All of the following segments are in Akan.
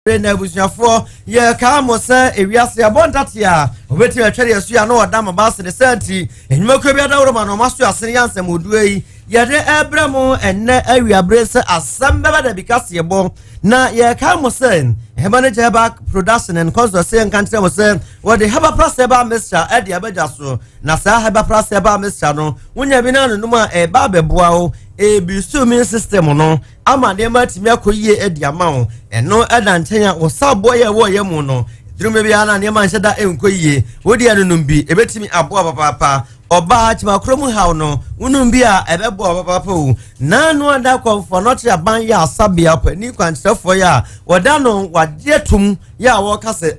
na busuafo ye ka mo se ewiase abondate a obeti atwere asu ya no odam ba se de santi enwumakwa bia da woro ma no maso asene yansem oduo yi ye de ebramo enne awiabre se Asem Beba Dabi kase bo na ye ka mo se hebane jeba production and cause se nkantre mo se wo de heba prase ba mixture e de abaja so na sa heba prase ba mixture no wonya bi na no ma e ba beboa o ebi system no ama de matimi akoyie edi ama wo eno edanchenya wo sabo ye wo ye mu no drume bia na ne ma nhyeda enkoyie wodi anunum bi ebetimi aboa papa oba chima kromu hawo no unum bi a ebeboa papa o na no ada komfo no tia ban ya asabia pa ni kwantrefo ya woda no wajetum ya wo kase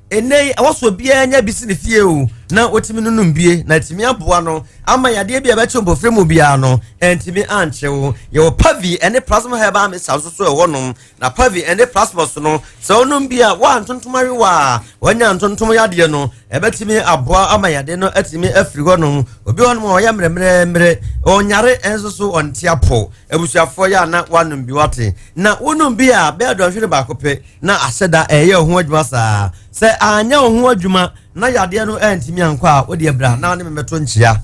enei awoso bia nya bisi ne fie o na otimi nunum bie na timi aboa no ama yade bia be chombo fremu bia no entimi anchewo ye pavi ene plasma heba me so e wonom na pavi ene plasma so no so onum bia wa ntontomari wa wanya ntontom yade no ebetimi aboa ama yade no atimi afiri wonom obi wonom o ya mremre onyare enso so ontiapo ebusuafo ya na wanum bi wate na wonum bia be adonhwere ba kope na aseda eye ho adwuma saa se anya ho adwuma na yade no entimi ankwa odi ebra na ne memeto nchia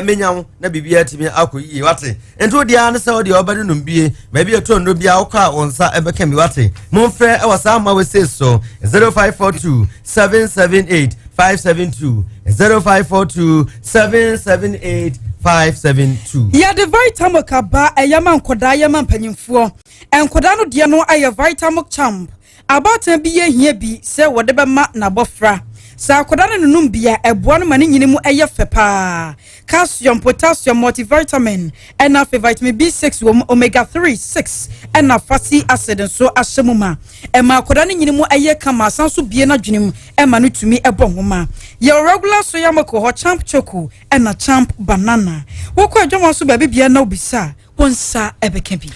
menyawo na bibia timi akoyi wate ento dia ne se odi obadu numbie ba bia to ndo bia okwa onsa ebeka mi wate monfre e wasa ma we say so 0542 778 572 0542 778 572 ya the vitamin kaba eyama nkoda yama mpanyimfo enkoda no de no aye vitamin champ abatan bi ye hia bi se wode be ma na bofra sa akoda no num bia eboa no mane nyine mu eye fepa calcium potassium multivitamin and vitamin B6 omega 3 6 and fatty acid so asemuma e ma akoda no nyine mu eye kama sanso bie na dwenem e ma no tumi ebo homa ye regular so yamako ho champ choco and champ banana wokọ adwoma so ba bia na obisa wonsa ebeka bi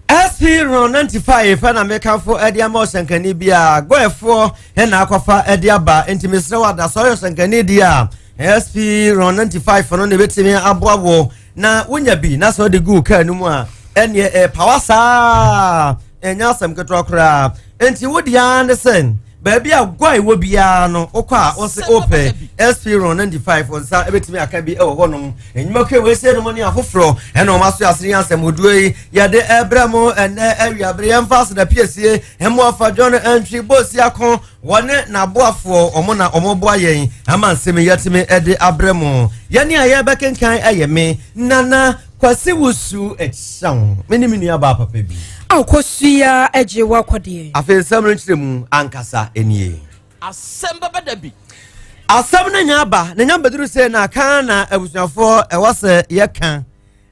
Asiro 95 na mekafo edia mo sankani bia goefo na akwafa edia ba intimisre wada so yo sankani dia Asiro 95 no ne betimi aboawo na wonya bi na so de gu ka numu a ene pawasa enya asem ketwa kra enti wodi anderson baby agwai wo bia no okwa o se ope Asiro 95 onsa ebetimi aka bi e wo honom enyumakwe we se no ni afoforo ena o maso asiri ansem oduoi ya de ebramo ene awiabre emfas da piesie emo afa John entry bosi akon wone na boafo omo na omo boa yen ama nsem yatime ede abramo yani aye bekenkan ayeme nana kwasi wusu echam menimini aba papa bi akosia eje wakwade afen samro nchiremu ankasa enie Asem Beba Dabi asem na nyaba na nyamba duru se na kan na abusuafo ewase yekan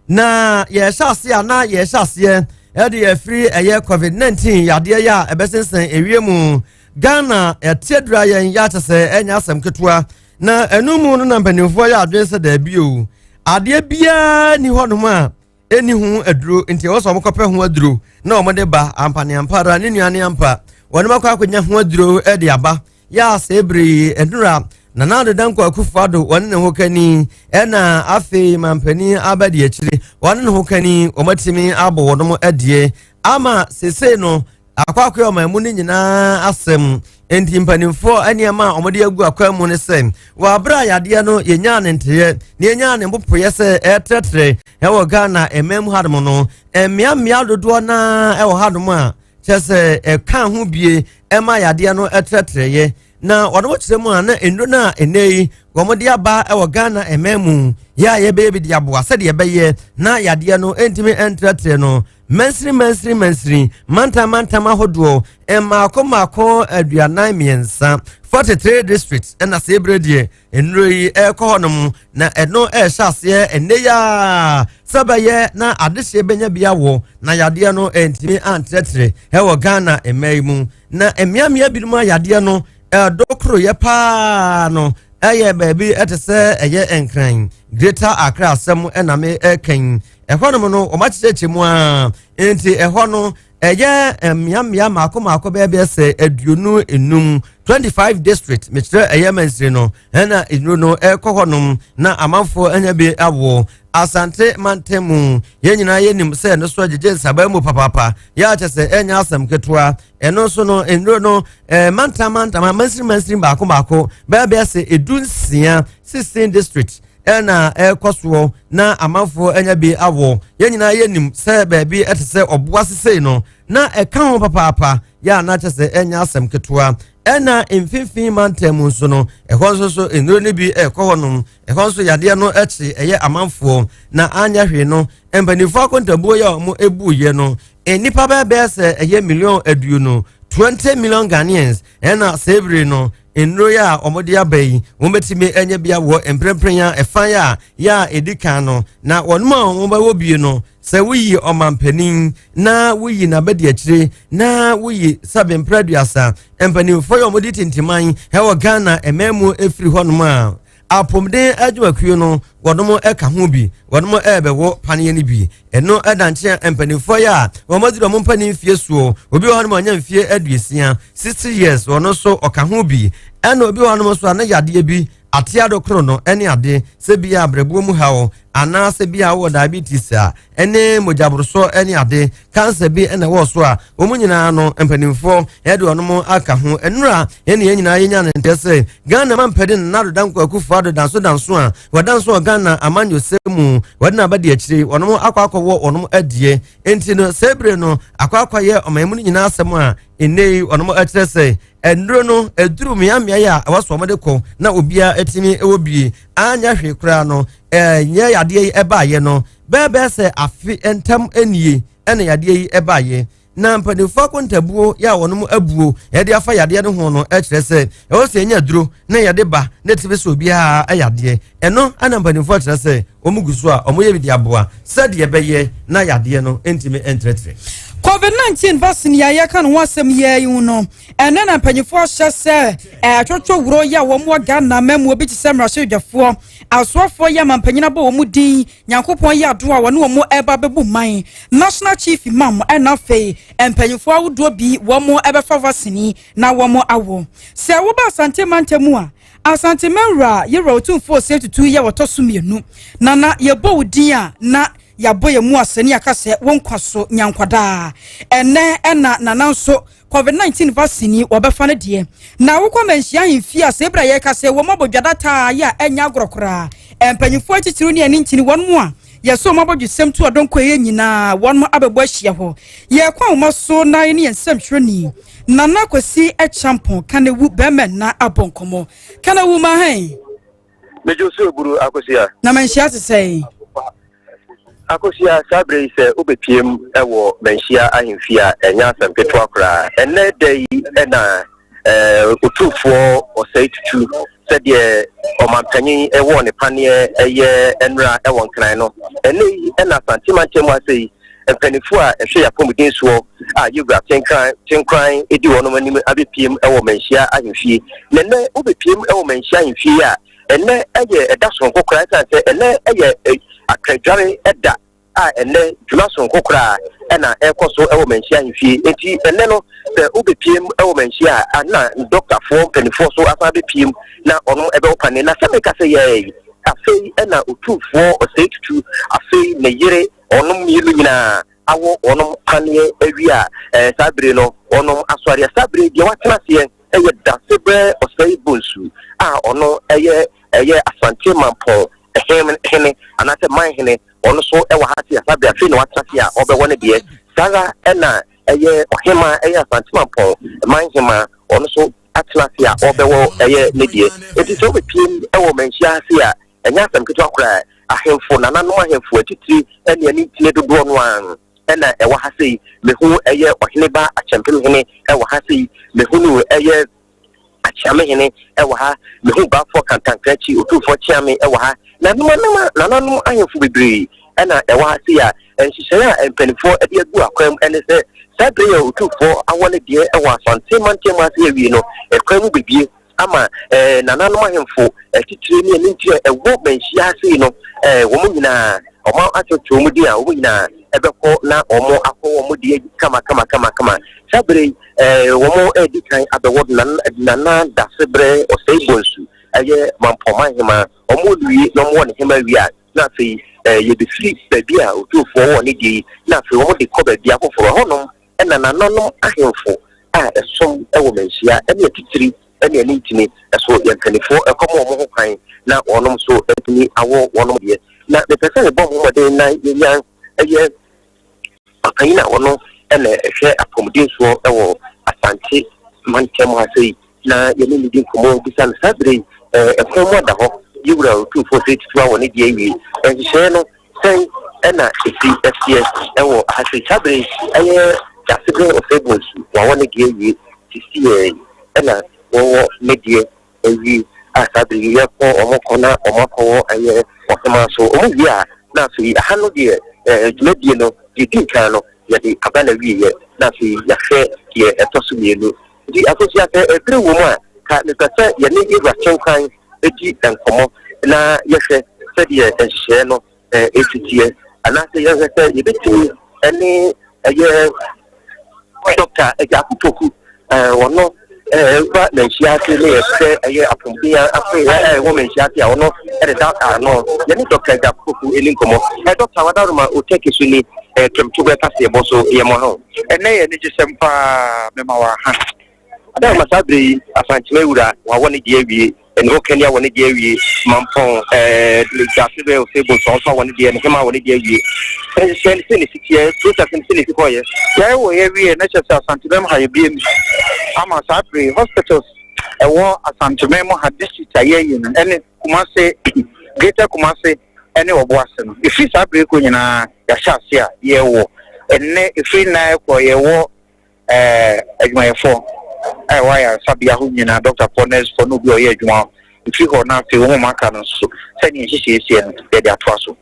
na ye hyase ana ye hyase e de free eye covid-19 yade ya ebesensen ewiemu Ghana etedra yen ya tese enya asem ketwa na enumu no na mpanimfo ya adwense da bio ade bia ni honoma eni hu aduro nti wo so mkope hu aduro na omode ba ampane ampara ne nuane ampa woni makwa akonya hu aduro e de aba ya sebri edura na nado danko akufado woni ne hokani ena afi mampani abadi akire woni ne hokani omatimi abo wodom adie ama sese no akwakwa mamu ni nyina asem enti mpanimfo aniama omode agu akwamu ne sem wa bra yade no yenya ne nteye ne yenya ne mpopoye se etetre ewo Ghana emem hadom no emiamia dodo na ewo hadom a chese kan ho bie ema yade no etetreye na wano chiremu na endo na enei gomode aba ewo Ghana ememu ya ye baby dia boa se de beye na yade no entimi entretre no Mensri manta mahodo mako aduanan miensa 43 districts na sebredie enroi ekohonom na eno hyase eneya sabaye na adehye benya bia wo na yade no entimi antretre ewo Ghana emaimu na emiamia biduma yade no dokro ye pa no eye baby etese eye enkran Greater Accra asem ename eken ehonom no omachicheche mu a enti ehono eye miamia mako bebe se aduonu enum 25 district mitre eye mansiri no ena inu no ekohonom na amanfo anya bi awo Asante mantemu yenyina yenim se no so agege sabamu papa ya chese enya asem ketwa eno so no enro no manta mansiri baako bebe se edunsia 16 district ena ekoso na amafo enya bi awo yenyina yenim se baabi etese oboasese no na eka ho papa ya na chese enya asem ketwa ena mfimfin mantemu so no ehonso so enro ne bi ekohonum ehonso yade no echi eye amanfo na anya hwe no empanifo akontabuo ya mo ebuye no enipa bebe se eye million aduo no 20 million Ghanaians ena sebre no enro ya omodia bai wometime enye bia wo empremprenya efan ya edikan no na wonuma womba wo bie no se wuyi omampanin na wuyi na bedi akire na wuyi sabe mpraduasa empanifo yo modi tintiman hewo Ghana ememu efiri honuma apomden adwakuo no wodomo eka ho bi wodomo ebewo paneye ni bi eno edanche empanifo ya womodiro mo mpanin fie suo obi ho no anya mfie aduesia 60 years wono so oka ho bi eno obi ho no so na yade bi atiado kro no ene ade se bia abrebo mu hawo ana se bia wo diabetes a ene mojabroso ene ade cancer bi ene wo so a omunyina no empanimfo ede onomo aka ho enura ene yenyina yenya ne ntese Ghana mampede na dodanko akufu ado danso a wadanso Ghana amanyo semu wadina abade akire onomo akwakowo onomo adie enti no sebre no akwakwaye omamu nyina asem a enei onomo akirese endro no eduru miamia ya awaso omode ko na obia etimi ewobie anya hwe kura no nye yade ebaye no bebe se afi entam enie ene yade ebaye na mpanifo akontabuo ya wonom abuo yade afa yade ne ho no ekirese e se nya duro na yade ba na tibe so obia ayade eno ana mpanifo ekirese omuguso a omoye bi aboa sade ebeye na yade no entime entretre COVID-19 vaccine ya yaka no wasem ye yu no ene na mpanyifo hyese atwotwo wuro ya wo mo Ghana memu obi tisemra hwedwafo asofo ya mampanyina bo wo mudin Nyankopon ya do a wo ne wo mo eba bebu man National Chief Imam ena fei mpanyifo awudo bi wo mo ebefa vaccine na wo mo awo se wo ba Asante mantemu a Asante menra yero tumfo setutu ya wotoso mienu na yebo wudin a na yaboye mu asani akase wonkwaso nyankwada ene na nanso COVID-19 vaccine obefa ne de na wokwa manhia himfi asebra ye kase wo mabodwada ta ya enya agrokora empanyifo atitiru ne ani ntini won mu a yeso mabodwesem tu odonko ye nyina won mu abebo ahia ho ye kwa wo so na ne ensem hwreni nana kwasi echampon kanewu beme na abonkomo kanewu ma hen mejo so buru akosia na manhia sesei akosia sabre se obepiem ewo manhia ahemfia enya asempetwa akra enne dai ena otufo osaitutu sede omanpanyin ewo ne panie eye enra ewo nkran no enne ena santimantem asei empanifo a ehwe yapomuden so a yuga tenkran edi wono manim abepiem ewo manhia ahemfie nenne obepiem ewo manhia ahemfie a enne eye edason kokra sanse enne eye akradware eda a enne dwumason kokra ena ekoso ewo manhia ahemfie enti enne no se obepiem ewo manhia ana doctor for penifo so afa bepiem na ono ebe opane na se meka se ye afei ena otufo osetutu afei ne yire ono milu nyina awo ono panie awia sabre no ono asware sabre de watena se eye dasebre osei bonsu a ono eye Asante mampo hene anate man hene ono so ewa hati asabe afi no atase a obewone de sara ena eye ohema eye Asante mampo man hema ono so atase a obewo eye ne de eti so bepiem ewo manhia ase a enya asem keto akora ahemfo nanano ahemfo atitiri ene ani tine dodo no an ena ewa hase mehu eye ohene ba achempem hene ewa hase mehu no eye achame hene ewa ha mehu ba for kantankrachi otufo chiame ewa ha nanano ahemfo bebre ena ewa hase ya enhihye empanifo ede agu akwam ene se sabre ya otufo awole de ewa Asante mantem ase awie no ekwam bebie ama nanano ahemfo titire ni ani ntia ewo manhia ase no wo nyina omo atotwo mu di a wo nyina ebeko na omo akwo wo di kama sabre wo mo edikan abewo nana dasebre osei bonsu eye mampoma hema omo lui no mo ne hema wi a na sei you be free baby a otu for one day na fe wo de ko baby akofo ho no na nananom ahemfo a esom e wo menhia e na titiri e na nitini so yankanifo e komo mo ho kwan na onom so etini awo wonom de na the person bo mo de na yan eye akayina wono e na ehwe accommodation so e wo Asante mantem ha sei na yemi ni din komo bisan sabre e komo da ho yura 2482 woni de awi e hye no sen na esi FPS e wo hase sabre eye Jasigre of Fables, one again, you see a media, and Sabri, or Mokona, or Moko, and Otamaso, oh, yeah, now see 100 years, Mediano, the Tincano, the Cabana, Nafi, Yafe, here at Tosumiano. The associate a true woman, can't say, your name was so kind, a G and Como, na Yase, said ye, and Shano, 80 years, and I say, yes, I said, you bet any a year. Doctor Ejakutoku wono ba na shiate le se eye apumbia afa woman shiate wono e da no ye ni Doctor Ejakutoku elinkomo Doctor wadaruma o take su ni kemtuba kase boso ye mo ho ene ye ni gisempa memawa ha ada masabre afanchime wura wa woni de awie ene o Kenya woni de awie mampon Jasigre of Fables so woni de ene kema woni de awie sen sikie process sen sikoye ya wo ye wie na chesa Asante Bema ha ye biem ama Sabre hospitals e wo Asante Bema ha district aye yin ene Kumase greater Kumase ene Obuase no ifi Sabre ko nyina ya shase a ye wo ene ifi na ko ye wo adwumayefo wa ya sabia ho nyina Dr. Pones for no bi o ye adwuma ifi ho na fe wo maka no so sani hihyesie no de de atoa so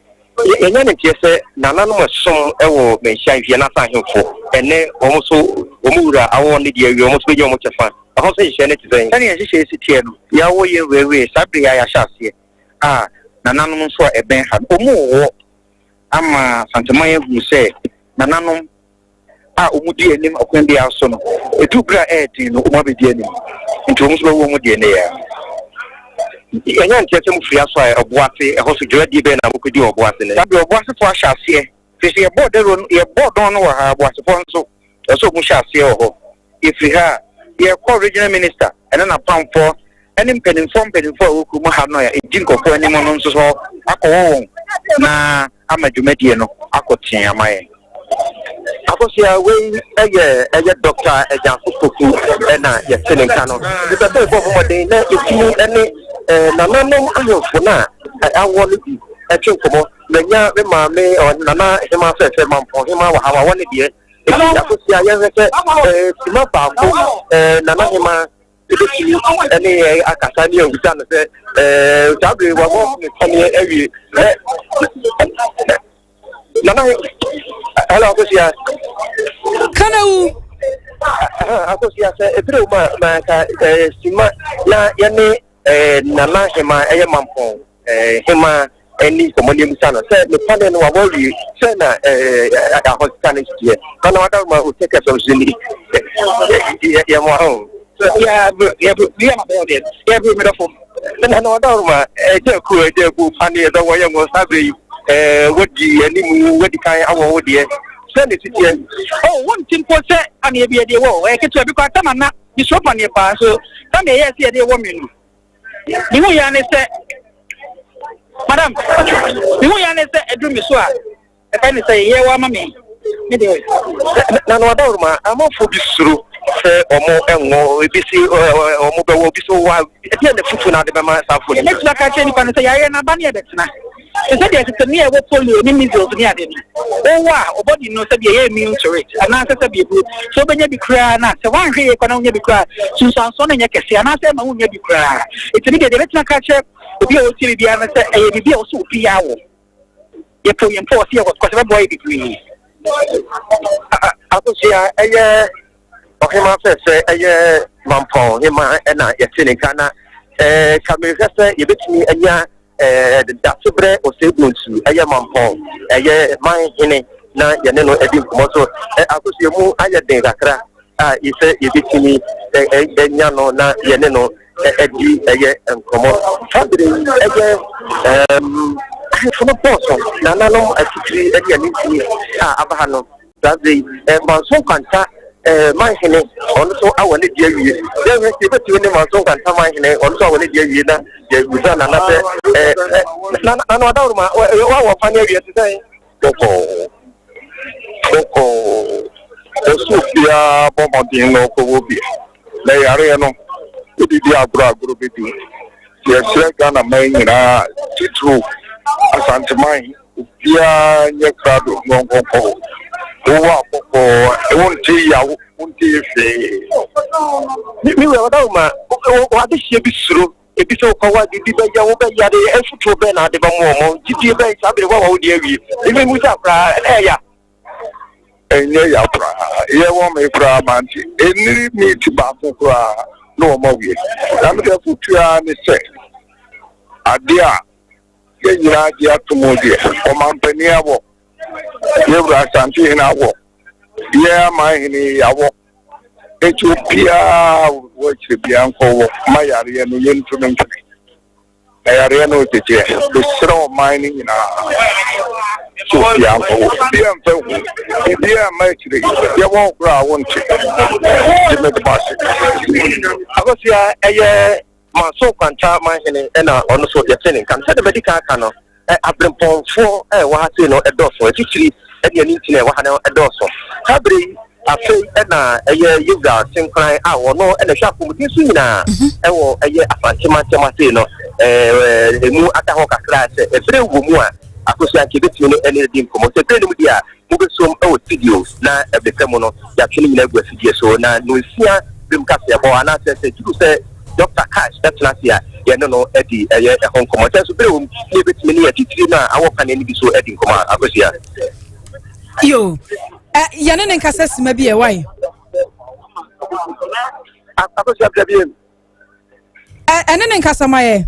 yenya ne tiese nananom som ewo menhia hwie na sahemfo ene omura awo ne de awie omo so be omo chefa aho se hwie ne tizen sani hihye si tie no ya wo ye wewe Sabre ya hyase nananom so eben ha omo wo ama santeman hu se nananom omudi enim okwan dia so no etubra eti no omo be di enim nti omo so wo omo di ene ya yanya ntiase mu fia so a Obuase e ho so dwadi be na mokodi Obuase ne Sabre Obuase fo ahyase fisi ye board no wa ha Obuase fo nso so mu hyase ho ifi ha ye ko regional minister ene na pamfo ene mpenimfo oku mu ha no ya edin kokko ene mo no nso so akọwọ na amadwumadie no akotia amaye akosia we eye Doctor Ejakutoku na ye selenka no the person for modern na etinu ene nananom ahofo na awo no bi etwenkomo menya me maame nana hema fefe mampo hema wa hawa woni de akosia ye hwete sima baako nana hema ebetini ene akasa ni ewuta no se Sabre wa mo ni tani ewi nana hello akosia Kanau akosia se ebere ma ka sima na ye ne nana hema eye mampo hema eni komoni musana se me panel no wa wi se na hospital here kana wada ma o take some zini ya mo ho ya ma be there ya be me do na wada ma je ku panel do wo ye mo Sabre wodi eni mu wodi kan awo wodi e se ne titie one thing for say an e be dey wo e ketu e bi kwa tamana ni so pa ne pa so tam e yes e dey wo me no ni mu ya ne se madam ni mu ya ne se edu mi so a e fa ne se ye wa ma me de na no da ma amofo bi suru se omo enwo ebisi omo be wo bi so wa e dey na fufu na de be ma safo ni me tuna ka che ni pa ne se ya ye na ba ne e de tena e se dey se ne e wo polio ni measles ni ade ni o wa obody no se dey ye immune to it and na se be bu so be nya bi kra na se wan hwe ko na nya bi kra sunsanso na nya kese na se ma nya bi kra e te ni dey betina ka che obi o ti bi ana se e bi o so opi ya wo ye po ye po se ko se boy bi kri akosia eye ohima se eye mampo hima na ye tinika na kamera se ye betini anya da Sabre o se gunsu eye mampo eye man hine na ye ne no edi komo so akosia mu aya den kakra ise ye betini enya no na ye ne no edi nkomo fabri from a person nanano atitiri edi aniti abahano zabe manso kwanta man hene ono so awale dia wie dem he beti ne manso kwanta man hene ono so awale dia wie na dia guza na na na no adawo ma wa fani wie tete koko Sofia Bombardino Kobi. They are no Udia Agro Bidu. Yes, Ghana Maina Titru Asante Mai, Upia Yakrado, Nongo. Owa Poko, Wonti Yaw, Wonti Fe. You were Doma, what is she be through? A bit of Kawa, the Yawa Yadi, and Futrobena, the Bamomo, GTB, Sabi, dear, even without Aya. Enye ya pra ye wo me pra manti eni mi ti ba fun pra no mo wie na me de futua ni se ade a ye nyira je atomo de o mampani abo ye bra santi na abo ye ma hini abo Ethiopia wo chibia nko wo mayare no ye ntunu ntunu ayare no tete do sro mining na so ya ko dia mfa dia maitri ya won kra won che me de basse agosia eye ma so kwanta man hene na ono so de tene kan se de medical kan no ablemponfo wa ha se no edoso atitiri e de ani ntine wa ha no edoso habre afei na eye yoga senkran a wono na hwa komudi so nyina wo eye afantima se no emu ataho kakra se efre wo mu a akosia ke betimi no ene di nkomo se tene mu dia mu besom e wo studio na ebekamo no ya twene nyina gu afidie so na no sia bim ka se bo ana se tu se Dr. Cash that's last year ya no edi eye nkomo se so bere wo ni betimi ni atitiri na awo kan ni bi so edi nkomo akosia yo yane ne nkasa sima bi e why akosia bia ene ne nkasa maye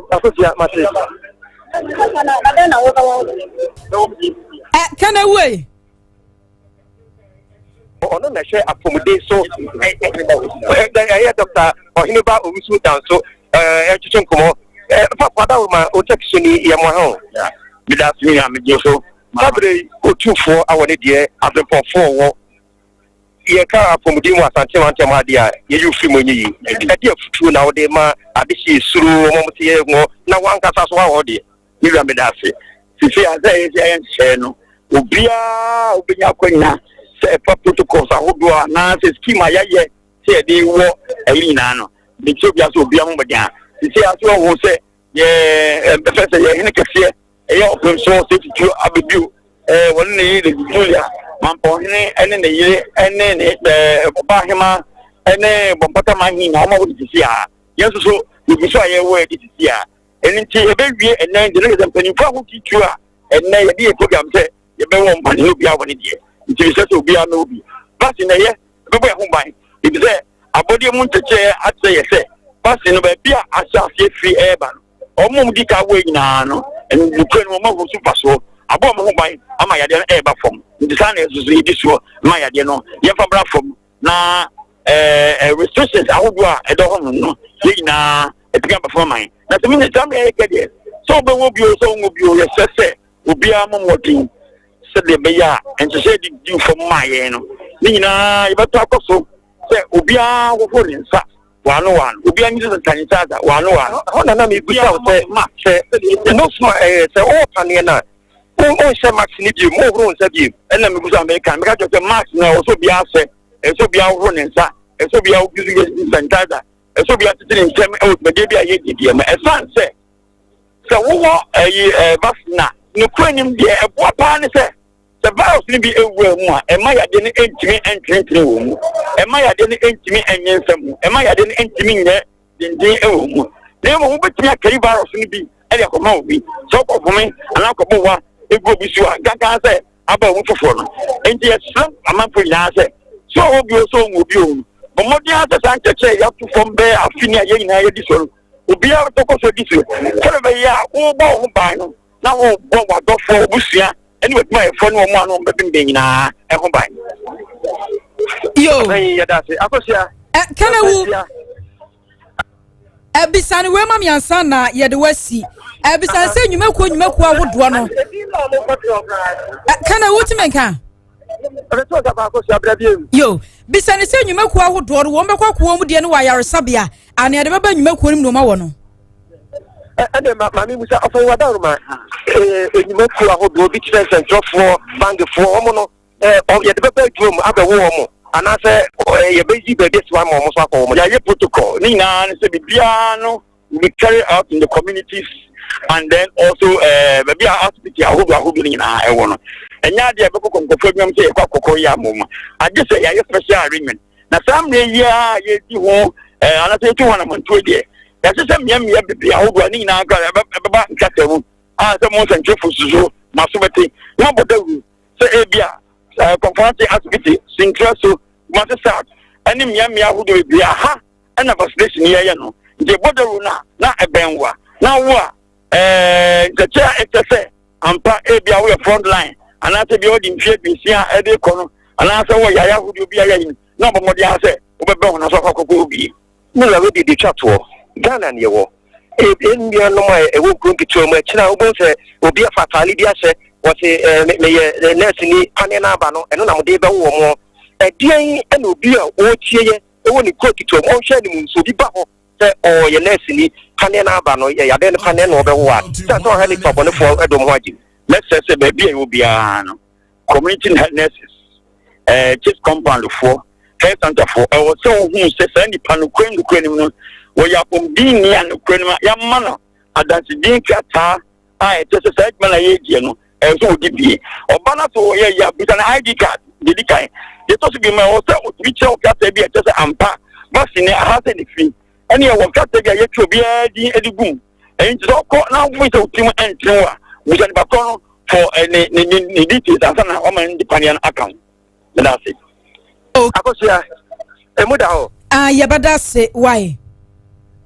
akosia mate can I way? Oh, no, I share accommodate so. I Doctor or Hiniba Usu down so. Education come. Papa, my protection in Yamaha. Without me, I'm a so. Saturday, go 2-4 hour dear after 4. Ye ka accommodate was until Madia. You feel me. I dear true now, they ma. I see through Momotia. Now one cast what dear. You are medasi. Sisi azaye ya no. Ubia kwenya se protocols ahodoa na se schema yaye se de wo ayina no. Bi so bia so ubia mo bia. Sisi aso wo se ye professor ye hene kese e open source to abedu won ne de Julia mampo hene ene ne yire ene ne ba hema ene bompata manhi na mo wo sisi a. Yeso so bi so aye wo e sisi a. Enti ebewie enen de ne zampanifo ho titua enen ye de program se ye be won ban obi a woni de nti se so obi a no obi basi na ye be ho ban ibi se abodi mu nteche atse ye se basi no be bia asase free eba no omum di ka we nyina no en kwen mo mo so paso abo mo ho ban ama ya de eba fom nti sa na esusu idi so ma ya de no ye fa bra fom na restrictions ahodo a edo ho no ye nyina epiga performance na tumi ne tambe ekede so be wo bio so wo bio ye sese obia momodin se de be ya ento se di fo maye no ni nyina ye beto akoso se obia wo fo nsa wano obia nyi se kanisa da wano ona na me busa se ma se no sma se o pane na o se max ni bi mo horo nsa bi na me busa me kan me ka se max na o so bia se so bia wo nsa so bia wo gizu santada so bia tete ntem e be de bia ye di ma e fan se wo vaccina no kwanim de e bo pa ne se the virus ni bi ewu mu a e ma ya de ne entimi entwentwe wo mu e ma ya de ne entimi enyensa mu e ma ya de ne entimi nye dindin ewu mu ne mo betimi akari virus ni bi e de akoma obi so ko fumi ana akoma wa ego bi so gaga se aba wo foforo no enti e so amanfo nya se so obi o so obi o bomodi ata sancheche ya tu fombe afini ya nyina ya di so obi a to ko so di so kele ya wo bo ho ban no na wo bo wa do fo busia eni we my phone wo mo be nyina e ho ban yo ya da se akosia Kana wu ebisane we ma miansa na ye de wasi ebisane se nnwumakuo ahodoɔ no kana wuti menka yo bisane se nnwumakuo ahodoɔ wo mbekwa ko mu de no wa yaresabea ane de baba nnwumakuo nim no ma wo no ade mami musa ofo wada ruma nnwumakuo ahodoɔ bi kyerɛ sɛntrɔfoɔ bankfoɔ ɔmo no ye de baba adwom abewo ɔmo anase ye beji be this one mo so akọ mo ya protocol ni na se bibia no we carry out in the communities and then also maybe hospital ahodo ni na ewo no enya de be kokon ko fam se ekwa ya moma age se ya special arrangement na samre ya ye di ho anase tu wana monto de ya se sem nyam ya bibia ahodo ni na ga baba nkatamu se mo sanche fusuzo masobete na bodawu se ebia conference activity sintraso must start any miamia who do be aha and a vaccination here no the border na ebenwa na wo the chair etese ampa ebia we front line and after be all the fear be see e dey kono and after wo yaya who do be aya yin na bomodi ase obebe ho na so akoko bi no la we dey chat wo Ghana ne wo enbia no ma e wo kronki to ma kina wo bon se obi afatale bi ase wo se me nurse ni ane na aba no eno na mo dey be wo mo edian ena obi a o tie ewo ni kronki to mo hwe ni mu so bi ba ho se o ye nurse ni ane na aba no ya de ne ane na obewo a se so ha ni to bonefo edom ho agi let's say be bia wo bia no community nurses just compound for health center for e wo so hu se se ni panu kwen no wo ya pom din ni an kwen ma ya ma no adansi din kata ai te se se ma ye die no so di bi oba na so ye ya bi na ID card di kai de to so bi ma wo se o bi che o kata bi te se ampa ma si ne ha se ni fi ani e wo kata bi ye tro bi di edigum enti so ko na wo se o tim entren wa wo se ba ko for ni details asana o man di panian account that's it akosia emuda ho yabada se why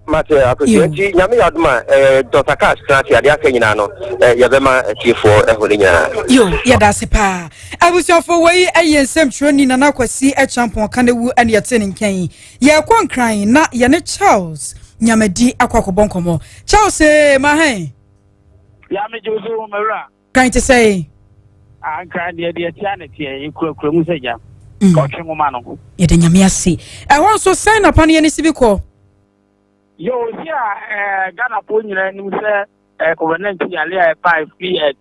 mate akosia ti nyame yaduma Dr. Cash Krati ade aka nyina no yabema chiefo ehore nyina yo yada se pa abusiofo wei ayensem troni na nakwasi champion kanewu ane yete nkan ye kwankran na ye ne Charles nyamadi akwakobonkomo Charles ma hen ya me jozo mara kan te say anka de tiane tie ekura mu seja ko twengoma no ye de nyame ase ehon so sign up ane ne sibiko yo sia Ghana po nyina ni se COVID-19 yale 5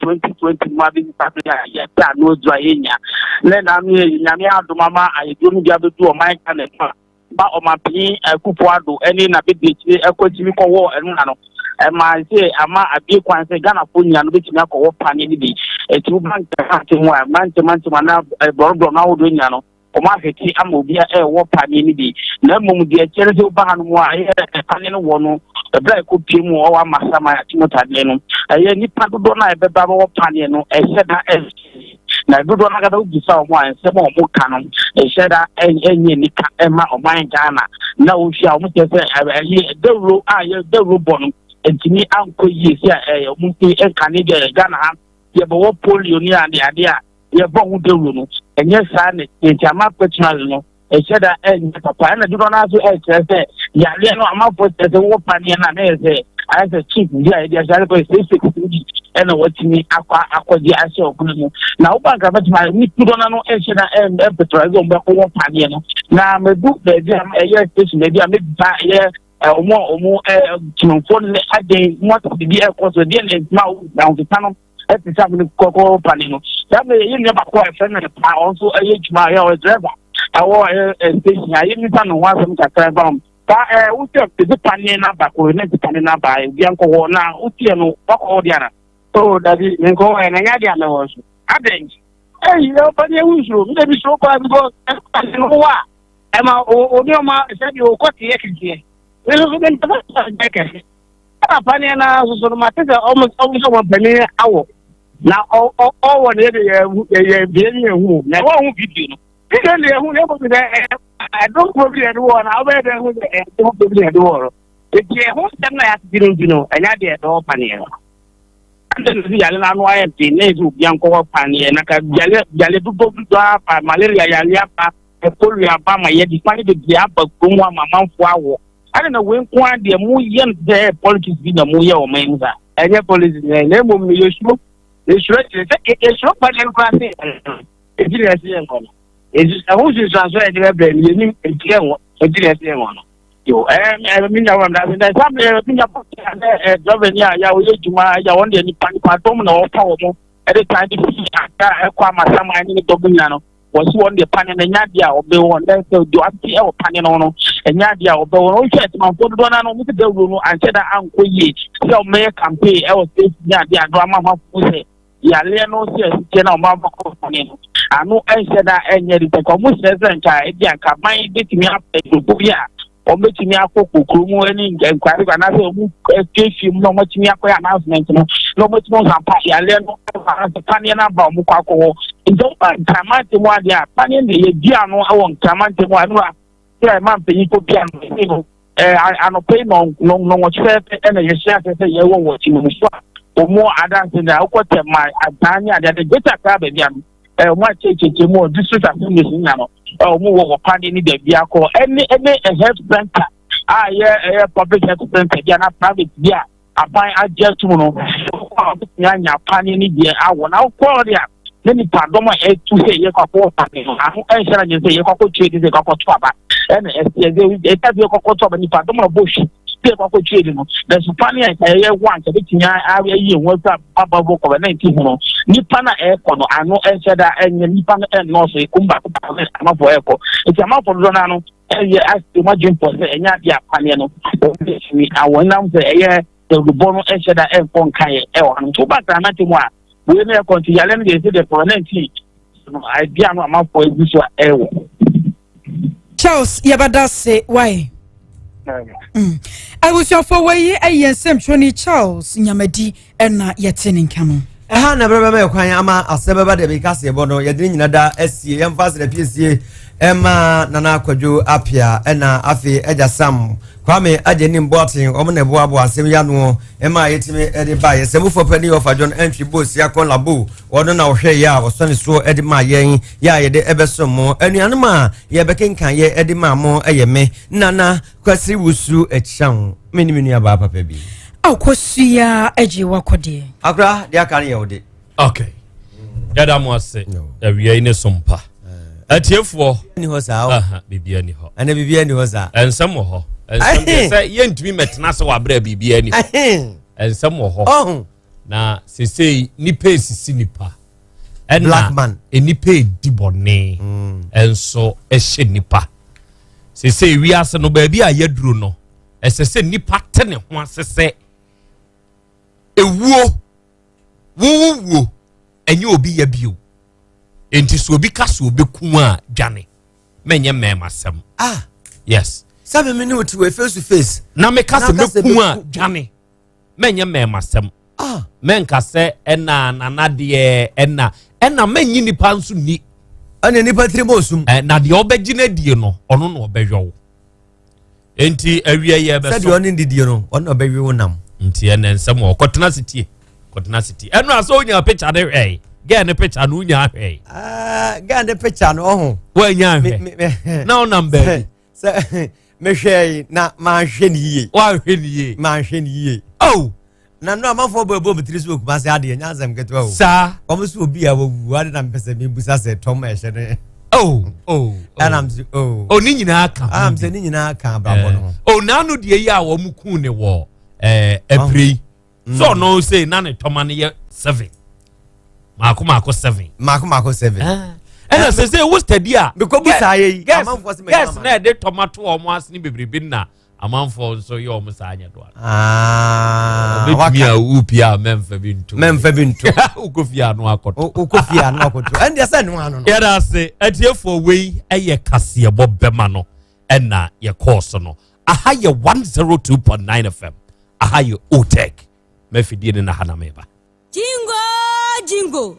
2020 ma bi papia ya ta no zo ayenya le na mi nyame adomama ayedum dia bedu o man kan ba o ma pin kupo ado eni na be de chi ekotimi ko wo enu na no ma se ama abi kwan se Ghana po nyina no betimi akọ pani ni bi etu bank ha te ho man na bordo na wo do nyina no oma feti ama obi wo pani ni bi na mum de kere se ba hanu mu aye pani no wo no ebra ko pie mu o wa masama ya timotade no aye nipa dodo na ebeba wo pani no eheda na dodo na gada ubi sa o anse mo mo kanu eheda enye nika ema o man Ghana na o hia o mo te se aye dewro aye dewro bono entimi anko yi se o mo ti enkane de Ghana ha ye bo polio ni ade a ye bo hu dewro no enye sa ne tiama personal no esheda enye papa na dodo na so se ya le no amafo se wo pani na na se as a chief dia dia jare ko se ena watimi akwaji ase okunu na ubanka batima ni dodo na no esheda petrol go mbe ko wo pani no na mebu be dia eye station be dia me ba ye omo tinfo ne ade mo to bi e ko so dia ne ma u na o tano e tsa mi ko pani no ya me ye ne ba ko e fe ne pa also eye juma ya o driver awo station ya ye ni tano wa so mka ba ba uti de pani na ba ko ne de pani na ba bi an ko na uti no ba ko dia na to dabi men ko na nya dia na wo so aden yo pa ne wusu mi de bi so pa bi ko no wa e ma o ni o ma se bi o ko ti e kije we so den ta ba ke ara pani na so ma te o mo so mo pani awo na o wo ne de bi ni hu na wo hu video no bi hu ne bo bi I don't probably do one. I'll be there with the probably do all. If you hold them like you know, and I did all panel. And then the Yalan YFT, Nazu, Yanko Pani, and I can Jale to go to malaria, Yaliapa, Korea Bama ye define the Diaba Kuma Mamma Flower. I don't know when one the more young there politics be the more your menza. And your police name will be useful. It's short by them class. It's who's transferred to the one. You I mean, I mean, I want any pantomime or powerful at the time to Kwama Sama in the Dominano. Was one the pan and Yadia or the one that do up the air panning on and Yadia or the one chat my photo on with the room and said that Uncle Ye, so may campaign, I was saying Yadia drama who say, Yaliano says, General Mama Company. I know I said that any the commerce and Yadia can buy me up to Bubia. Or making me a cook, any inquiry, and I will give you no much me a announcement, no much more than Patty, the Paniana Bamukako. In don't find Tamante one, they are Panian, the Diano, I want Tamante one. Yeah, man, you could be I don't pay no much fair, and you share to say you won't watch him or more advanced in the Alcota, my Adania, that the better crab again. What take more district of Nano, or more party in the vehicle, any health center. Ah, yeah, public health center, Jana private, yeah. I buy a jet to know. Yanya, Pani, dear, I will now call ya. Then it pardon to say, you got 4 parties. I shall just say, you got to trade the Coco Traba. And they have your Coco Traba, and you pardon a bush. There's a funny idea once a bit in area what's up above over 19. Nipana Echo, I know I said that and Nipana and North Kumba, I'm up for Echo. It's a mouth of Ronano, and you ask to imagine for the Yadia Paniano. I will now say, the Bono and said that Echo Kaya, and two back and nothing more. We may continue to the for 19. I am a for this one. Charles, Yabada say, why? I was your for way a Asem Charles Nyamedi and not yet in Canon. Na brother kwan ama Asem Beba Dabi kase bono yedin nyinada SC emphasize the PCA Emma Nana Kwadwo Apia na afi Eja Sam Kwame Ajeni Mboatin omne boabo asem ya no Emma yetime ede bae semufo pani of John entry boss ya kon labo wono na ohwe ya wosone so ede ma yen ya yede ebeso mo anuanu ma ye bekenkan ye ede ma mo eyeme nana kwasi wusu echam menimini aba papa bi akosia eje wakode akra dia kan ye ode okay yada mo ase awie ne sompa atiefo ni ho sa bibia ni ho ana bibia ni ho sa ensam ho ensam say yentumi metena se wa bra bibia ni ensam ho na sesei nipa esisi nipa black man enipa dibone enso ehye nipa sesei wi ase no ba bi ayaduro no esese nipa tene ho asese ewuo wuwo enye obi ya bio enti so obi ka so obi ku a dwane menye memasem yes sabe me ni otu we face to face na me ka se me ku a dwane menye memasem menka se ena nanade ena menyi nipa nso ni ana nipa tremosum na de obegina die no ono no obehwo enti awie ye be so sabe oni didie no ono obehwe wonam enti ene nsem okotena city eno aso onya picture de hwe get the picture no nya hwe get the picture no ho wa nya hwe na onam baby me hwe na ma hwe ni ye wa hwe ni ye ma hwe ni ye oh na no amafo bo betris wo kuma se ade nya azam ketwa o sa omuso obi a wo ade na mpese me busa se tom e hye ne anam si ni nyina aka am se ni nyina aka brabo no na no de yi a wo muku ne wo april so no say na ne tomane ye 7 mako 7 ena se wo study a because busa ye amamfo se me yes na de tomato o mo asni bebrebe na amamfo so ye o mo sa anya do betumi a upia memfa bintu ukofia no akoto and yes no ano no yada se atiefo wei eye kase bobema no ena ye course no aha ye 102.9 FM aha ye otek mefidie ne na hanameba jingo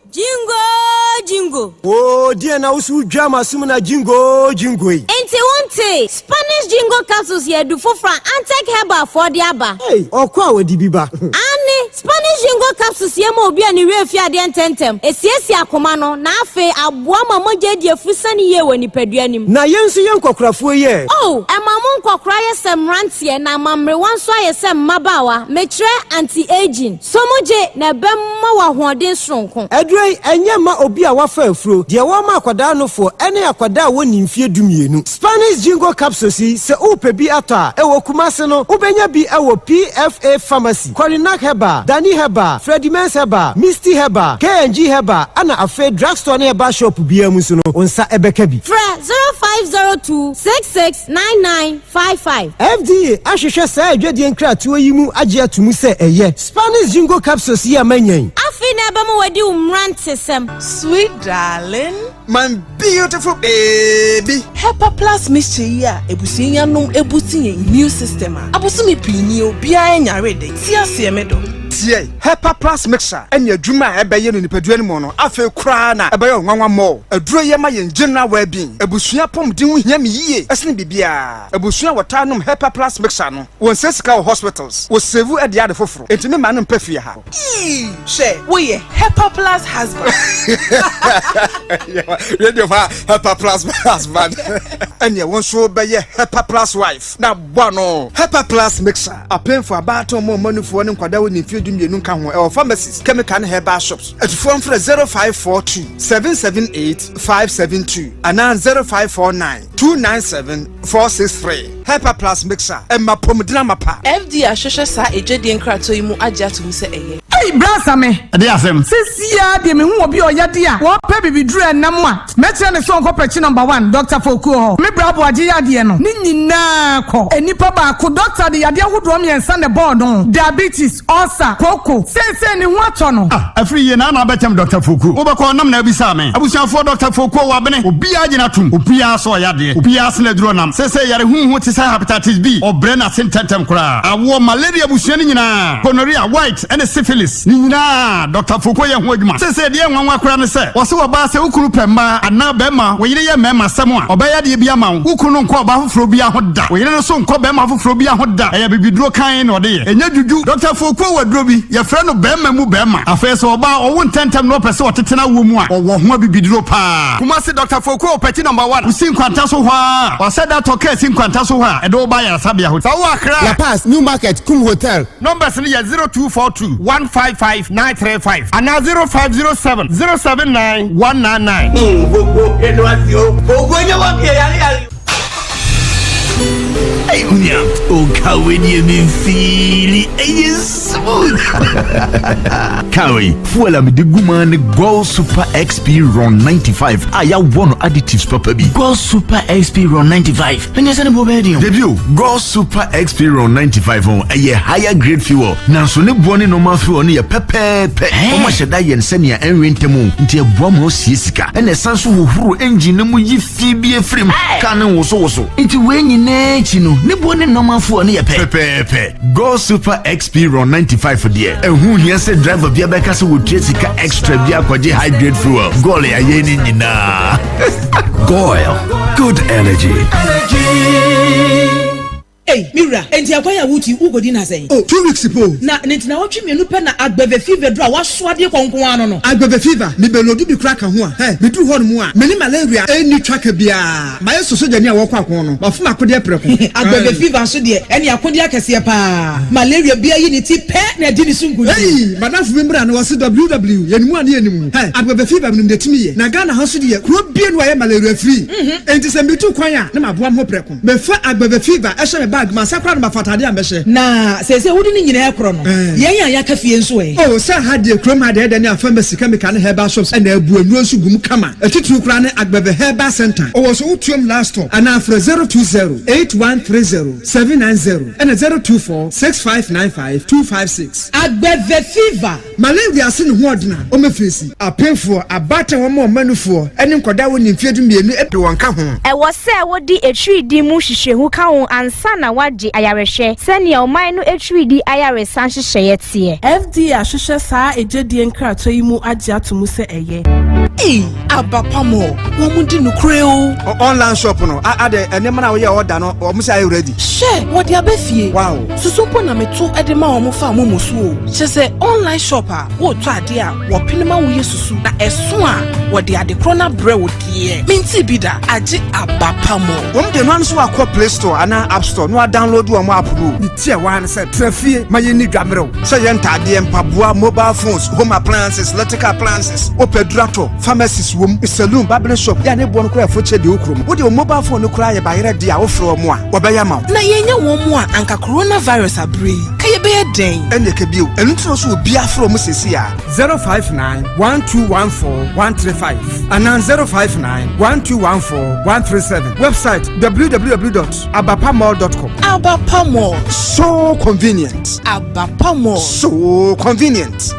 oh die na usu dwama sum na jingo enti won Monte, Spanish Jingo capsules here do for Antec Herbal for the Abba. Hey, okwa we di biba. Ani, Spanish Jingo capsules here mo be ani refia de tentem. Esiesi akomano na afe aboa mamoje de afusani ye woni paduanim. Na yensu yen kokrafo ye. Oh, emamon kokra ye sem rantie na mamre wanso ye sem mabawa. Metre anti-aging. Somoje na bemma wa hoden sonko. Edrei enye ma obi a wafa afuro. De wo ma akwada no fo ene akwada woni mfie dumienu. Spanish Jingo capsules se upe bi ata ewo kumase no ubenya bi ewo PFA pharmacy. Kwalinak Heba, Dani Heba, Freddy Mens Heba, Misty Heba, KNG Heba, ana afe drugstore ne Heba shop biya musu no onsa ebeka bi. Fra 0502-669955. FDA ahwehwe sa adwadi enkratuo yi mu agye atumu se eye. Spanish Jingo capsules ya manyen. Afi na eba mo wadi umrante sem. Sweet darling, my beautiful baby. Hepa Plus mixture ya ebusinya num ebutinye immune system a. Abosumi pini obia enya rede. Ti ase medo. Tie Hepa Plus mixture enya adwuma ebeye no nipadua mu no afi kra na ebeye nwanwa mo. Aduro ye ma yen general well-being. Ebusua pomden hu hia me yie. Esene bibia. Ebusua watanum Hepa Plus mixture no. Won sesika hospitals. Wo save e dia de foforo. Entime ma no mpafie ha. She, we Hepa Plus husband. Radio Hepa Plus husband. Enya won so beye Hepa Plus wife. Na bono. Hepa Plus mixture. Apen for about more money for one kwada woni dumienu ka ho e pharmacies chemical and herbal shops at phone for 0542 778 572 and 0549 297 463. Hyper Plus mixer and my pomodina mapa. FD ashosha sa ejedi enkrato imu agya to se eye. Hey brasa me. Ade asem. Sisia de me hu obi oyade a. Wo pe bibi dru enam a. Metre ne so onko prechi number 1 Dr. Foku ho. Me brabo agye yade no. Ni nyina ko. Enipa ba ko doctor de yade ahodo me ensa ne board on. Diabetes, ulcer, koko. Say ni hu ato no. Ah, afri ye na betem Dr. Foku. Wo be ko nam na bisa me. Abusiafo Dr. Foku wa bene. Obi agye na tum. Obi aso yade. Obi asle dru nam. Say yare hu ti say hepatitis B. Obrena sententem kra. Awo malaria abusuani nyina. Gonorrhea, white and syphilis. Nina Dr. Foku ye ho adwuma. Say de nwanwa kra ne say. Wo se wo ba se ukuru pemma ana bema. Wo yire ye mema sem a. Obaya de bia ma. Ukuru no nko ba foforo bia hoda. Wo yire no so nko bema foforo bia hoda. Eya bibiduro kan no de ye. Enya juju Dr. Foku waduro bi. Ye frɛ no bema mu bema. Afa so oba owo ntentem no pese otetena wo mu a. Owo ho bibiduro pa. Kuma se Dr. Foku opeti number 1. Usin kwanta so hwa. Wa said that okay sin kwanta so hwa. E do ba ya sabia ho. Sa wo akra. La Paz New Market Kum Hotel. Numbers ni 0242 155 935 and 0507 079 199. Hey, Unya, Kawi, you feel smooth. Kawi, fuel am the Guman Go Super XP Ron 95. I have one additives, Papa B. Go Super XP Ron 95. And yes, debut Go Super XP Ron 95 on a higher grade fuel. Now, so no one no more fuel near Pepe. How much should I send you and rentemo into a bomb siska and a sensu who engine no more ye frame cannon was also into when you know. Nibone normal for near pepe. Go Super XP Ron 95 for dear. And who here said driver Bia Becas would Jessica extra Bia Kwaji high grade fuel. Gole a yen na. Goyle. Good energy. Hey, Mira, enti akwaya wuti ugodi na say. Oh, 2 weeks ago. Na nenti na watwi mienu pe na agbeve fever do a wasode konkon ano no. Agbeve fever, me belodu bi kraka ho a. Hey, me du ho no mu a. Me ni malaria eni twaka bia. Ma yeso so jani a wo kwa kon no. Ba fuma akode preko. Agbeve fever so de eni akode akese pa. Malaria bia yi ni ti pe na di ni sungu. Hey, madam fu membra na wase WW. Yenimu ani yenimu. Hey, agbeve fever me ndetimi ye. Na Ghana ha so de kuro bia no aye malaria free. Enti se metu kwan a na maboam ho preko. Me fa agbeve fever e hye bag masakra na bafatade ambehye na sese wudi ni nyina ekro no yen ya kafie nso oh sa hade krom hade de ne pharmacy chemical and herbal shops and abu anu nso gum kama etitu kra ne agbebe herbal center oh so utuom last stop and after 020-8130-790 and 024-6595-256 agbebe fever malaria se ne ho odena o mefresi apefo abate wo mo manufo ene nkoda wo ni mfiedu mienu e de won ka ho e wo se wo di etri di mu hihyehu ka ho ansa na na waje ayarehwe sɛnea ɔman no etwi di ayaresan hyehyɛ tie FDA ahyehyɛ saa ejedie nkrato yi mu agye atomu sɛ ɛyɛ abapamo wo mu di no kreo online shop no ade enema na wo ye order no o mu say ready she wo di abafie wow susumpo na meto ede ma wo mu fa mo musu o che se online shop a wo to ade a wo pinema wo yesusu na ɛso a wo di ade krona bre wo die minti bi da agye abapamo wo mu de no anso akọ Play Store ana App Store no download wo mo app no ni tie wa na say trafie ma ye ni dwamrew say ye ntade mpaboa mobile phones home appliances electrical appliances opedurato pharmacies wom saloon barber shop ya ne bo no kura foche de okrom wo de mobile phone no kura ye bayere de a wo fro mo a wo be ya ma na ye nya wo mo a anka coronavirus abre ka ye be den ene ke bio enu tro so obi afro mo sesi a 0591214 and 0591214 website www.abapamall.com Abapamall so convenient Abapamall so convenient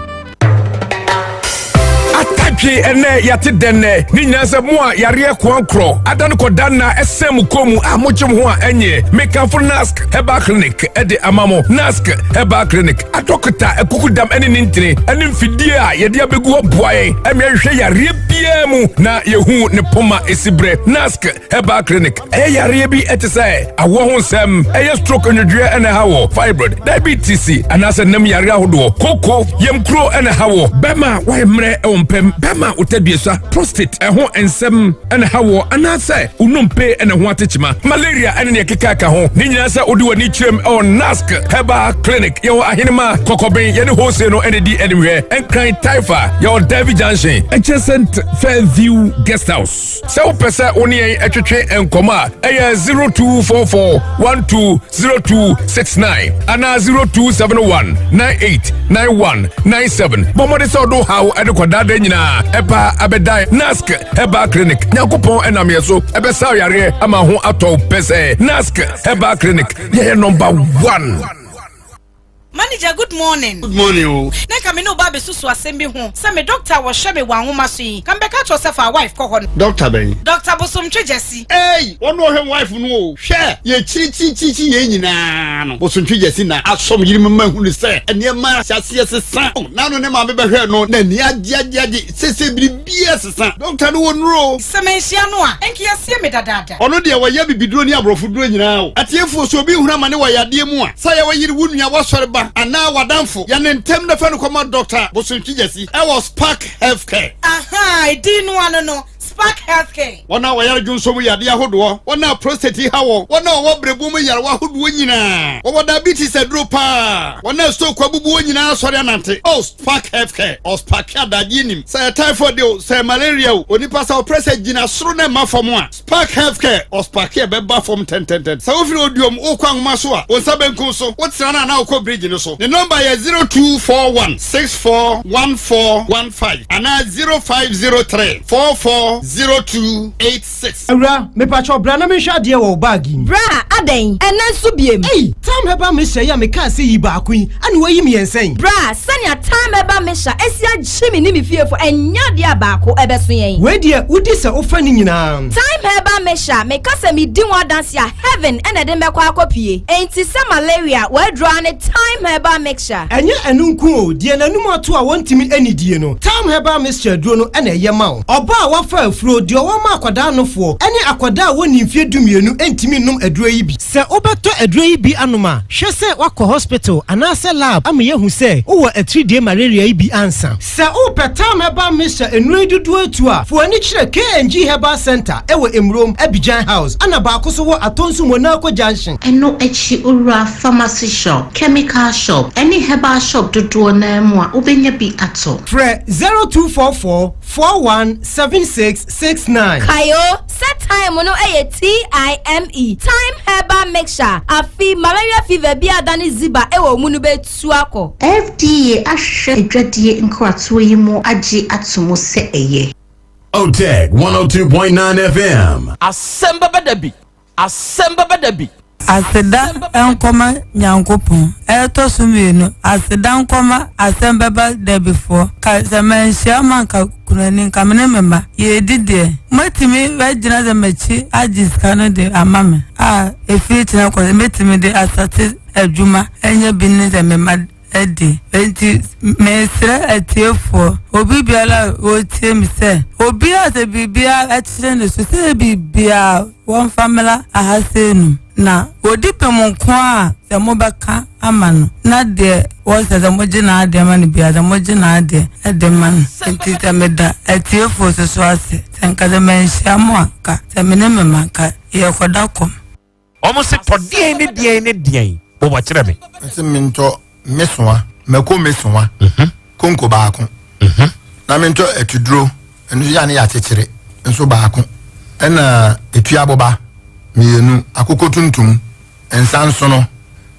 Ataki ene yati denne ni nyanse mu a yare kwankro adan ko danna esem komu a mochim ho a enye mekanfo nask heba clinic ede amamo nask heba clinic adokta ekukudam ene nintire ene mfidie a yede abegu oboaye emehwe yare bia mu na yehu ne poma esibre nask heba clinic yare bi etese awo ho nsem stroke onwedwe ene hawo fibroid diabetes anase nem yare ahodo koko yemkro ene hawo bema wa emre Bema utabiesa prostate eho ensem ene hawo anase unumpe ene ho atechima malaria ene ne kekaka ho ni nyina se odi wani chirem on nask heba clinic yo ahinema kokoben ye ne hose no ene di anywhere enkran taifa yo David Junction adjacent Fairview Guest House so pesa oni etwetwe enkoma 0244 120269 ana 0271 989197 bomode so do how ene kwadada nyina eba abedai nask heba clinic nyakopon enam yeso ebe sa yare ama ho ato pese nask heba clinic ye number 1. Manager, good morning. Good morning. Na kame no ba be susu asem bi ho. Se me doctor wo hwe me wan homa so yi. Kan be ka to sefa wife ko ho. Doctor ben. Doctor Bosom Twejesi. Hey, ono hwe wife no o. Hwe, ye chiri ye nyina no. Bosom Twejesi na asom yiri mema hu ni se. Ene ma siase sesa. Na no ne ma be hwe no na ni age sese bibia sesa. Doctor no wonro. Se me hia no a, enki asie me dadada. Ono de wa ya bibiduro ni abrofuduro nyina o. Atiefo so obi huna ma ne wa yade mu a. Sa ya wa yiri wunua wa sore ba. Ana wadamfo ya ne ntem na fa no koma doctor Bosom Twejesi e was Spark Healthcare. Aha, di no ano no. Spark Healthcare. Wana wa yare junso mu yade ahodo. Wana prostate hawo. Wana wo brebu mu yare wa ahodo nyina. Wo diabetes adropa. Wana stroke kwabubu nyina sori anante. Oh, Spark Healthcare. O Spark adaginim. Say typhoid o, say malaria o. Onipa sa pressure gina soro na mafom a. Spark Healthcare. O Spark e beba from 10. Sa wo firi odiom o kwan maso a. Won sabenku so. Wo tsana na ko bridge no so. The number is 0241 641415 ana 0503 440286. Ura, me pacho bra na me hwa de wo bag yi. bra aden enanso biem Hey, time heba me hye ya me kan se yi ba akun ani wo yi me yensen. bra sanya time eba mesha esia gyemi ni me fiefo enya de abaako ebeso yen We de udi se ofa ni nyina. time eba mesha me kasa me di one dance ya heaven ena de mekwa akopie enti se malaria we draw ne time eba mixture Enye enunku o, de nanum ato a wontimi anidie no. Time heba mixture duro no ena ye ma wo. Oba a wafa afuro de wo ma akwada nofo. Ene akwada woni mfie dumienu entimi num aduro yi bi. Se obeto aduro yi bi anoma, hwe se wakọ hospital anase lab am ye hu se wo 3-day malaria yi bi ansa. Se o time heba mixture enuro dudu atu a, fo ani kire KNG Herbal Center ewo Emrom Abidjan House ana ba akoso wo Atonsu Monaco Junction. Eno echi ura pharmacy shop, chemical shop, any herbal shop dudu na mu a obenya bi ato. Fre 0244 417669. kayo set time no TIME time herbal mixture afi malaria fever bi adani ziba ewo munu betu akọ FDA ahwe edwadie nkrato yi mu age atomo se eye. OTEG 102.9 FM. Asem Beba Dabi. Asem Beba Dabi. Aseda enkoma nyankopon eto sumienu aseda enkoma Asem Beba Dabi for ka zemenhia manka kunani kamene memba ye dide matimi wagina zemachi ajiska no de amame efiri tina ko metimi de asate adwuma enye binne zemema edi enti mesre etiefo obi biala otie mi se obi ate bibia etire ne so se bibia won famila ahasenu na odipem nko a se mobeka amano na de wo se ze mogina ade man bia ze mogina ade ede man enti te meda etiefo so ase senka ze menhia mo aka se meneme manka ye kodakom omo se todie ne die bo wa kire me se minto meswa meko meswa konko baako na minto etudro enu ya ne ya chekere enso baako ena etuaboba mienu akoko tuntum ensanso no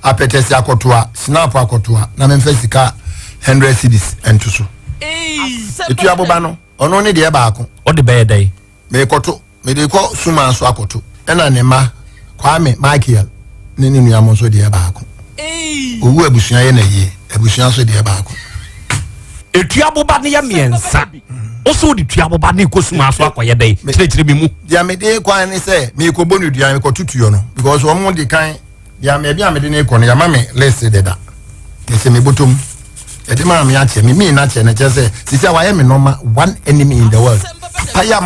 apetesi akotoa snap akotoa na memfa sika 100 cedis entuso etuaboba no ono ne de baako o de be dai me koto me de ko suma so akoto ena ne ma Kwame Michael ne ni nuamo so de baako owu abusuan ye na ye abusuan so de baako etuaboba ne ya miensa oso di tuaboba ne kosuma so akoye dai kire mi mu dia me de kwan ni se me ko bonu dia me ko tutuyo no because omo de kan dia me bia me de ne ko no ya ma me less de da se me botom e de ma me a che me na che ne che se sisi wa ye me normal one enemy in the world papaya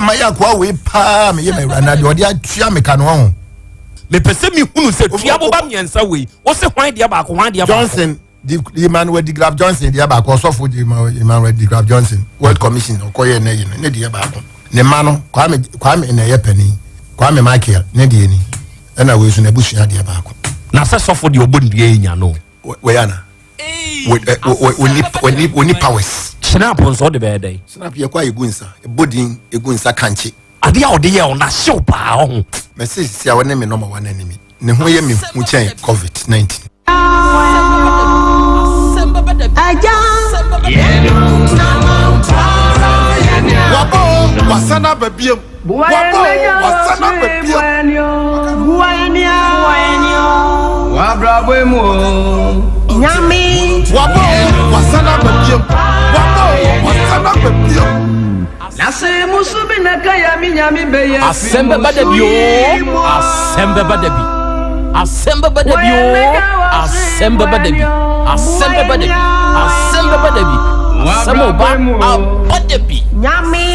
maya kwa we pa me ye me na de odi atua me kan ho me pese mi hunu se tuaboba miensa we o se hwan dia ba ko hwan dia Johnson the Emmanuel de Graf Johnson dia ba ko so for the Emmanuel de Graf Johnson World Commission ko ye na yi ne dia ba ko ne ma no Kwame na ye pani Kwame Michael ne die ni na we so na busua dia ba ko na se so for the obondie nya no we yana we ni powers snap on so de be dai snap ye kwa egunsa bodin egunsa kanchi ade a ode ye ona show pa ho message si a wona me number one enemy ne ho ye me hu chen COVID-19 Wabo wasana babiem wabo wasana babiem wabrabwemo nyami wabo wasana babiem wabo wasana babiem nase musubi nakaya mi nyami beye Asem Beba Dabi Asem Beba Dabi Asem Beba Dabi Asem Beba Dabi Asem Beba Dabi Asem Beba Dabi Dabi nyami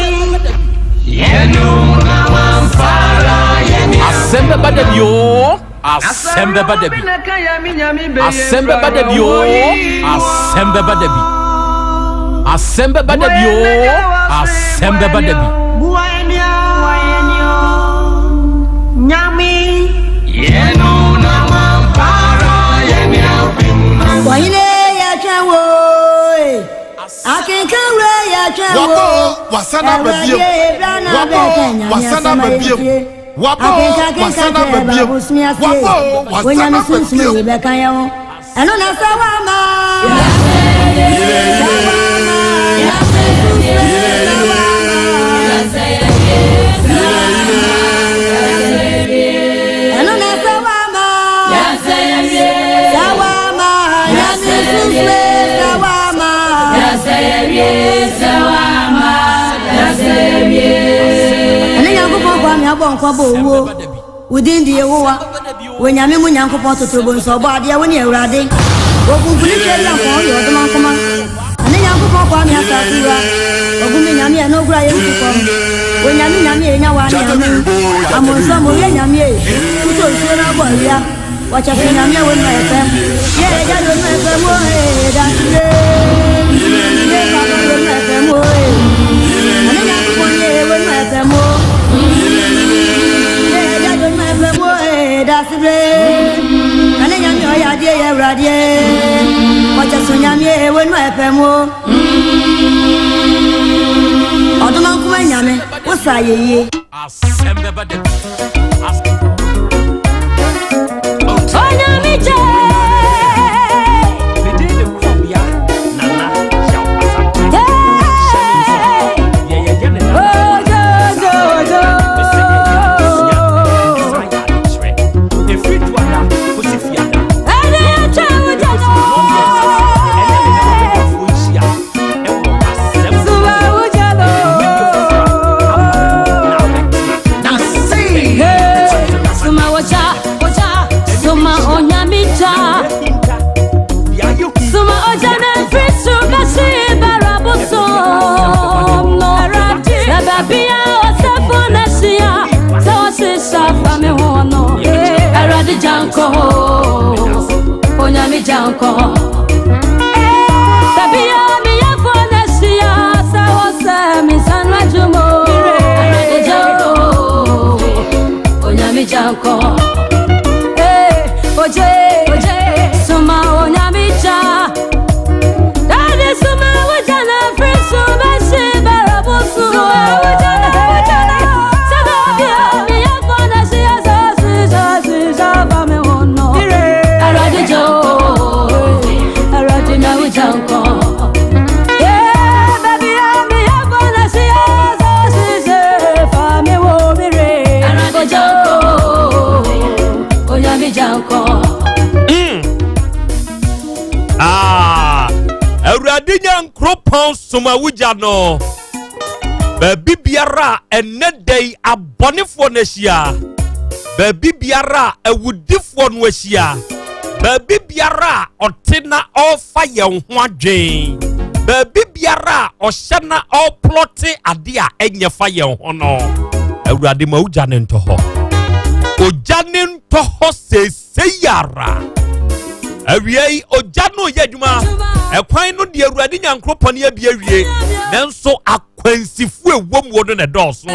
yenu na wampara yenu Asem Beba Dabi Asem Beba Dabi Asem Beba Dabi Asem Beba Dabi Asem Beba Dabi Asem Beba Dabi nyami yenu na wampara yenu wayine ya chawo akinkanwe ya chawo wabo wasana babiem wabo wasana babiem wabo wasana babiem wabo wasana babiem bekayo eno na sawama Kwabo wo within the wo when yami mu nyankopon totrobo nso bo ade wo ne awurade ogunfuni tell am for yo dama kuma ani nyankopon kwa mi asafura ogunmi nyami e no gura ye nko when nyami e nya wa ne amu amonso mo ye nyami e kuto nso na bo ya wacha fe nyami we no efem ye ja do no efem o e da ye ba do no efem o ani nyankopon ye we no efem o ane nyami oya die ye radie wacha so nyami e wenu efemo oduma kuma nyame wosa yeye Asem Beba Dabi onyami je Medine Krobea nana Yaw Asante oh Aradi Janko, Onyami Janko. Tabia mi ya fonesia, sawa mi sanwa jumo. Aradi Janko, Onyami Janko. Oje, suma Onyami Janko. Daddy suma wajana free suma shiba rabusu. Awuradinya nkropon soma wuja no baby biara enedei abonefo na hia baby biara awudifo no hia baby biara otena ofa ye ho adwen baby biara ohyena oplote ade a enye fa ye ho no awurade ma wuja ne nto ho ojane nto ho seseyara awiei ojano yadwuma ekwan no de awurade nyankropon ya bia wie nanso akwansifu ewom wo no ne dɔso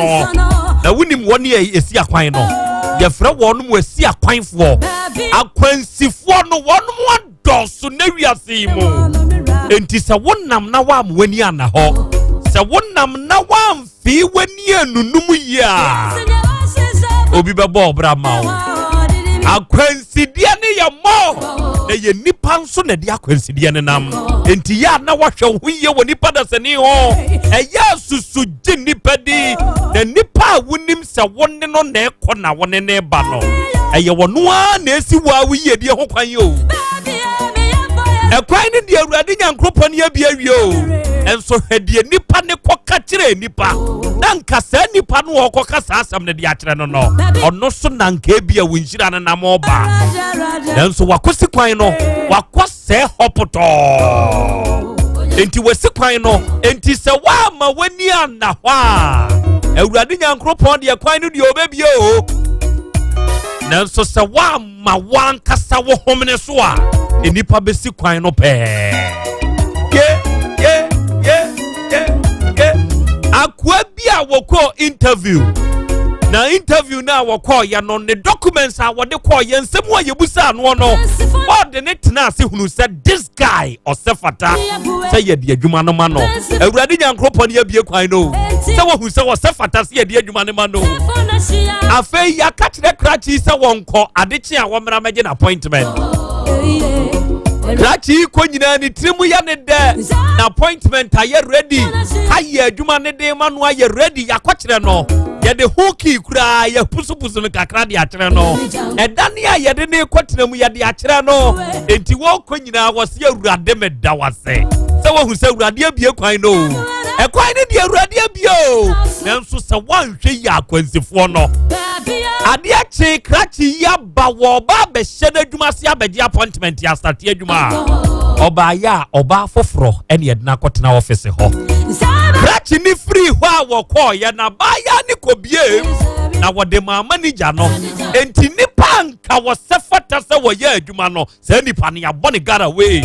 na wunim woni esi akwan no yefra wonu mu esi akwanfo akwansifo no wonu mu dɔso na wiase mu enti sɛ wonam na wa amwani ana hɔ sɛ wonam na wa amfi wani anunum ya obi bɛbɔ obra ma wo akwansidie ne ye mo na ye nipa nso na de akwansidie ne nam enti ya na wahwe ho ye woni pada sani ho eya susu gye nipa di na nipa wonim se wonne no na ekɔ na wonne ne ba no eye wono a na esi wa wiye die ho kwan yo ekwan ne de awurade nyankropon ya bia wie o enso hwedie nipa ne kɔka kyerɛ nipa na nka saa nipa no wɔkɔka saa asɛm ne de akyerɛ no no ɔno so na nka bia wonhyira no nam ɔba nanso wakosi kwan no wakɔsɛ hɔpotɔ enti wasi kwan no enti sɛ waama wani ana hɔ a awurade nyankropɔn de kwan no de obɛbie o nanso sɛ waama wankasa wo homene so a enipa besi kwan no pɛɛ akwa bia woko interview na woko ya no ne documents a wode ko ye nsemu a yebusa no no wode ne tena ase hunu said this guy osefata say ye de adwuma no ma no awurade nyankropon ye bie kwan no say wo hu say osefata say ye de adwuma no ma no afei ya ka kire krachi say wonko adechi a wo mra magye na appointment Rachi ko nyina ni trimu ya ne de na appointment aye ready aye adwuma ne de ma no aye ready yakɔkyerɛ no ye de hoki kura ye pusupusu no kakra de akyerɛ no ɛdane aye de ne kɔtena mu ye de akyerɛ no enti wo ko nyina wo se awurade me da wase sɛ wo hu sɛ awurade abie kwan no ɛkwan ne de awurade abie o nanso sɛ wanhwɛ ya akwansifo no ade ache krachi ya ba wo ba be hyɛ adwuma se abegye appointment ya start adwuma oba ya oba foforo ene yedna kɔtena office ho krachi ni free ho a wo kɔ ye na ba ya ni kobie na wo de ma manager no enti nipa nka wo sefata se wo ye adwuma no se nipa ne ya bone gara we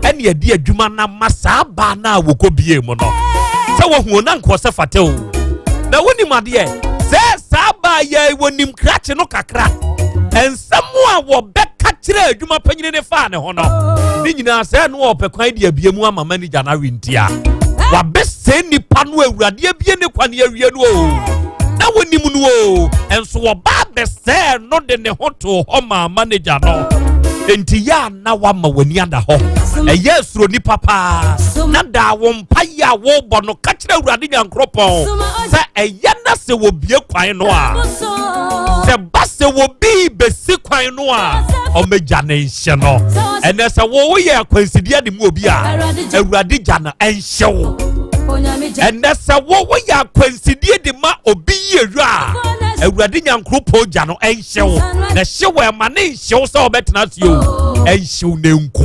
ene yedi adwuma na masa ba na wo kobie mu no se wo hu na nka sefata o na woni made Saba ye wonim krache no kakra ensemu a wo beka kire adwuma panyine ne fa ne ho no ni nyina se no opekwan de abiemu ama manager na wintia wa bese nipa no awurade abie ne kwane awie no o na wonim no o enso wo ba bese no de ne ho to ho ma manager no enti ya na wa ma wani ada ho eye suro ni papa na da wo mpa ya wo bo no ka kire awurade nyankropon se eye na se wo bie kwan no a se ba se wo bi besi kwan no a o meja na nhye no ene se wo ye akwansidie de mu obi a awurade ja na nhye wo ene se wo ye akwansidie de ma obi yewura awurade nyankropon ja no nhye wo na hye wo ma ne nhye wo se obetena se o nhye wo ne nku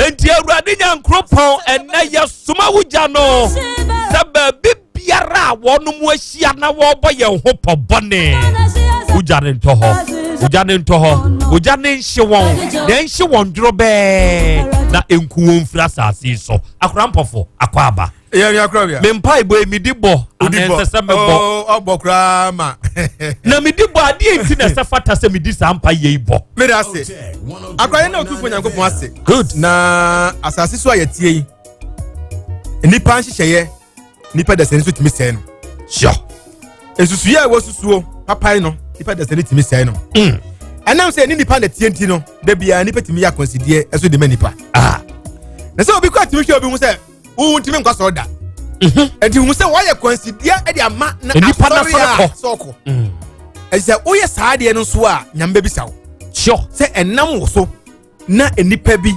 enti awurade nyankropon ene ye soma wugya no se ba bibiara wɔn mu ahyia na wɔbɔ yɛn ho pɔbɔne wogya ne ntɔ hɔ wogya ne nhye wɔn na nhye wɔn dworo bɛɛ na enku wɔn mfiri asase so akora mpɔfo akɔ aba mempa ibo emidi bɔ anɛnsɛ sɛ mebɔ ɔbɔ koraa ma na midi bɔ adeɛ nti na ɛsɛ fata sɛ midi saa mpa yɛ ibɔ mede ase akora na otufo nyankopɔn ase good na asase so a yɛtie yi nipa nhyehyɛeɛ nipa dasani so tumi sɛe no sure esusuye a ɛwɔ susuo papai no nipa dasani tumi sɛe no ɛnam sɛ ne nipa na tie nti no da biara nipa tumi yɛ akwansideɛ ɛso de ma nipa na sɛ obi kɔ atumi hwɛ obi ho sɛ wo ntumi nkɔ sɔɔ da ɛnti hu sɛ wɔyɛ kwansideɛ ɛde ama na asɔre a sɔɔkɔ ɛsɛ sɛ woyɛ saa adeɛ no nso a nyame bɛbisa wo sure sɛ ɛnam wo so na nipa bi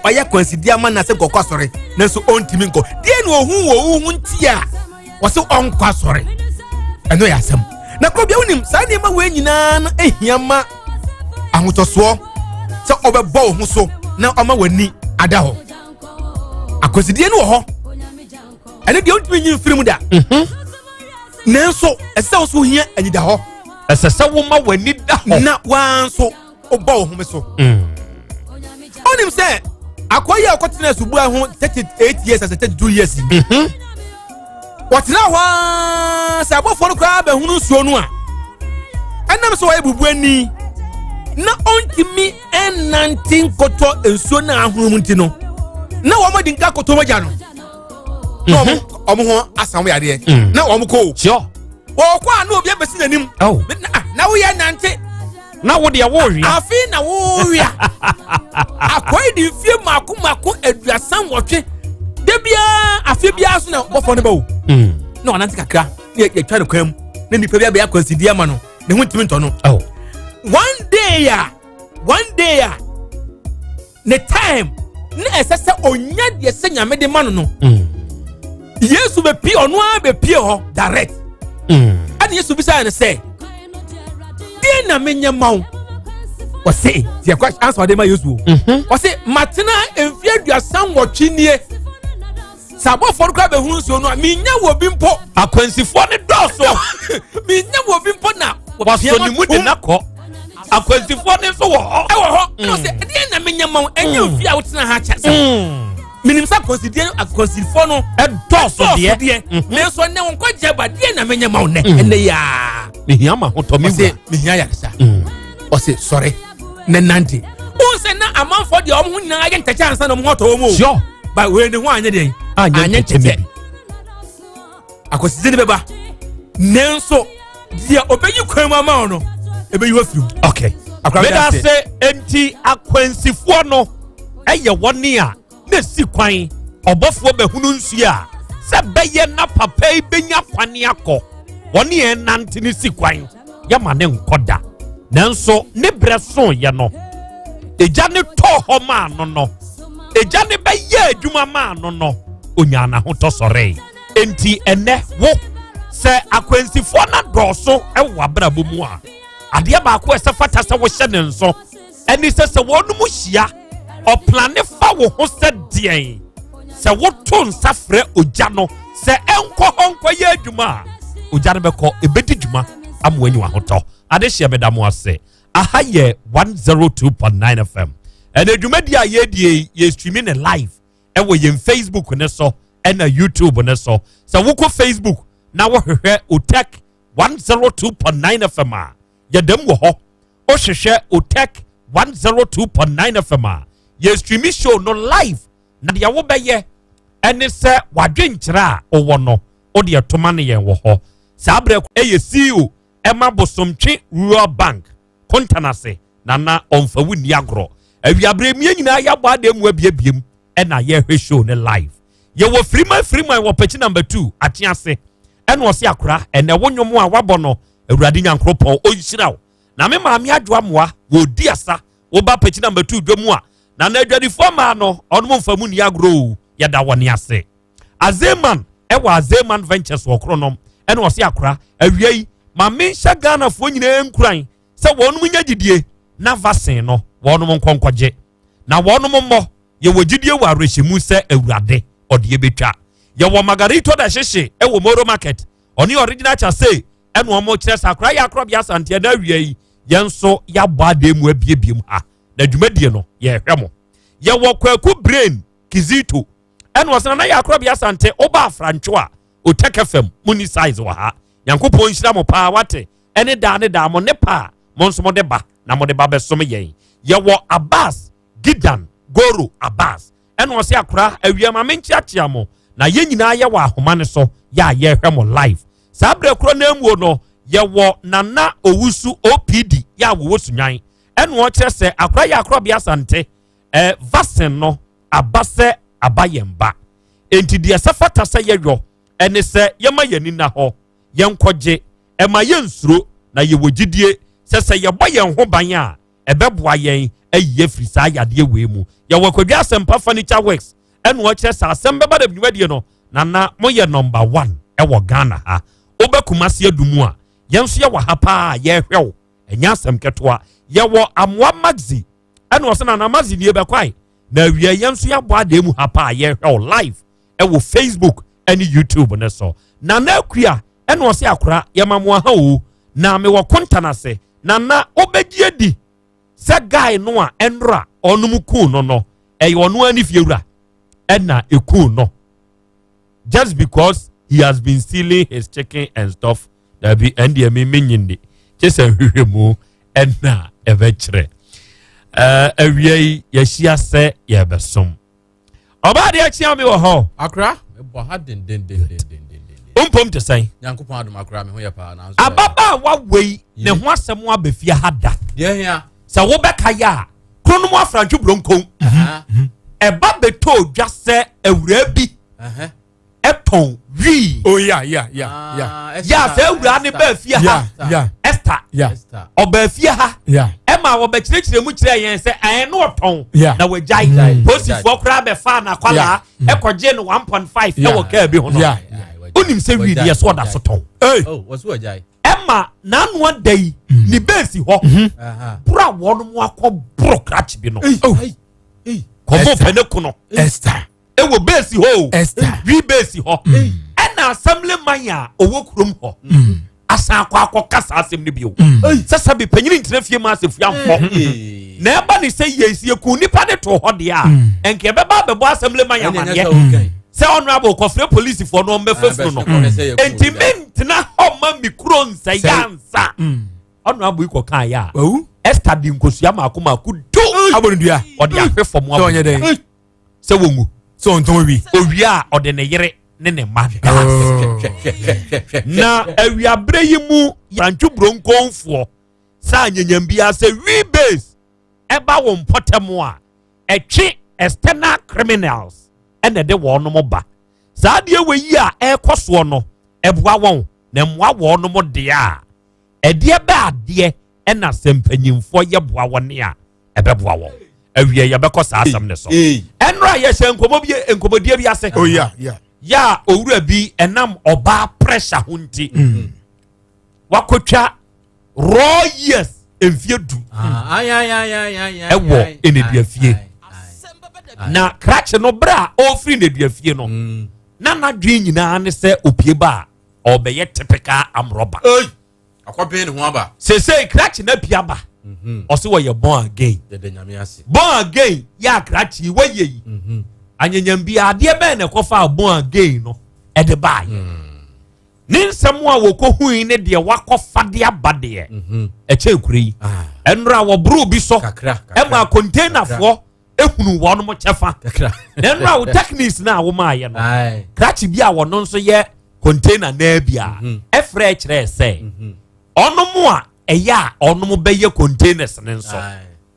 ɔyɛ kwansideɛ ama na sɛ nkɔkɔ asɔre nanso ɔntumi nkɔ deɛ na ɔhu wɔ wo ho nti a wɔsɛ ɔnkɔ asɔre ɛno yɛ asɛm na Krobea wonim saa nneɛma wei nyinaa no ahia ma ahotɔsoɔ sɛ ɔbɛbɔ wo ho so na ɔma w'ani ada hɔ akwansideɛ no wɔ hɔ ɛne deɛ wontumi nyi mfiri mu da nanso ɛsɛ wo so hia anyida hɔ ɛsɛ sɛ woma w'ani da hɔ na waa nso wobɔ wo home so onim sɛ akɔyi a ɔkɔtena asubua ho 38 years as 32 years wɔtena hɔ sɛ abɔfoɔ no koraa bɛhunu nsuo no a ɛnam sɛ wɔyɛ bubu ani na ɔntumi ɛnante nkɔtɔ nsuo no ahoro mu nti no na wɔn di nka kɔtɔ mogya no na wɔn ho asam yadeɛ na wɔn kɔ wɔkɔ a na obi abɛsi n'anim na woyɛ nante na wo deɛ wɔrewia afei na wɔrewia akɔyi di mfie mako aduasa nwɔtwe da biara afei biara so na bɔfɔ no bɛwo na ɔnante kakra na yɛtwa no kwan mu na nipa bi abɛyɛ akwansideɛ ama no ne ho ntumi ntɔ no one day a ne time na ɛsɛ sɛ onya deɛ sɛ nyame de ma no no yesu bɛpie ɔno ara bɛpie hɔ direct ɛne yesu bisaa no sɛ deɛ na menyɛ ma wo ɔse deɛ kwa answer de ma yesu ɔse matena mfie aduasa nwɔtwe nie sɛ abɔfoɔ no koraa bɛhunu nsuo no a menya wɔ bi mpo akwansifoɔ ne dɔɔso menya wɔ bi mpo na wɔsɔ ne mu de na kɔ akwansifoɔ ne nso wɔ hɔ ɛwɔ hɔ ɛna ɔsɛ deɛ na menyɛ ma wo ɛnyɛ mfie a wotena ha kyɛ sɛ menim sɛ akwansifoɔ no ɛdɔɔso deɛ nanso ɛnɛ wo nkɔgye ba deɛ na menyɛ ma wo nɛ ɛnɛ yɛa mehia ma ho tɔ me wura mehia yaresa ɔse sɔre ne nante wohu sɛ na amanfoɔ deɛ ɔmo ho nyinaa ayɛ ntɛkyɛ ansa na ɔmo ho ɔtɔ wɔ mu o ba wei ne ho anyɛ deɛ anyɛ nkyɛkyɛ akwansideɛ ne bɛba nanso deɛ ɔbɛyi kwan mu ama wo no ɛbɛyi hɔ firi mu okay meda sɛ enti akwansifoɔ no ɛyɛ wɔne a na si kwan ɔbɔfoɔ bɛhunu nsuo a sɛ bɛyɛ na papa yi bɛnya kwane akɔ wɔne yɛn nante ne si kwan yɛma ne nkɔ da nanso ne berɛ so yɛ no egya ne tɔɔ hɔ maa no egya ne bɛyɛ adwuma maa no onya n'ahotɔ sɔree enti ɛnɛ wo sɛ akwansifoɔ na dɔɔso ɛwɔ abrabɔ mu a adeɛ baako ɛsɛ fata sɛ wohyɛ ne nso ɛne sɛ wɔn mu hyia ɔplane fa wo ho sɛ deɛn sɛ woto nsa frɛ ogya no sɛ ɛnkɔ hɔ nkɔyɛ adwuma a ogya no bɛkɔ ɛbɛdi dwuma ama wanyi wahotɔ adehyeɛ bɛda mo ase aha yɛ 102.9 FM ɛna dwumadi a yɛ streaming ne live ɛwɔ yɛn Facebook ne so ɛna YouTube ne so sɛ wokɔ Facebook na wohwehwɛ Otek 102.9 FM a yɛdam wɔ hɔ wohwehwɛ Otek 102.9 FM a yɛ streaming show no live na deɛ wobɛyɛ ɛne sɛ wadwenkyerɛ a ɔwɔ no wode ɛtoma no yɛn wɔ hɔ saa berɛ ɛyɛ CEO ɛma bosomtwe rural bank kontanase nana ɔmfa wo nni agorɔ awiaberɛmie nyinaa yɛabɔ ade mu abiebiem ɛna yɛhwɛ show no live yɛwɔ firiman wɔ pɛkyi number 2 ate ase ɛna ɔse akora ɛnɛ wo nnwom a wabɔ no awurade nyankoropɔn ɔnhyira wo na me maame adwoa mmoa wɔdi asa woba pɛkyi number 2 dwa mu a na adwadifoɔ maa no ɔnom mfa mu nni agorɔ yɛda wɔne ase azeman ɛwɔ azeman ventures wɔ kronom ɛna ɔse akora awia yi ma menhyɛ ghanafoɔ nyinaa nkuran sɛ wɔnom nya gyidie na vaccine no wɔnom nkɔnkɔgye na wɔnom mmɔ yɛwɔ gyidie wɔ awerɛhyɛmu sɛ awurade ɔde yɛbɛtwa wo Margarito da Sheshe e wo Moro Market oni original cha say eno omo kire sakra ya Krobea Asante na wie yenso ya bade mu abiebiem ha na dwumadie no ye hwemo ye wo Kwaku Brain Kizito eno osana na ya Krobea Asante oba afrancho a o take fam muni size wa ha Yankopon hira mo pa wate ene da mo ne pa mo nso mo de ba na mo de ba besom yen ye wo Abbas Gidan Goro Abbas eno osi akra awia ma menchiachia mo na ye nyina ye wa ahoma ne so ya ye hwemo live sabre kro na emuo no ye wo Nana Owusu OPD ya wo sunyan eno o kire se akra ya Krobea Asante vaccine no abase abayemba enti de sefata se ye yo ene se ye ma yani na ho ye nkoje e ma ye nsuro na ye wogidie se ye boye ho ban a ebeboa yen ayi afiri sa yade we mu ye Krobea Asante Furniture Works eno o kire sa Asem Beba Dabi wadie no Nana mo ye number 1 e wo Ghana ha obekumase adumu a yenso ye wa ha pa ye hwew enya asem ketoa ye wo Amwa Maxi eno se na Maxi ni ebekwai na wie yenso ye bo ademu ha pa ye hwew live e wo Facebook and YouTube ne so Nana akua eno se akora ye mamwo ha o na me wo kontana se Nana obegye di se guy no a enra onum ku no e ono ani fiewura na eku no just because he has been stealing his chicken and stuff that be and the menyinde just a hwehwemu na evechre awie yeshia se ye besom oba de achia me wo ho akra ebo ha den umpom te sai Yankopon adom akra me ho ye pa na ababa wa wei ne ho asem abafia hada ye hia sa wo beka ya krono mo afranchu bronko eba beto dwa se awura bi eton wi oh yeah ya se awura ne ba fie ha Esther obafia ha ema wo be kirekire mu kire yen se en no oton na wajai posifo kra be fa na kwala ekoje no 1.5 e wo ka bi ho no unim se wi de so da so ton oh was wajai ema na no adai ni base ho bra wono mu akobro kratch bi no komo peneko no Esther e wo base ho wi base ho na assembly man a owo krom ho asa akwa kasa asem ne bio sasa be panyini ntena fie ma asefu amfo na eba ni se yesie ku nipa de to ho de a enke beba bebo assembly man ya mane se honorable kofre police for no mbefafu no entiment na ho ma mikro nsa yansa honorable iko kan ya Esther di nkosua makoma ku do abonudua ode ahwefo mo abonudua se wongu so onton wi owi a ode ne yere ne ma na awiabre yi mu yanchu bronkonfo sa nyanyam bia se we base eba wo mpotemo a etwe external criminals ene de wo no ba sa de we yi a ekoso no eboa won na mwa wo no de a ede ba ade ena sempanyimfo ye boa won a ebeboa won awie ye bekosa asam ne so enra ye hye enkomodie bi ase oh yeah ya owura bi enam oba pressure hunti wakotwa raw years emfiedu ewo eneduafie na kratch no bra ofri neduafie no na nadwe nyina ne se opie ba obeye typical amroba akwabe ne ho aba se kratch na pia ba ose wo ye born again born again ya kratch wo ye yi anyanyam bia ade be na kofa born again no e de bai ninsam a wokohui ne de wakofa de abade e che kuri enra wo bru bi so e ma container fo ehunu wo no mo chefa enra wo techniques na wo ma ye no kratch bia wo no nso ye container na bia e frɛ kire se ono mo a eya ono mo be ye containers ne nso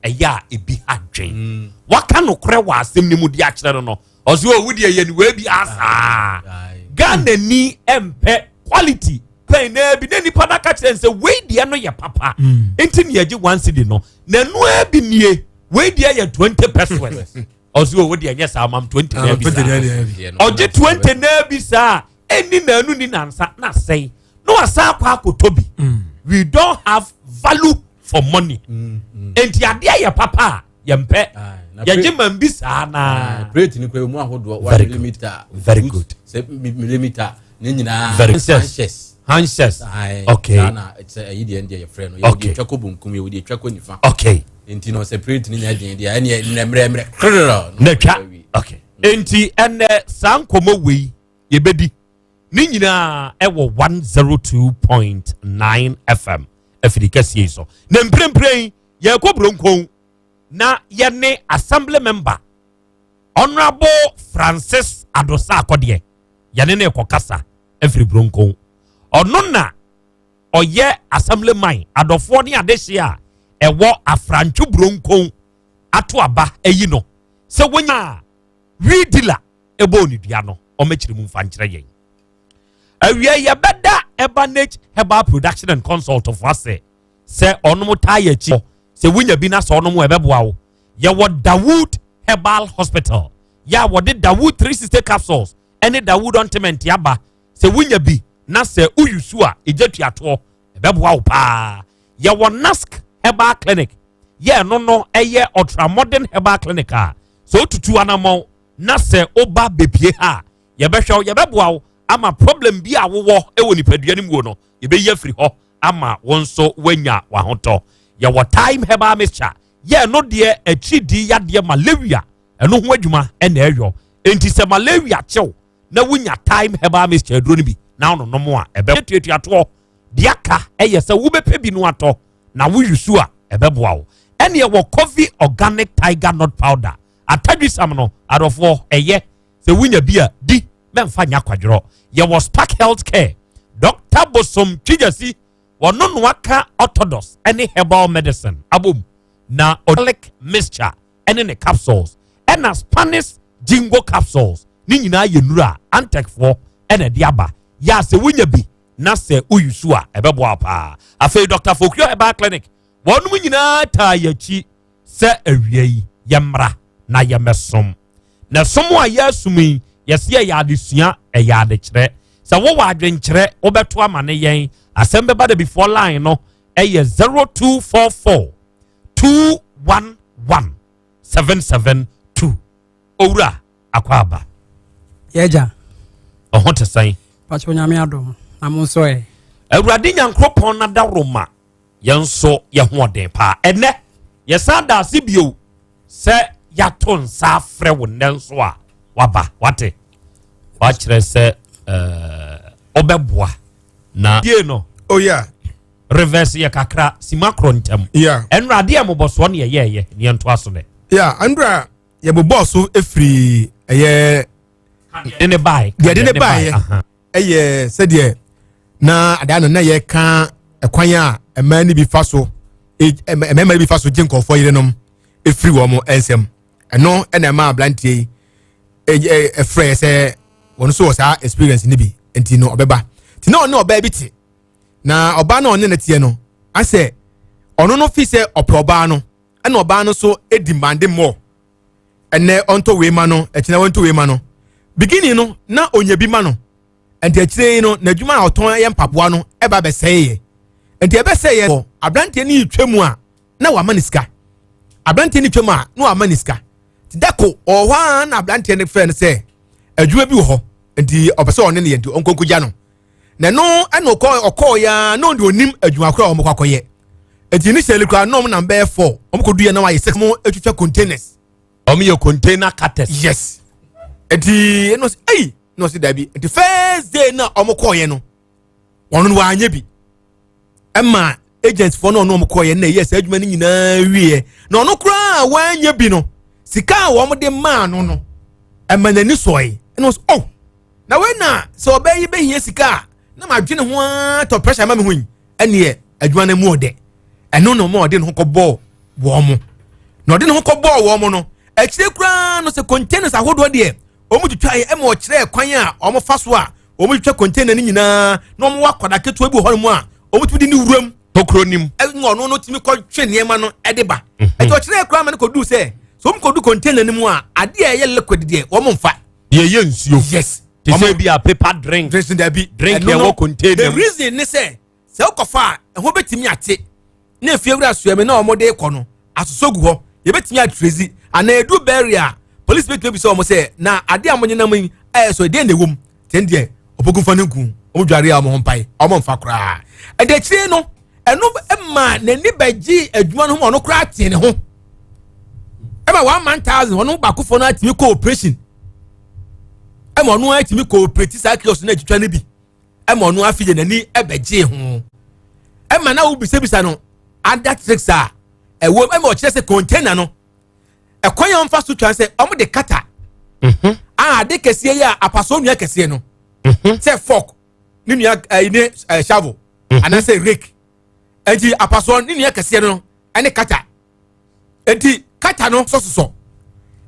eya ebi adwen waka no kore wa asem ni mu di a kire no ozo owudi ye ni we bi asa Ghana ni empe quality play na bi na nipa na ka kire se we die no ye papa enti ne ye 1 cedi no na nu abi nie we die ye 20 pesos ozo owudi ye sa mam 20 na bi oje 20 na bi sa eni na anu ni nansa na sei no asa kwa akotobi we don't have value for money enti ade ye papa ye mpe ya jema mbisa na plate ni kwa mu ahodo 1 millimeter very good millimeter ni nyina Hanches. Okay. Na it's a idi and your friend. You dey twako bunkum you dey twako nifa. Okay. Enti no separate ni nya den dia ene nemre. Na twa. Okay. Enti ene sankomo wei yebedi. Ni nyina ewo 102.9 FM. Afrika sie so. Na mprempren ye ko bronkon na ye ne assembly member Honorable Francis Adosa Akode. Ye ne kokasa every bronkon. Onona oye assembly man adofo ni adehia ewo afranchu bronkon ato aba eyi no se wonya widila ebo ni dua no o mechiri mu mfa nkyere yen awie ye beda ebanage herbal production and consult of ase se onom taye chi se wonya bi na se onom ebeboa wo ye wo Dawood Herbal Hospital ya wo de Dawood 360 capsules ene Dawood ointment yaba se wonya bi na se uyusu a ejetu ato ebeboa wo pa ye wo Nask Herbal Clinic ye no eye ultramodern herbal clinic a so tutu anamo na se oba bepie ha ye behwe ye beboa wo ama problem bi a wo ewo nipadua ni mu no ye be ye free ho ama wonso wanya wahoto ye wo time herbal mixture ye no de achidi yade malaria eno ho adwuma ena eyo enti se malaria chew na wunya time herbal mixture duro ni bi na ono nomo a ebe tuatu ato diaka eye se wo bepe bi no ato na wo yusu a ebeboa wo ene ye wo coffee organic tiger nut powder atadwi sam no adofo eye se wunya bi a di memfa nya kwadworo ye wo Spark Healthcare Dr. Bosom Twijasi wono no aka orthodox ene herbal medicine abom na organic mixture ene ne capsules ena Spanish jingo capsules ni nyina ye nura antec for ene diaba ya se wunya bi na se uyusu a ebeboa pa afei Dr. Fokrio Herbal Clinic wonum nyina ta yachi se awiei yemra na yemesom na somo a yasumi yesi ya adesua ya adekere se wo wa adwenkyere obeto amane yen Asem Beba Dabi before line no 0244 211 772 owura akwaba yeja ohonte san pacho nyame adom na mo so e awurade nyankropon na da roma yenso ye hoden pa ene yesada asibio se yaton sa frɛ wo nenso a waba wate wa kyerɛ sɛ obɛboa na die no oh yeah reverse ye kakra simakro ntem yeah enrade am boso ne ye ne ento aso ne yeah andra ye bobo so efri eye ene bai ye de ne bai eye said ye na ada na ye ka ekwan a ema ni bi fa so ema bi fa so jinkofo yerenom efri wo mo ensem eno ena ma blantie efre se won so sa experience ni bi enti no obeba ti na ono oba bi ti na oba na onne netie no ase ono no fi se oproba no ena oba no so edimande more ene onto we ma no ekina wonto we ma no beginning no na onya bi ma no enti akire no na adwuma na oton ye mpapoa no eba be seye enti ebe seye abrante ni twemu a na wa maniska abrante ni twemu a na wa maniska tidako ohwa na abrante ni friend say adwuma bi wo ho enti opese one ne ye enti onkonkoja no na no eno okoya no de onim adwuma kora omkwakoye enti ni sele kora no na be 4 omkoduye na wa 6 mo etwetwa containers omiye container cutters yes enti no ei no si dabi enti first day na omkoye no ono no anya bi emma agents for no omkoye na yes adwuma ni nyina wie na ono kora wanya bi no sika wo mo de ma no emma nani soe no oh na we na so obayi be hie sika na ma dwene ho to pressure ma me hu ene adwuma na mu ode eno no mo ode no kobo wo mo na ode no kobo wo mo no ekire kura no se containers ahodo de omu twitwa e ma o kire kwan a omu fa so a omu twitwa container ni nyina na omu wakoda keto ebi ho mu a omu tumi ni wuram tokronim no no tumi ko twe niema no ede ba e to kire kura ma ne kodu se so omu kodu container ni mu a ade e ye liquid de omu mfa ye nsuo yes they say be a paper drink drink ye wo container the reason ne say se okofa e ho betimi ate na efiewura suame na omo de ko no asosogu ho ye betimi atrezi and edu barrier police make be so mo say na ade amonye na mun so dey na wom ten dey opoku fa nku o dware am ho pai o mo mfa kra e de chire no eno ma na ni baji adwuma no mo kra tie ne ho e ma 1,000 ono bakufo na atimi cooperation e mo no atimi cooperate sakios na twitwa ne bi e mo no afije nani e baji ho e ma na wo bisabisa no other tricks are e wo e mo kire se container no e kwanya mfa so twan se omo de kata de kese ya apaso nua kese no say fork ni nua ni shovel and say rake enti apaso ni nua kese no ene kata enti kata no so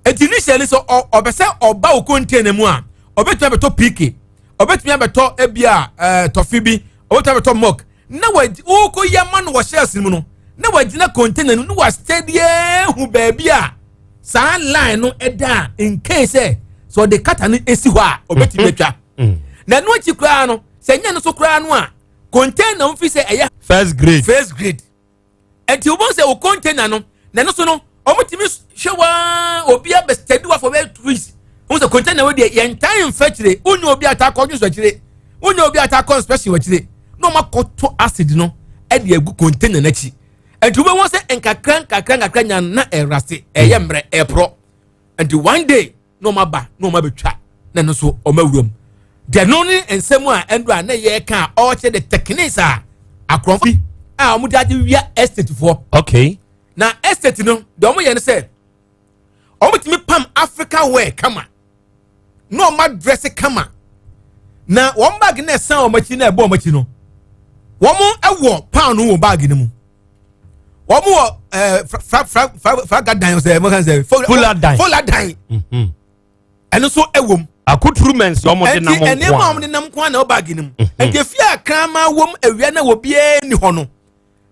enti ni shele so obese oba o container mu a obetuma beto pk obetuma beto ebia tofibi obetuma beto mok na wo ko yama no wo shells mu no na wagina container no wa steady hu baby a sa line no eda in case so the kata no esi ho a obeti betwa na no chi kra no se nya no so kra no a container mfi se eya first grade enti obo se o container no na no so no omutimi hwewa obi a be steady wa for be trees o se container we dey entire factory onye obi attack onye so chire onye obi attack special wa chire no makoto acid no e dey egu container na chi enti we won se enkakran nya na erase eyemre epro enti one day no maba no mabetwa na no so omawurom de no ni ensemu a endo a na ye ka all che the techniques a akronfi a omudaje wia estate for okay na estate no de omo ye ne se omutimi pam Africa wear kama no ma dress kama na won bag na san omachi na ebo omachi no womo ewo pound wo bag ni mu womo fragadan say mo kan say full adan eno so ewom accoutrements womo de nam kwa ene ma womo de nam kwa na bag ni mu ente fia krama wom awia na wo bie ni ho no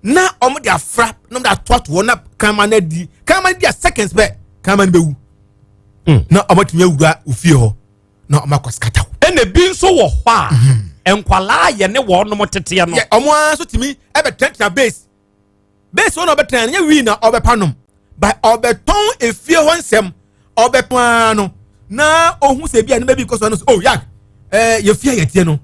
na womo de afra no da tot wo na krama na di krama di seconds be krama ni bewu na womo tumi awura ofie ho na womo akoskata ene bi nso wo ho a enkwala ye ne wo no motete no omo so timi e be tension base one obetan nya wi na obepanom by obeton efie ho nsem obepano na ohun se bia ne ba bi koso no oh yak ye fie ye tie no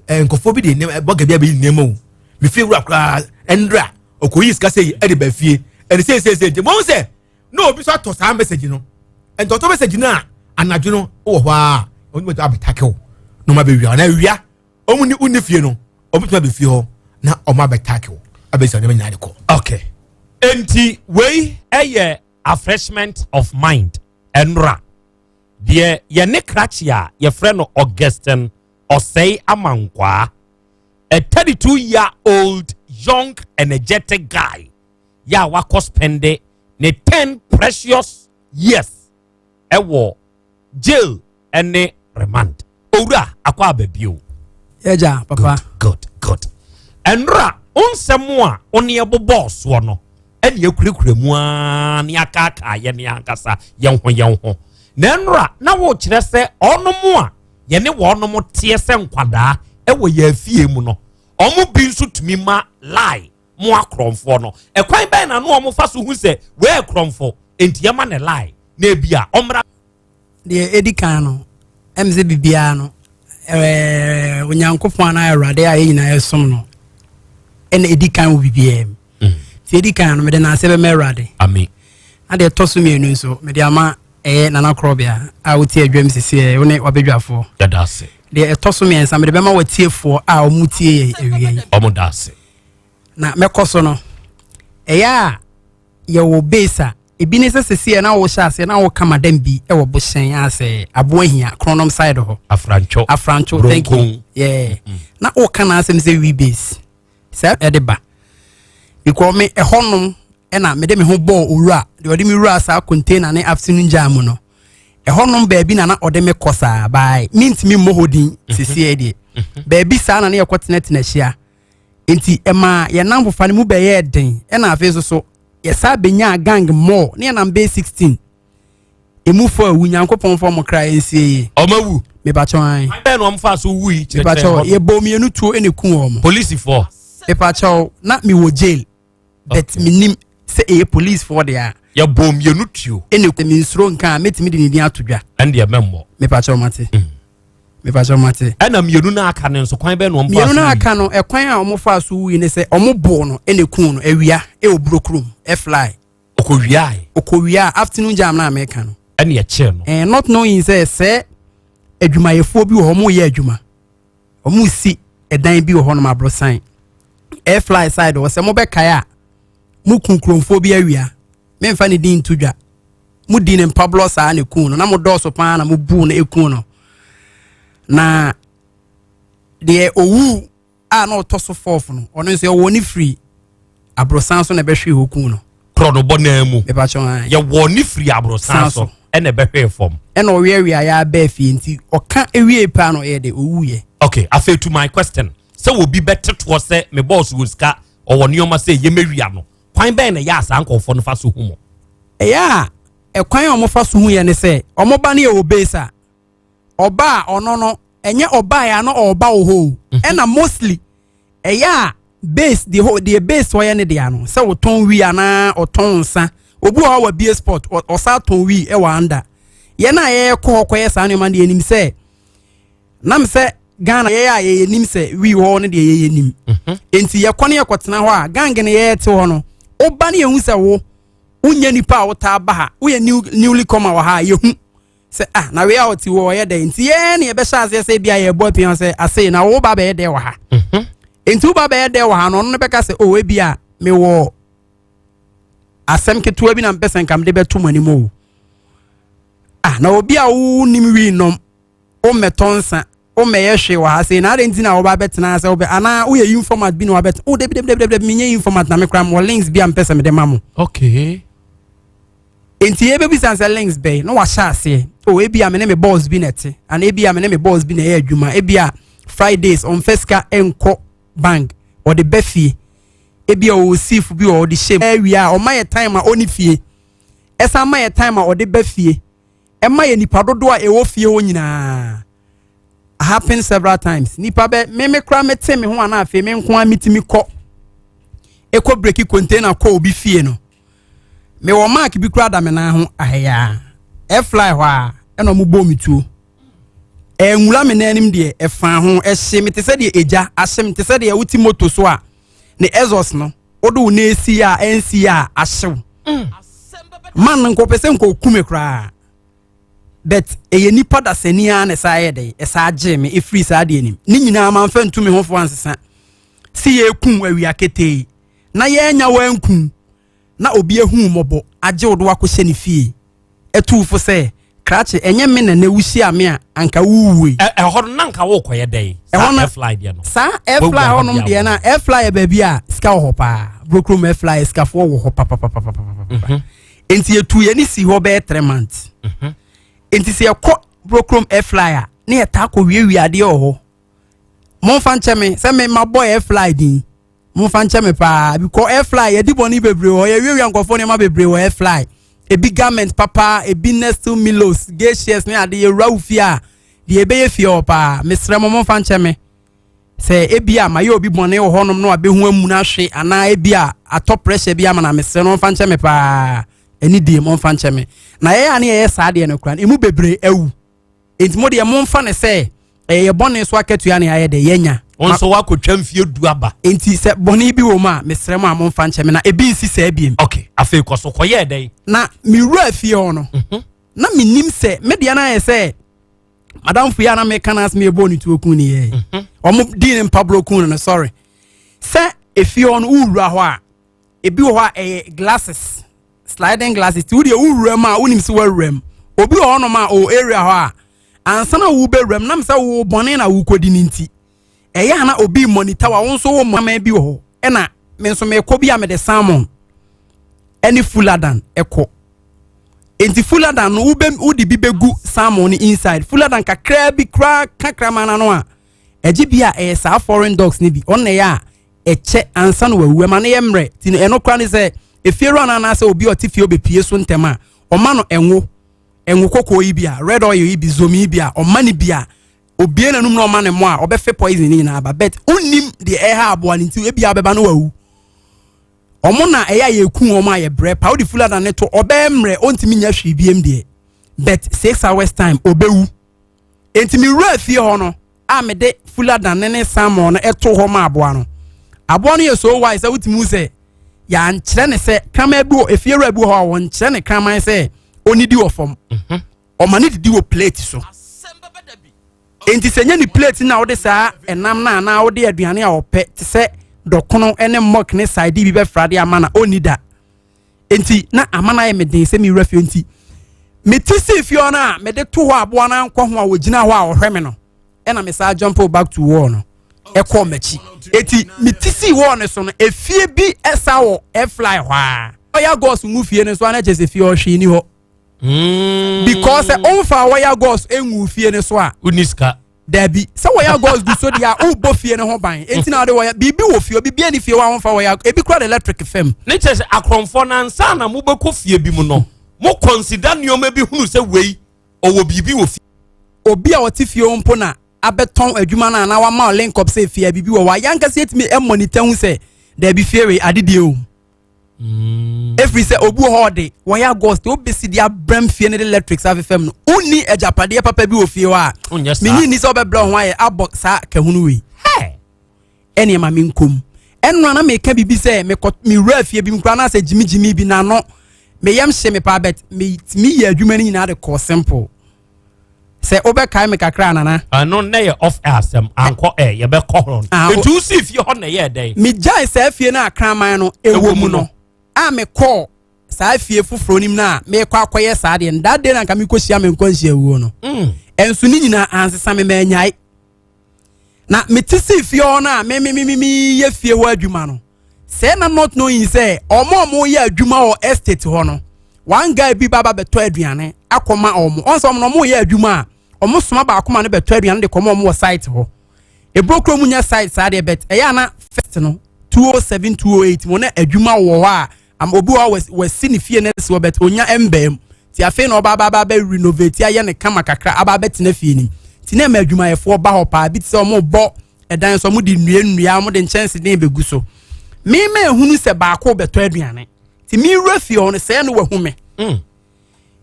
nkofo bi de ne boga bia bi ne mo mi fie wura kra endra okoyi ska sei e de ba fie e sei mo se no obi so to sa message no en to message na anadwo no wo ho a oni mo abetake wo no ma be wi na wia omuni uni fie no obi to be fie ho na o ma betake wo abesa ne nyane ko okay enti we eye refreshment of mind enra de ye ne krachia ye friend Augustine Osei Amankwa a 32-year-old young energetic guy ya wako spende ne 10 precious years ewo jail ene remand owura akwa ababio eja papa good enra onsemu a oni boss wo no ene yakurekure mu a ne akaka ye ne ankasa ye ho na enra na wo kire se onomu a ye ne wo onomu tie se nkwada ewo ya afie mu no omu bi nso tumi ma lie mu akromfo no ekwan ben na no omu fa so hu se we akromfo enti yama ne lie na ebia omra de edikan no emze bibia no onyankopon na awrade a yina esom no ene edikan wo bibia ti edikan no me de na se be merade amen ade toso me enu so me de ama nana Krobea a wotie adwam sisi woni wabedwafo dadase de etoso me ensa me de be ma watiefo a omutie ewie omudase na mekoso no ya wo base ebi ne sese na wo hyase na wo kama dem bi wo bohyen ase aboahia kronom side ho afrancho thank you na wo kana asem se we base se edeba because me ehonum ena me de me ho ball owura de odi me wura sa container ne afternoon jam no ehonum baabi na ode me kosa bai mint me mohodin sese de baabi sa na ne yakotena hia enti ema ye namfo fa ne mu be ye den ena afeso so yesa benya gang more ne na be 16 emu fo awunyankopon fo mo kra ensie omawu me ba chon ben no mfa so wu me ba chon ye bo me enu tuo ene ku o mo police for me ba chon na me wo jail but me nim se police for there ya bom ye nutio ene ko minsro nka metimi de ni atodwa ende memmo me pa chomate me pa chomate ana mienu na aka ne nso kwan be no mfa mienu na aka no ekwan a omofa so wi ne se omobo no ene kun no awia e obrokrum e fly okowia afternoon jam na America no ene ye che no not knowing say adwumayefo bi wo mo ye adwuma omo si edan bi wo ho no mabrosan air fly side wo se mo be kaya mu kunkromfo bi awia me mfa ne din tudwa mu din en Pablo sa ne kun no na mo doso pa na mo bu na ekun no na de owu a na otoso fof no ono nso wo ni free abrosan so na be hwe hokun no krono bona mu e ba chon ya wo ni free abrosan so ene be hwe fom ene o wi ya ba fi nti oka ewie pa no ye de owu ye. Okay, I say to my question. So will be better to say me boss will ska or when you must say ye mewia no. Kwan ben na ya sanko for no fa so humo. Ya e kwan o mo fa so hu ye ne say o mo ba na ye obesa. Oba ono no enye oba ya no oba wo ho. Na mostly ya base the base wo ye ne de ano. Say wo ton wi ana o ton nsa. Obu ho wa BS sport o sa ton wi e wa anda. Ye na ye ko ye sa no man de enim say nam say Ghana ye nim se wi ho ne de ye nim enti ye kwane ye kwotena ho a gang ne ye te ho no oba ne ye hu se wo unya nipa wo ta ba ha wo ye newly come wa ha ye hu se na we a oti wo ye de enti ye ne ye be sha se bia ye bo pian se ase na wo ba be ye de wa ha enti wo ba be ye de wa ha no no be ka se o we bia me wo asem ketua bi na mpesen kam de beto mani mo na obi a wo nim wi nom o metonsa o meyehwe wa ha se na renti na wo ba betena se wo be ana wo ye informat bi na wo bet o de minye informat na me kra mo links bi am pese me de mamo. Okay, enti e be bi sanse links be no wa sha ase o e bi am ne me boss bi nete ana e bi am ne me boss bi na ye adwuma e bi a Fridays on feska enko bank o de befie e bi o sif bi o de shame e wi a o ma ye time a oni fie esa ma ye time a o de befie e ma ye nipa dodo a e wo fie ho nyina happen several times nipa be me kra mete me ho ana afi me nko amitimi kɔ eko breaki container kɔ obi fie no me wo mark bi kra da me na ho ahya e fly ho a ɛna mo bɔ mituo enwula me nanim de e fa ho e hye me te sɛ de eja ahye me te sɛ de wuti moto so a ne exhaust no odo na esi a ensi a ahyew man nko pese nko kume kra but eye nipa da sania na sa ye de esa age me e free sa de anim ni nyina ma mfa ntumi ho fo ansesa si ye kun awia kete na ye nya wanku na obi ehu mobo age wodo akɔhye ne fie etu fo se krache enye me na wusi ame a anka wuwe ho na anka wo koye dey sa fly de no sa fly honom de na fly ba bi a ska ho pa brokrom fly ska fo wo ho pa enti etu ye ni si ho be 3 months enti se yakɔ brokrom air flyer ne yɛta akɔ wiewia ade ho momfa nkyɛme sɛ me mabɔ air fly din momfa nkyɛme paa because air fly yɛdi bɔne bebree hɔ yɛwiewia nkɔfoɔ nneɛma bebree wɔ air fly ebi garment papa ebi nestle milos geishes ne ade yɛwura wo fie a deɛ ɛbɛyɛ fie hɔ paa mesrɛ mo momfa nkyɛme sɛ ebi a mayɛ obi bɔne wɔ hɔnom no abɛhu amu no ahwe anaa ebi a atɔ pressure bi ama na mesrɛ no momfa nkyɛme paa any day mon fan cheme na ye ane ye sa de no kran emu bebre awu entimo de mon fa ne se ye bone so aketu ya ne aye de yenya onso wa kotwa mfie du aba enti se bone bi wo ma mesrem a mon fan cheme na ebi nsi sa biem okay afi koso koye den na mi ru afie ho no na minim se me de na ye se madam fu ya na me kanas me ebo ni tu okun ni ye omo din Pablo kun no sorry se efie ho no uru ho a ebi wo ho a glasses sliding glasses ti wudi owurem a wonim se wawurem obi ho no ma o area ho a ansana wo bewurem nam se wo bone na wo kodi ninti eya na obi monitor wa wonso wo mama bi ho e na me nso me ko bi a me de salmon any fulladan eko enti fulladan no wudi bi begu salmon inside fulladan kakra bi kakra mana no a eji bi a sa foreign dogs ni bi on na ya eche ansana wawurem na ye mre ti eno kra ni se efiero na se obi otifie obepie so ntema oma no enwo kokoo yi bia red oil yi bi zomi bia oma ni bia obie nanum no oma ne mo a obefe poison ni na aba bet unnim de eha abo ani nti ebia beba no wawu na eya ye ku omo aye bre pa odi fuller than to obemre ontimi nya hwe biem de but 6 hours time obewu entimi wura fie ho no a me de fuller than ne salmon no eto ho ma aboa no ye so wise say wutimu say ya nkyere ne say krama bi o efie wura bi ho won nkyere ne krama say onidi wo fom o mani didi wo plate so enti senya ni plate na wo de saa enam na wo de aduane a wo pe te say dokono ene mock ne side bi be frade amana onida enti na amana ye meden se mi refi enti metisi fio na me de to ho aboa na nkwa ho a wogina ho a ohwe me no ena me sa jump back to war no e ko machi eti metisi war ne so no efie bi esa wo e fly ho a oya gos ngu fie ne so ana chese fie o hwe ni ho because on fa oya gos engu fie ne so a uniska Debbie, so why are girls do so they are all both here and home buying. Ain't now the way be with you, be any fear one for why be quite electric film. Nature's a cromphone and son and mobile coffee bimuno. More consider you maybe who say way or will be with or be our tiff your own pona. I bet Tom a Jumana and our mouth link up say fear be or why young can say to me a money town say there be fairy I did you. Every say obu horde why are girls to be see their brem fear electrics have a fem only a japadia papa be with you are. Mini ni so be blown why a box sa kahunu hey any ma minkum enra na me ka bibi say me rafie bi mkra na say jimi bi na no me yam hye me pa bet me ye adwuma ni na de ko simple say obekai me kakra na no na ye off asem anko ye be ko etu si fie ho na ye dey me jai say fie na akraman no ewo mu no a me call sa fie foforo nim na me kwa akoye sa de nda de na nka me ko hia me nkwanhia wuo no enso ni nyina ansesa me manyai na metisi fie ona me ye fie ho adwuma no say na not knowing say omo ye adwuma o estate ho no one guy bi baba beto aduane akoma omo onso omo no mo ye adwuma omo soma ba akoma ne beto aduane de komo omo site ho e brokro mu nya site sa de bet eya na first no 207 208 mo na adwuma wo ho a am obi wa sini fie na se bet onya embem ti afi na oba ba renovate aye ne kama kakra aba bet na fie ni ti na ma adwuma yefo ba ho pa bi ti se omo bo edan so mo di nnua mo de chance den begu so me hunu se ba ko beto aduane ti mi refi on se no wahu me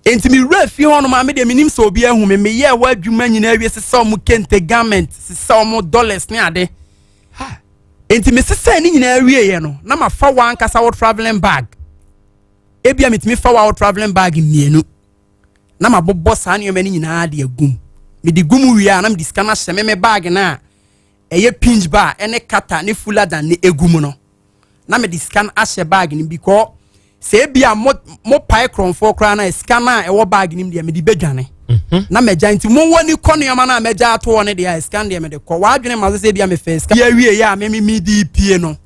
enti mi refi on ma me de minim so obi ahu me ye wa adwuma nyina awie se se omo kente garment se se omo dollars ne ade enti me se ni nyina awie ye no na ma fa wan kasa wo traveling bag ebia mitimi fa wa traveling bag mienu na ma bobbo sa ne yomani nyina ade agum me di gum wi a na me diska na hye me bag na eye pinch bar ene kata ne fuller than ne egum no na me discan ahye bag ni because se bia mo pai kronfo kra na scan na e wo bag ni de me di bedwane na me janti mo woni koneoma na me ja ato ne de scan de me de ko wa adwene ma se bia me fe scan ya wie ya me di pie no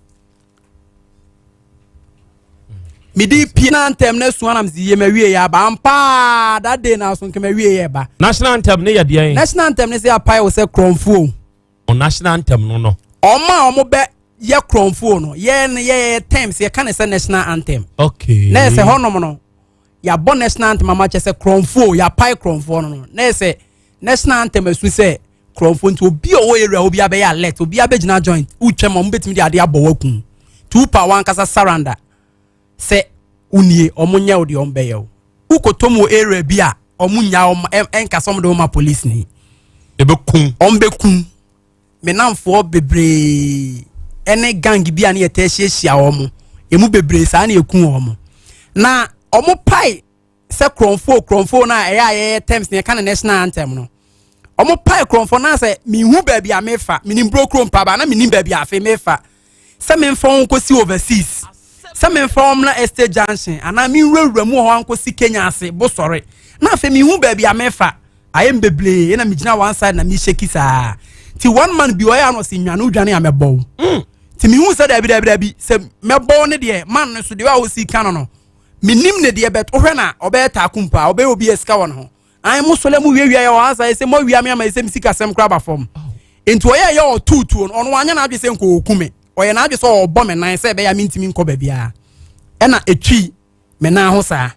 me di pie na antem na suan am zi ye me wie ya ba ampa that day na so nke me wie ya ba national anthem ne ya de national anthem ne se apai wo se kronfo national anthem no omo be ye kronfo no ye times ye kan say national anthem okay na say honom no ya bo national anthem ma che say kronfo ya pai kronfo no na say national anthem asu say kronfo nti obi o area obi abe ya alert obi abe gina joint utwem mo betimi de ade abowakun 2 per 1 kasa surrender say unie omunya odi ombe ye ukotomo area bi a omunya enkasa mo de ma police ni ebekun ombekun menamfo bebre ene gang bi an ye tehia omo emu bebre sa na ekun omo na omo pai se kronfo na ye terms ne kan national anthem no omo pai kronfo na se mi hu ba bia mefa minim brokro mpa ba na minim ba bia afi mefa se me mfon kosi overseas se me mfon na estate junction ana mi wura mu ho ankosi Kenya ase bo sore na afi mi hu ba bia mefa ayem beble na mi gina one side na mi sheki sa ti one man bi oya no si nwane udwane amebo ti mi hu se dabi se mebo ne de man no so de wa o si kan no minim ne de bet ohwe na obeta akumpa obe obi eska won ho an mo sole mu wiawia ya wa asa se mo wia me ama se misika sem kra ba fom enti oya ya o tutu no ono anya na adwe se nko okume oya na adwe se obo me nan se be ya mintimi nko ba bia e na etwi me na ho sa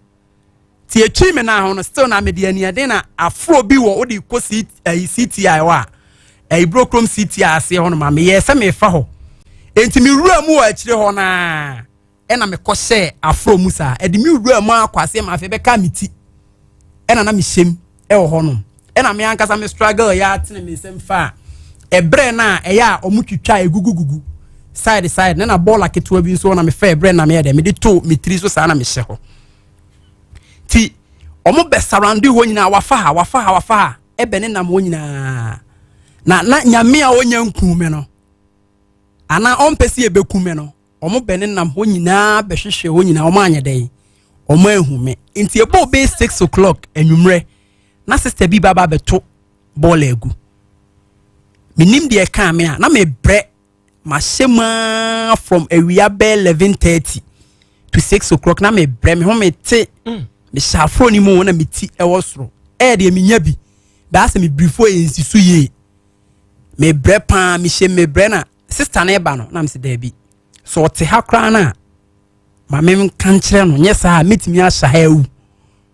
ti etwi me na ho no still na me de ani ade na afro bi wo odi kosi CTI wa brokrom CTI ase ho no ma me ye se me fa ho enti mi wura mu wa akire ho na ɛna me kɔhyɛ afro mu saa ɛde mi wura mu akwase ma afɛ bɛka me ti ɛna na me hyɛm ɛwɔ hɔ no ɛna me ankasa me struggle ya tene me nsɛm fa ɛbrɛ na ɛyɛ a ɔmo twitwa egugugugu side na ball aketewa bi nso na me fa ɛbrɛ na me yɛ dɛ me de to me tiri so saa na me hyɛ hɔ ti ɔmo bɛ surround hɔ nyinaa wafa ha ɛbɛ ne nam hɔ nyinaa na nyame a onya nkum me no ana ɔmpɛsi ebekum me no ɔmo bɛ ne nam hɔ nyinaa bɛhwehwɛ hɔ nyinaa ɔmo anya dɛ ɔmo ehu me nti ebo be 6 o'clock anwumrɛ na sister bi baba bɛto ball egu minim de ɛka me a na me brɛ ma hyema from awia bɛ 11:30 to 6 o'clock na me brɛ me ho me te me shafro ni mu na me ti ɛwɔ soro de me nya bi da se me brifo ensisu ye me brɛ pa me hye me brɛ na sister na eba no na me se da bi so te ha kra na ma me kan kyerɛ no nyɛ saa metimi ahya ha awu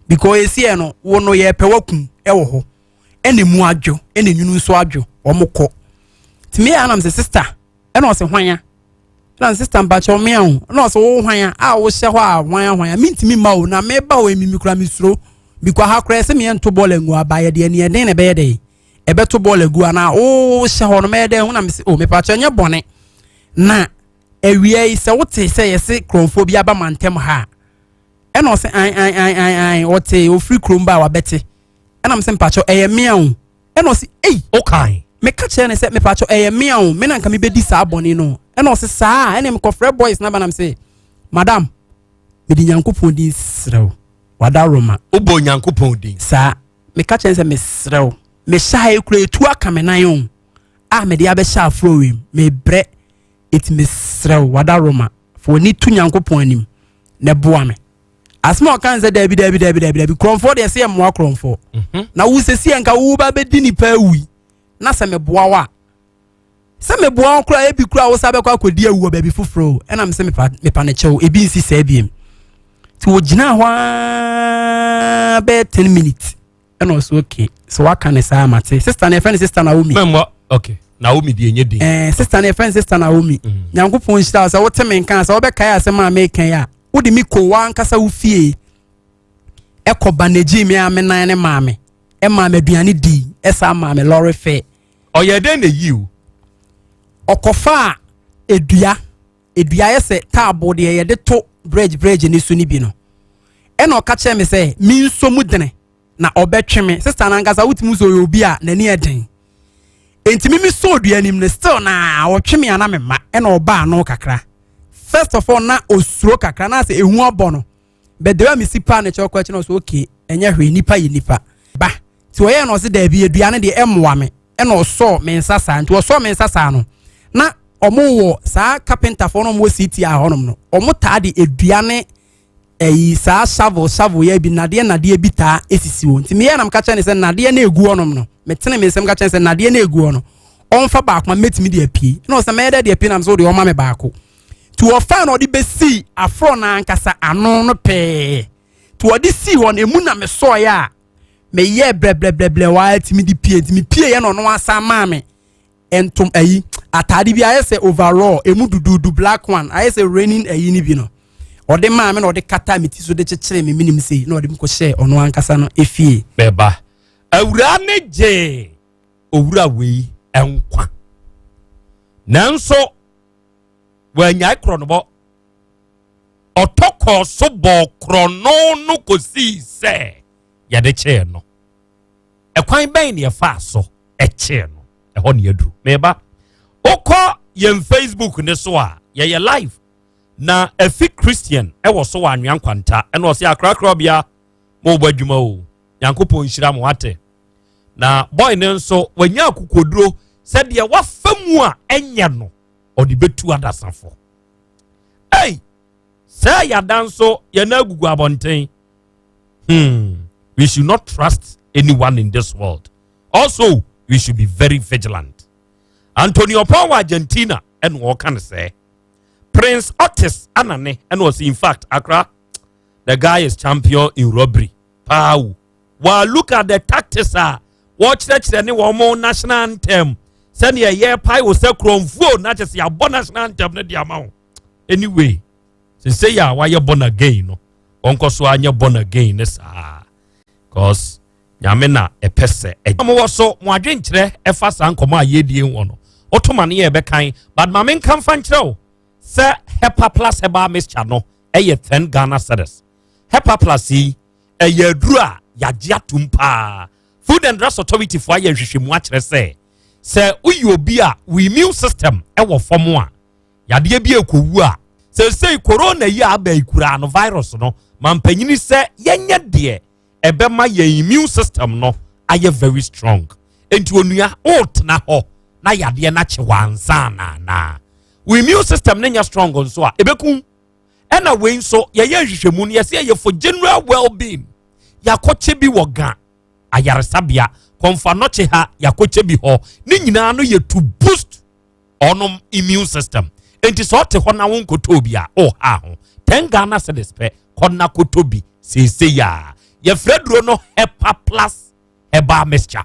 because esi no wo no ye pɛwakum ɛwɔ hɔ ɛne mu adwo ɛne nwunu nso adwo ɔmokɔ timi ya na me se sister ɛna ɔse hwanya na sister mbacho me ahụ na ɔse wo hwanya a wo hyɛ hɔ a hwanya mintimi ma o na me ba o emi mikura misro bikwa ha kra se me ento ball egu abaye de ne den na be de ebeto ball egu ana o hyɛ hɔ no me de hu na me se o me pacho nye bɔne na awia yi se wote se yese kromfo bi aba mantem ha ɛna ɔse an wote o free kromba wa bete ɛna me se mpacho ɛyɛ me ahụ ɛna ɔse ei okay me ka kyerɛ ne sɛ me pacho ɛyɛ me ahụ me na nka me bedi saa bɔne no ɛna ɔse saa ɛna me kɔfrɛ boys na ba na me se madam me di nyankopɔn di srew wada roma ubo nyankopɔn din saa me ka kyerɛ sɛ me srew me hyɛ kura etu aka me nan on a me de abɛhyɛ afro wem me brɛ it me srew wada roma for ni tu nyankopɔn anim na boa me asma ɔka sɛ dabi kromfo de sɛ mo akromfo na wo sesi enka wo ba bedi ni pa wi na sɛ me boa wa sɛ me boa kura ebi kura wo sa bɛkɔ akodi awu ba bi foforo ɛna me sɛ me pa ne kyɛw ebi nsi sɛ biem ti wo gina hwa be 10 minutes ɛna ɔso okay so waka ne saa mate sister na friend sister Naomi memmo okay Naomi die nye din sister na friend sister Naomi nyankopɔn hyira sɛ wo teme nkan sɛ wo bɛkae asɛm a me kan ya wo de mi ko wa nkasa wo fie ɛkɔ baneji me amenan ne maame maame aduane di ɛsa maame lorry fair ɔyɛ den na yiw ɔkɔfa edua yɛ sɛ taabo de yɛ de to bridge ni so ni bi no ɛna ɔka kyerɛ me sɛ mi nso mu dene na ɔbɛtwe me sister na nkasa wutimu so yɛ obi a n'ani ɛden enti mi so dua nim ne still na ɔtwe me ana me ma ɛna ɔba ano kakra first of all na osuro kakra na sɛ ehu abɔ no bedewa mi si pa ne kyɛ ɔkɔ kyerɛ no so okay ɛnyɛ hwɛ nipa yɛ nipa ba ti ɔyɛ no ɔse da bi edua ne de ɛmoa me ɛna ɔsɔ me nsa saa nti ɔsɔ me nsa saa no na ɔmo wɔ saa carpenter fo no mo city a hɔnom no ɔmo taa de edua ne saa shovel yɛ bi nadeɛ bi taa esisi wɔ nti me yɛ nam ka kyerɛ ne sɛ nadeɛ na egu hɔnom no metene me nsɛm ka kyerɛ sɛ nadeɛ na egu hɔ no ɔmfa baako ma metimi de apie na ɔsɛ mɛyɛ de apie nam so de ɔma me baako ti ɔfa na ɔde besi afro na ankasa ano no pɛɛ ti ɔde si hɔ no emu na me sɔɔ yɛ a me yɛ brɛbrɛbrɛbrɛ wa timi de pie timi pie yɛ no no asa maa me entom atade bi ayɛ sɛ overall emu dudu black one ayɛ sɛ raining ni bi no ɔde maa me na ɔde kata me ti so de kyekyere me minim sei na ɔde me kɔ hyɛ ɔno ankasa no efie bɛba awura ne gye owura wei ɛnkwa nanso wanyai kronobɔ ɔtɔkɔ so bɔ krono no kosi sɛ yɛde kyɛɛ no ɛkwan bɛn ne yɛfa so ɛkyɛɛ no ɛhɔ ne yɛduru meba okɔ yɛn Facebook ne so a yɛyɛ live na efi Christian ɛwɔ so wɔ anwea nkwanta ɛna ɔsɛ Krobea mo bɔ adwuma o yankopɔn nhyira mo ate na boy ne nso wanya akokoduro sɛ deɛ wafa mu a ɛnyɛ no ɔde betu adasafo ei sɛ yɛda nso yɛna agugu abɔnten we should not trust anyone in this world also we should be very vigilant. Antonio Paul Argentina and Walker say Prince Otis Anane and was in fact Accra the guy is champion in robbery. Pow. Well, look at the tactics watch that any one more national anthem. Send a year pie was a chrome phone, not just your national anthem, not the amount. Anyway, say ya why you born again no onko so anya born again ne saa cause nyame na epese mo wo so mo adwenkyere efa san komo ayedie wo no otoma ne ye be kan but ma men kan fan kyerɛ se Hepa Plus heba mixture no eye 10 Ghana cedis Hepa Plus yi eye aduru a yagye atumpa Food and Drug Authority for aye hwehwemu akyerɛ se uyi obi a we immune system ewo fom a yade bi ekowu a say corona yi aba ikura no virus no mampanyini se yenye de ebema ye immune system no aye very strong enti onua ot na ho na yade na chewanza na we immune system nenya strong nso a ebeku ena we nso ye hwehwemu no ye for general well-being yakoche bi woga ayaresabia konfa noche ha yakoche bi ho ni nyina no ye to boost onum immune system enti so te ho na won kotobi a o ha ho 10 Ghana cedis pe konna kotobi sese ya ye fredro no Hepa Plus heba mixture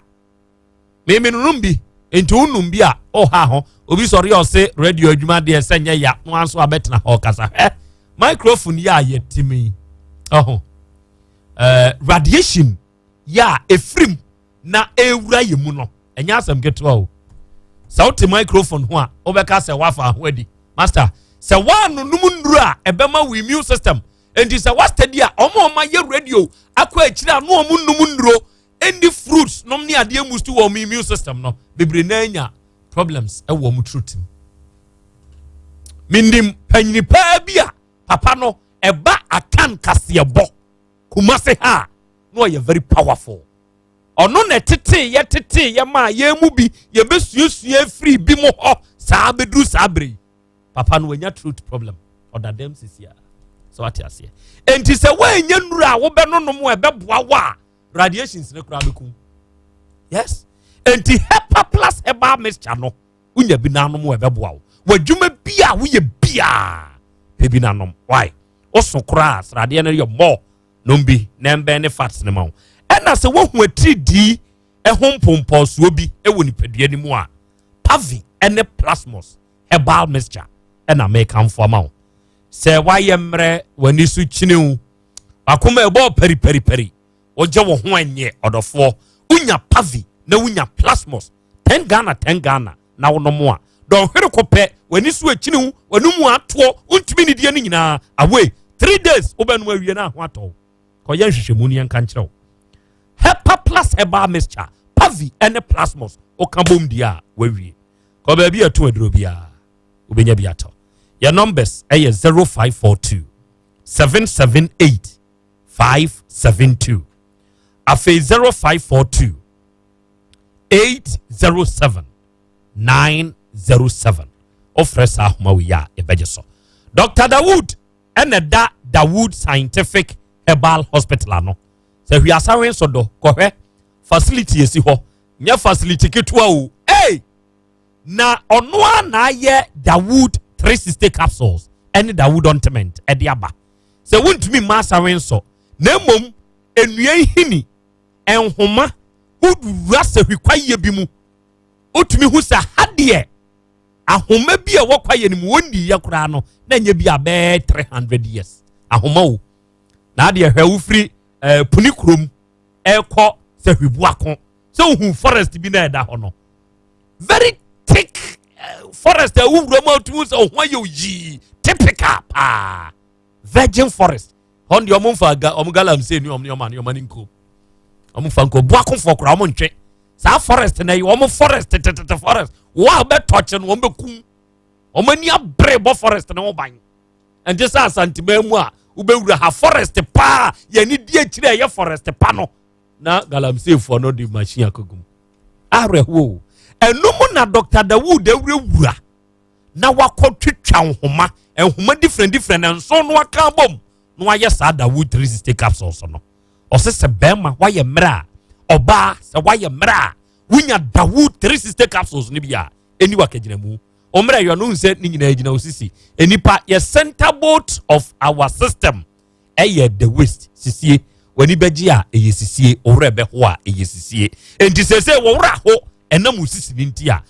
me numbi enti unumbi a o ha ho obi sori o se radio adwuma de senye ya no anso abetena ho kasa microphone ya yetimi radiation ya efrim na ewura yemu no enya asem getwa o sauti microphone ho a obeka se wafa ho adi master se wanu numundru a ebema we immune system enti se wastadi a omo ye radio akwa akira no omo numundro any fruits nom ni ade mustu wo immune system no bebre na anya problems e wo mu truth mindim panyini pa bia papa no eba akan kasebo kumase ha no ye very powerful ono na tete ye ma ye mu bi ye besuesue free bi mo ho saa bedru saa bre papa no anya truth problem oda dem sisia so ati ase enti se wa anya nuru a wo be no no mo e be boa wa radiations ne kura beku yes enti Hepa Plus heba mixture no unya bi na no mo e be boa wo adwuma bia wo ye bia pe bi na no why oso kura srade na ye more nombi nembe ne fats ne ma ena se wo hu 3D ehom pompo so bi ewo nipadua ni mu a pavi ene plasmos herbal mixture ena make am for ma se waye mre wani su chiniu akoma ebo peri oje wo ho anye odofo unya pavi na unya plasmos 10 Ghana na wo no mo a don hwere kope wani su achiniu wanu mu ato untumi ni die ni nyina away 3 days obenu awie na ho ato ko ye hwehwemu ni enka nkyerɛw Hepa Plus heba mixture pavi ene plasmos o kambom dia wawie ko ba bia to aduro bia obenya bia to your numbers eye 0542 778 572 afi 0542 807 907 ofresa ahoma we ya ebejeso Dr. Dawood ene Dawood Scientific Herbal Hospital ano se hwi asawen so do kohwe facility esi ho nya facility ketua o na ono na ye Dawood 360 capsules and Dawood ointment e de aba se wontumi ma asawen so na mom enua hini enhoma udura se hwi kwaye bi mu otumi hu sa hade ahoma bi a wokwaye ni mu wonni ye kura no na nya bi abe 300 years ahoma o na de hwe free punikrom ekọ se hwibuako so hu forest bi na eda ho no very thick forest a wuro ma tu so ho ayi typical pa virgin forest on the omfa ga omgalam se ni omani nko omfa nko buako fokora omntwe sa forest na yi forest forest wa be touch no be kum omani abre bo forest na wo ban and just Asante mu a ubewura ha forest pa ye ni die kire ye forest pa no na galamsey for no di machine akogum arewo enum na Dr. Dawood ewura na wakotwetwa nhoma enhoma different enso no aka bom no aye sa Dawood 360 capsules no osese bema waye mra oba se waye mra wunya Dawood 360 capsules ni bia eni wakagina mu omra yo no nse ni nyina agina osisi enipa ye center boat of our system the waste sisie wani beji a eye sisie owre be ho a eye sisie enti sese wo wra ho enam osisi ni ntia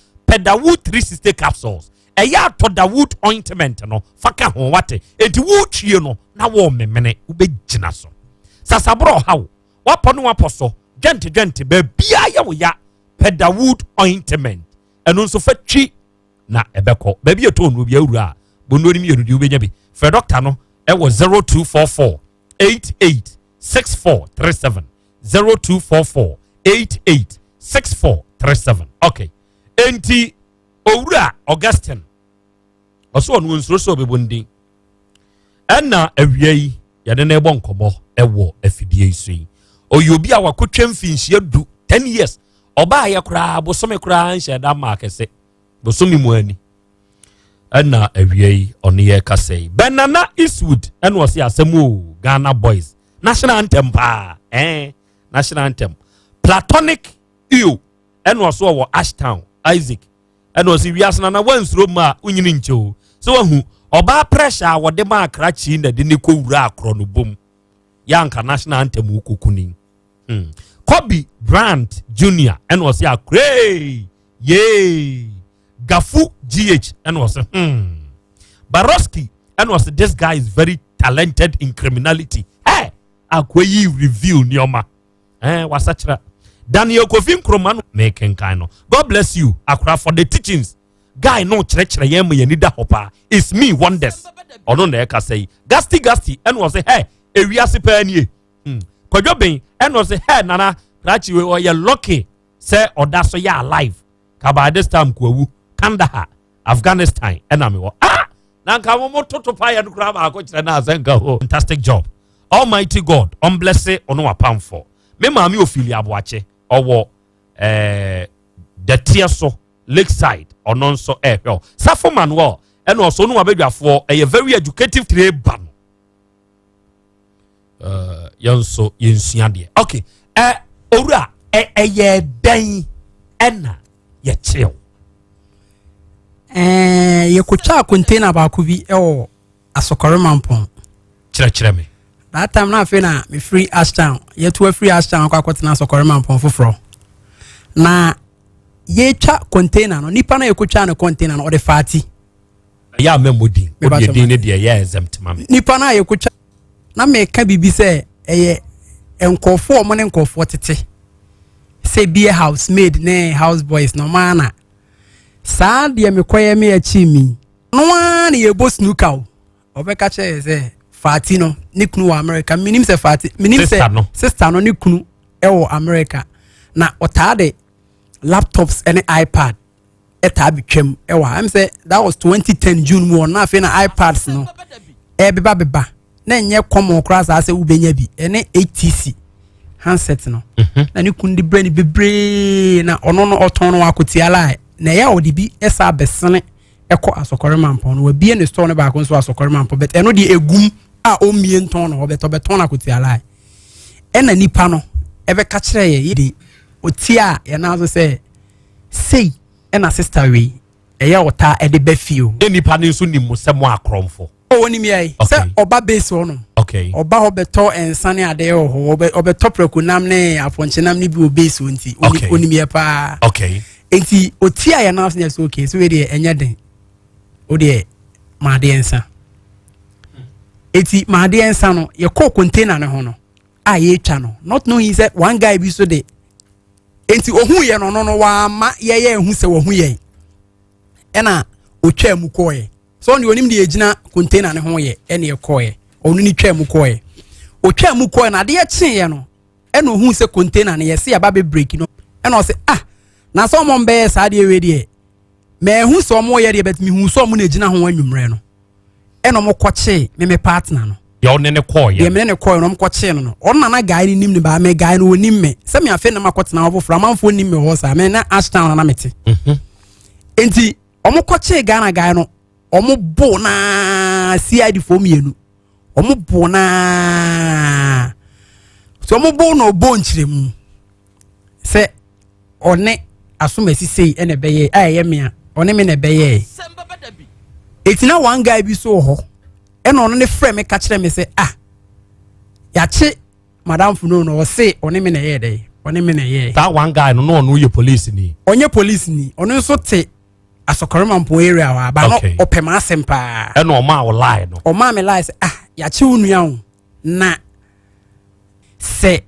Dawood 360 capsules ɛyɛ atɔda wood ointment no faka ho wate enti wo twie no na wo memene wobɛgyina so sasabro hawo wapɔ no wapɔ so dwente ba bia yɛ wo ya peda wood ointment ɛno nso fa twi na ɛbɛkɔ ba bia to no bia wura bonno ni mienu di wobɛnya bi fa doctor no ɛwɔ 0244 886437 0244 886437 okay enti owura Augustine ɔso ɔno nsuro so obebondi ɛna awia yi yɛde na ɛbɔ nkɔmɔ ɛwɔ afidie yi so yi oyobi a wakotwa mfinhyia du 10 years ɔbaa yɛ koraa bosome koraa nhyɛ da ma akɛse bosome mu ani ɛna awia yi ɔno yɛ kasa yi Benana Eastwood ɛna ɔse asɛm o Ghana boys national anthem pa national anthem Platonic Ew ɛna ɔso wɔ Ashtown Isaac ɛna ɔse wiasena na wansuro ma unyini nkyɛw so wahu ɔbaa pressure a wɔde ma akrachi na de ne kɔwura akorɔ no bom yanka national anthem ukukuni Kobe Bryant Jr. ɛna ɔse akray yay Gafu GH ɛna ɔse Baroski ɛna ɔse this guy is very talented in criminality akwayi review nioma wasachra Daniel Kofi Nkrumah making kind no God bless you akra for the teachings guy no kyerɛkyerɛ yɛn mu yɛni da hɔ paa it's me wonders ɔno na ɛka sɛ gasti ɛna ɔse ewiase paa nie kwadwo ben ɛna ɔse nana krachi we ɔyɛ lucky sɛ ɔda so yɛ alive ka by this time kwawu Kandahar Afghanistan ɛna me wɔ na nka mo toto pa yɛ no kura ba akɔkyerɛ na asenka ho fantastic job Almighty God on bless ɔno wapamfo me maami ofili aboache ɔwɔ the tier so lakeside ɔno nso hwɛ Safo Manuel ɛna ɔso no wabadwafoɔ ɛyɛ very educative trade ban yɛnso yɛnsua deɛ okay owura ɛyɛ dan ɛna yɛkyew yɛkɔtwa container baako bi ɛwɔ Asokore Mampɔn kyerɛkyerɛ me that time na afei na me free Ashtown yɛto free Ashtown akɔ akɔtena Asokore Mampɔn foforɔ na yɛtwa container no nipa na yɛkɔtwa no container no ɔde faati ya memodin odin ne deɛ yɛ exempt mame nipa na yɛkɔtwa na meka bibi sɛ ɛyɛ nkɔfoɔ ɔmo ne nkɔfoɔ tete sɛ bie housemaid ne house boys no mana saa deɛ mekɔyɛ me akyi mi no na yɛbɔ snooker o ɔbɛka kyerɛ sɛ faati no ne kunu wɔ America minim sɛ faati minim sɛ sister no ne kunu ɛwɔ America na ɔtaa de laptops and iPad ɛtaa bitwam ɛwɔ I'm say that was 2010 June mu na afei na iPads no beba na nyɛ common class asɛ ubenya bi ɛne ATC handset no na ne kunu de brand bebree na ɔno no ɔtɔn no akotiala na ya odibi esa besene ɛkɔ Asokore Mampɔn no wabie ne store no baako nso Asokore Mampɔn bet ɛno de egum a omie ntɔn no beton akotiala ɛna nipa no ɛbɛka kyerɛ yɛ de otia yɛ na so sɛ sei ɛna sister we ɛyɛ ɔta ɛde bɛfio nipa ne nso nim sɛ mo akrɔmfo oni mi ai sɛ ɔba base no okay ɔba hɔ bɛtɔ ensane ade hɔ ɔbɛtɔ prekunam ne afonkyenam ne bi o base nti oni mi pa okay enti otia yɛ na so ne so okay so we de ɛnyɛ den o de ma de ensa eti ma de ensa no yɛ kɔ container ne ho no a yɛ twa no not knowing sɛ one guy bi so de enti ohun yɛ no wa ma yɛ ehu sɛ wo hu yɛ ɛna otwa mu kɔɛ so ne onim de egyina container ne ho yɛ ɛna yɛ kɔɛ onu ni twa mu kɔɛ otwa mu kɔɛ na de yɛ kyen yɛ no ɛna ohun sɛ container ne yɛ se aba be break no ɛna ɔse na so mo mbe saa de we de me hu so mo yɛ de bet me hu so mo na egyina ho anwumre no ɛna mo kɔkye me partner no yɛ ɔne ne kɔɔ yɛ me ne kɔɔ no mo kɔkye no ɔno na guy ni nim ne ba me guy no onim me sɛ me afa na makɔtena wo fofra manfo nim me hɔ saa me na Ashtown na mete enti ɔmo kɔkye Ghana guy no ɔmo bo na CID fo mienu ɔmo bo na so ɔmo bo no bo nkyire mu sɛ ɔne asomasi sei ene bɛyɛ ayɛ me a ɔne me ne bɛyɛ etina one guy bi so hɔ ɛna ɔno ne frɛ me ka kyerɛ me sɛ yache madam funo no ɔse ɔne me ne yɛ dɛ ɔne me ne yɛ that one guy no ɔno yɛ police ni ɔnyɛ police ni ɔno nso te asokorema mpo area wa ba no opema asempa e no ma o lie no o ma me lie say ya che unua wo na se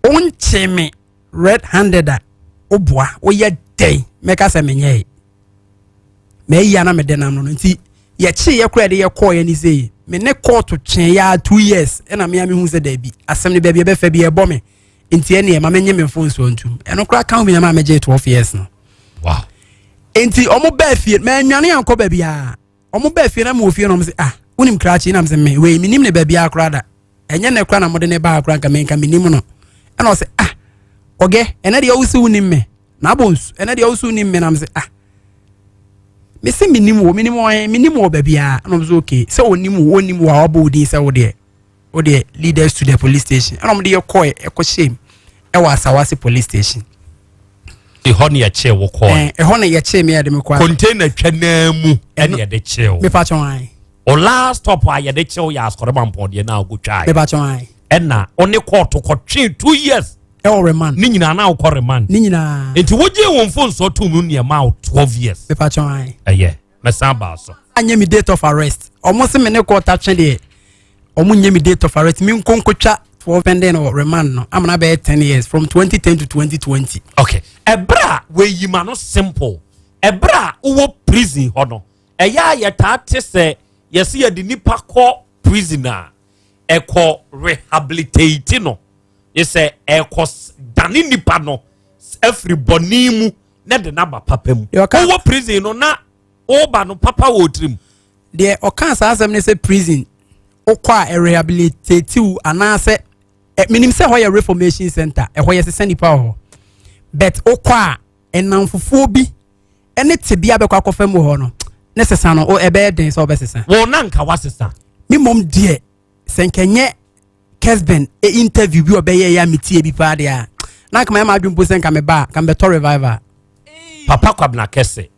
oncheme red handed obua oye day meka se menye me ya na me de nam no nti ye che ye kura de ye call ye ni say me ne court twen ya 2 years e na me hu se da bi asem ne ba bi e be fa bi e bo me nti ene e ma menye me phone so ntum e no kura kan me ma meje 12 years no wow enti omo ba fie me nwane anko ba bia omo ba fie na mo fie no me say unim krachi na me say me we minim ne ba bia kura da enye ne kura na mo de ne ba kura nka me nka minim no e na o say oge ene de owusu unim me na bonsu ene de owusu unim me na me say me say minim wo ba bia no me say okay say onim wo abodi say wo de leaders to the police station and de call e ko shame e wa Asawase police station e ho ne ye che wo call e ho ne ye che me ya de me kwa container twana mu e ne de che wo me pa chon ai o last stop a ye de che wo ya askorema mpo de na go twa me pa chon ai e na oni court ko twe 2 years e o remand ni nyina na ko remand ni nyina enti woje won phone so to mu ne ma 12 years me pa chon ai me samba so anya me date of arrest almost me ne court atwe de omu nye me date of arrest mi nkonkotwa for pending or remand no amna be 10 years from 2010 to 2020 okay ebra we yima no simple ebra wo prison ho no eya ye ta te se yesi ye di nipa ko prisoner e ko rehabilitate no yese e ko dani nipa no everybody mu na de naba papa mu wo prison no na oba no papa wo trim de o kan sa asem ne se prison okwa rehabilitate anase minim se hoye reformation center e hoye se nipa ho but okwa enamfofo bi ene tebia be kwa kofam ho no ne sesa no o ebe den so obesesa wo na nka wasesa mi mom die senkenye Kesben interview bi obeye ya mitie bi pa de a na kama ma adwumpo sen ka me ba ka me to revival papa kwabna kese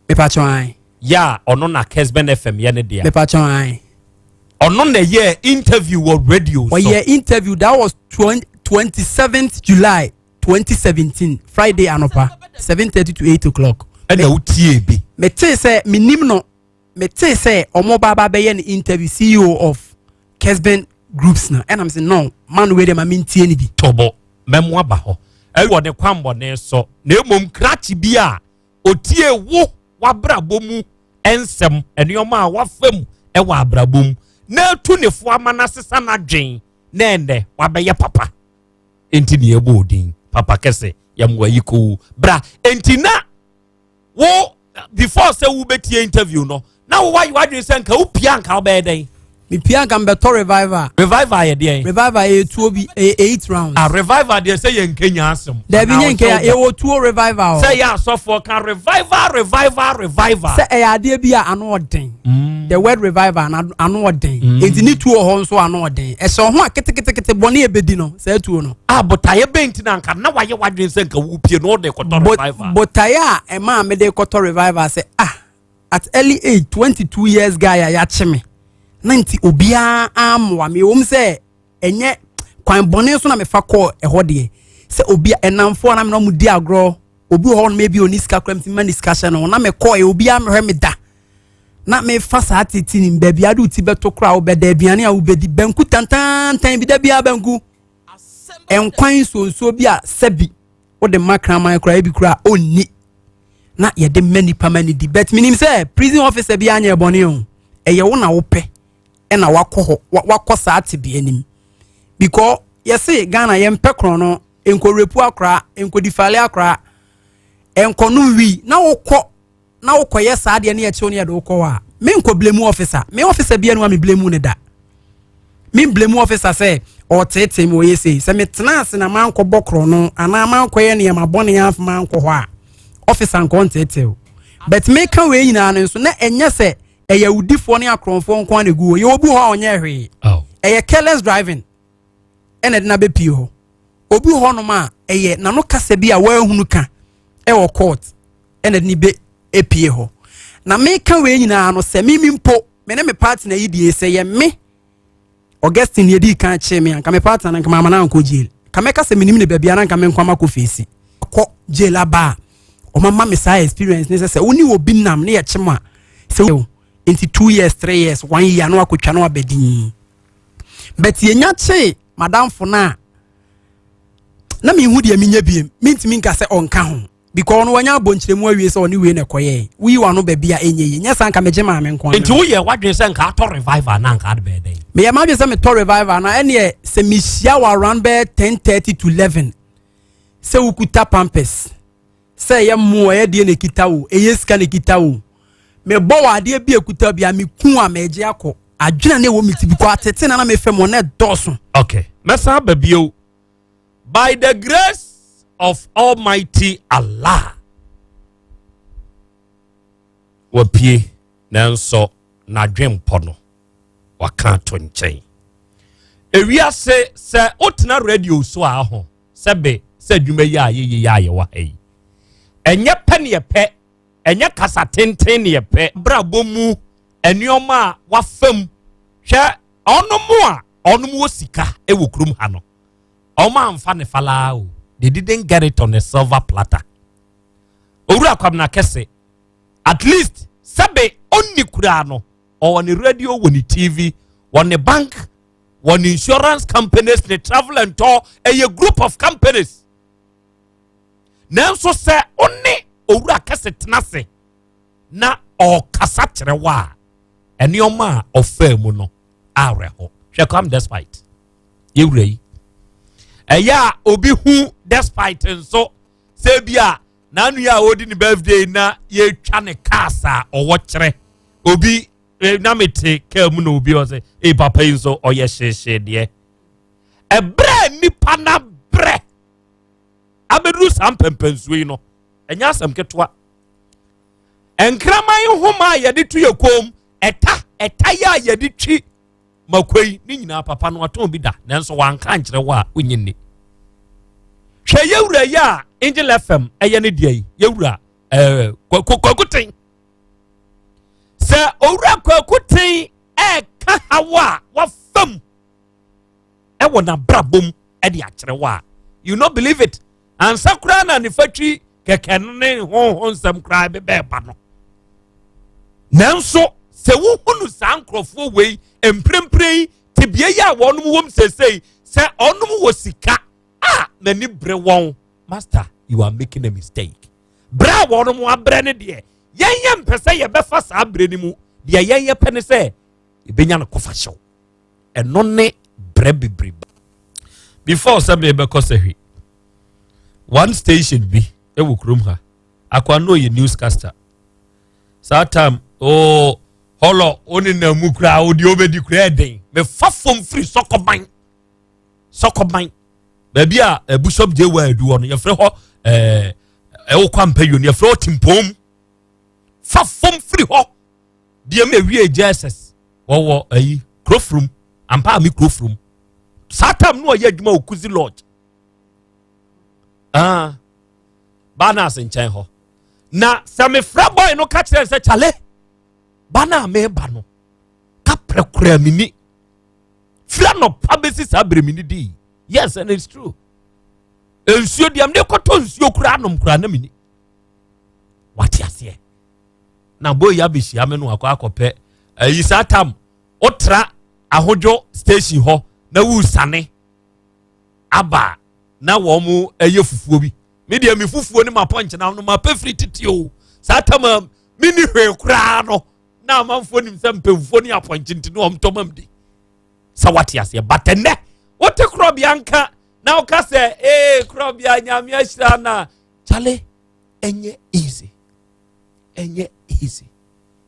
me pa chon ya ono na Kesben FM ye ne dia me pa chon on the year interview or radio so year interview that was 27th July 2017 Friday anopa 7:30 to 8 o'clock and na utie bi me say say minim no me say omo baba be ye interview CEO of Kesben groups na and I'm saying no man we dem amintie ni bi tobo memo aba ho e wo ne kwambo ne so na emom krachi bi a otie wo wabrabo mu ensem enioma a wafam e wa abrabo mu na tu ne fo amana sesa na dwen na ende wabeye papa enti ne ebo odin papa kese yamwa yiko bra enti na wo before say wo betie interview no na wo why wadwen say nka wo pia nka wo be den mi pia nka mbeto revival ye dey revival e tuo bi 8 rounds revival dey say ye nkenya asem da bi nye nkenya e wo tuo revival say ya so for kan revival say e ade bi a ano odin the word revival na ano odin enti ni tuo ho nso ano odin e so ho aketekete bone e bedi no say tuo no botaye benti na nka na waye wadwen say nka wo pie no de koto revival botaye e ma me de koto revival say at early age 22 years guy ya cheme 90 obia amwa me wom se enye kwan bone so na me fa call e ho de se obia enamfo na me no mudi agro obi ho no maybe oniska kwamti man discussion no na me call e obia me hwe me da na me fa sa atiti ni bia adu ti beto kra obeda aduane a obedi banku tantan bi da bia banku enkwan so bia sebi wo de makra man kra bi kra onni na ye de mani di bet minim se prison officer bia anya ebone o eye wo na wo pe na wakọ sa ati bi anim because yesi Ghana ye mpe kron no enko repu akra enko difale akra enko no wi na wokọ ye sa ade na ye chewo ne ye do wokọ wa me enko blame officer me officer bia no me blame ne da me blame officer say o tete me o yesi se me tena ase na man ko bokro no ana man ko ye ne ma bone ya af man ko ho a officer nko tete but me kan we nyina no so na enye se eye udifo ne akronfo nko na gu ye obi ho onye hwe eye careless driving ene de na be pie ho obi ho no ma eye na no kasa bi a wa hunu ka e wo court ene de ni be epie ho na me kan we nyina no se mi mpo me ne me party na yidie se ye me Augustine ye di kan che me anka me party na nka mama na nko jail ka me kasa minim ne bia na nka me nkwa mako fesi ko jail aba mama me say experience ne say oni obi nam ne ye chema say into 2 years 3 years 1 year no akotwa no abedin but yenya che madam fo na me hu de minya biem mintimi nka say onka ho because no wanya bonchiremu awie say oni we na koye wi wa no ba bia enye nya san ka meje ma me nko nti wo ye wadwe say nka to revival na nka de be me ya ma be say me to revival na ene se me hia wa around be 10:30 to 11 se ukuta pampers se ye mo ye de ne kita wo eyeska ne kita wo me bo wa de bi ekuta bia me ku a meje akọ adwena ne wo miti bi ko atete na me fem na doso. Okay, mesa babio by the grace of Almighty Allah wapie nanso na dwempo no waka to nchen ewiase se otena radio so a ho sebe se dwuma yi a ye wa yi enye pe ne pe enye kasa tenten ne pe brabo mu enioma wafam hwe onomu wo sika ewo krum ha no oma amfa ne fala o. They didn't get it on a silver platter. Owura kwamna kese at least sebe onni kurano or on the radio on the TV on the bank on the insurance companies the travel and tour a group of companies nanso se onni owura kese tenase na o kasa kyerwa enioma ofemu no areho hwe come despite yewrei eya obi hu despite nso se bia nanu ya odi ni birthday na ye twa ne kasa owo kyere obi na mete kam na obi o se e papa nso oye hyehye de ebre nipa na bre abedu sampempensuyi no enya asem ketwa enkraman homa ye de tu yekom eta ya ye de twi makwei ni nyina papa no aton bi da nanso wanka nkyere wa onyinni hwe yewura ya Angel FM eye ne die yewura kwakuten se owura kwakuten ka hawa wa fam wona brabom de akyere wa you not believe it and sakura na ne fatwi keke ne ho nsam kra be ba no nanso se wo hunu sankrofo wei emprempren tibie ya wonum wom sesei se onum wo sika na ni bre won master you are making a mistake bra wonum abre ne de yenye mpese ye befa sa abre ni mu de yenye pene se ebenya no kofa hyew eno ne bre bibre before sabe be kosehwi one station bi ewu krom ha akwa no ye newscaster satam holo oni na mukra odi obedi kura den me fafom free sokoban baby a bishop je wa adu ono ye fre ho wo kwampayo ye fre otimpom fafom free ho de me wie Jesus wo ayi krofrum ampa mi krofrum satam no ye adwuma okuzi lodge bana senchen ho na same fra boy no ka kire se chale bana me ba no ka prekura mini fra no pabesi sabre mini di yes and it's true ensio diam de koto ensio kura anom kura na mini wati ase na boy ya beshi ame no akọ ayi satam otra ahojo station ho na wu sane aba na wo mu eye fufuo bi media mi fufuo ni ma punch na no ma pefri titio satam mini hwe kura no na manfo nim se mpemfo ni aponche ntino omtomam di sa wati ase batene wote Krobea nka na oka se Krobea nyame ahira na chale enye easy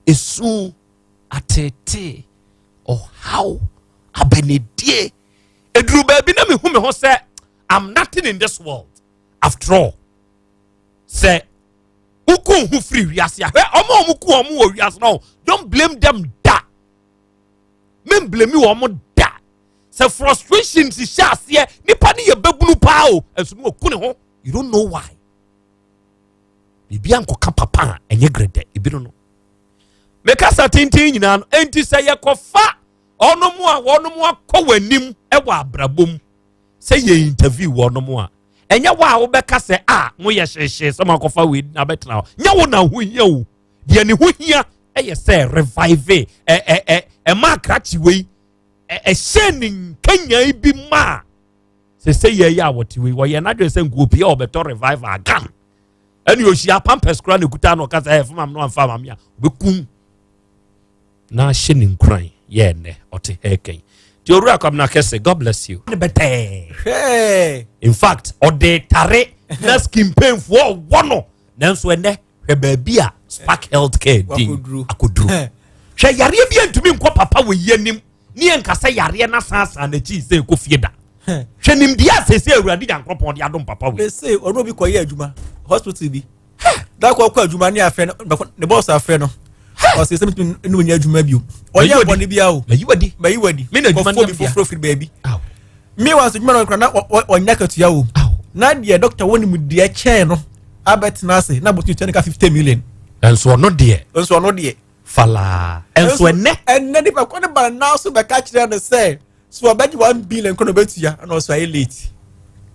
esu atete how abenedie eduru ba bi na me hu me ho se I'm nothing in this world after all say uku hu free wiase a omo ku omo wo wiase no don't blame them da men blame you omo da say frustration si shase nipa ne ye babunu pa o enso no ku ne ho you don't know why bibia nko ka papa enye grede ebino no meka sa tintin nyina no enti say ye kofa onomu a wonomu akọ wanim e wa abrabom say ye interview wonomu a enya wa wo beka se mo ye hwehwe so makofa we na betena nya wo na ho hia wo de ne ho hia eye se revive ma krachi we shenin kenya bi ma se ye ya woti we wo ye na dwe se nkuopi o beto revive again eni ohia pampers kra na kuta no kasa e fama no amfa mamia obekum na shenin kran ye ne ote heken ti owura kwam na kese. God bless you. Hey, in fact ode tare na skin pain for wono nanso ene hwe baabi a Spark Healthcare din akoduru hwe yare bi antumi nko papa we yanim ni enkasa yare na sansa na chi se ko fieda hwe nim dia sese awurade jankropon de adom papa we say ono bi koye adwuma hospital bi da ko adwuma ni afa ne boss afa no o se sem no nya adwuma bio oye abone bia o mayiwadi me na adwuma ni foforo firi baabi me was adwuma no kra na onya katua o na de doctor woni mu de chair no abet na se na botu 50 million enso no de fala enso enne di pa ko ne ba na so be ka kire no say so obaji 1 billion ko no betua na so ay late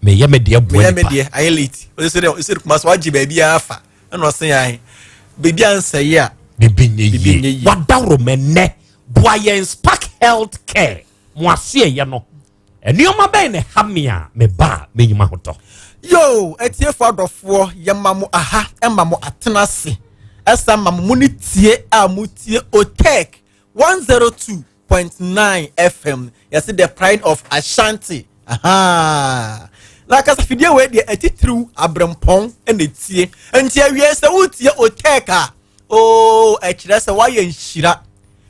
me ye me de abu ay late o se kuma so agi ba bia afa na o se yan bebi ansa ye a bibinye wadawro menne boye Spark Healthcare mo ase ye no enioma ben ne hamia me ba menyima hoto yo etie for adofo ye mamu aha emamu atenase esa mamu muni tie amutie otek 102.9 FM yes the pride of Ashanti aha like as fidie we de atitru abrempon ene tie enti awie se wotie otek a oh ekire se wa ye nhira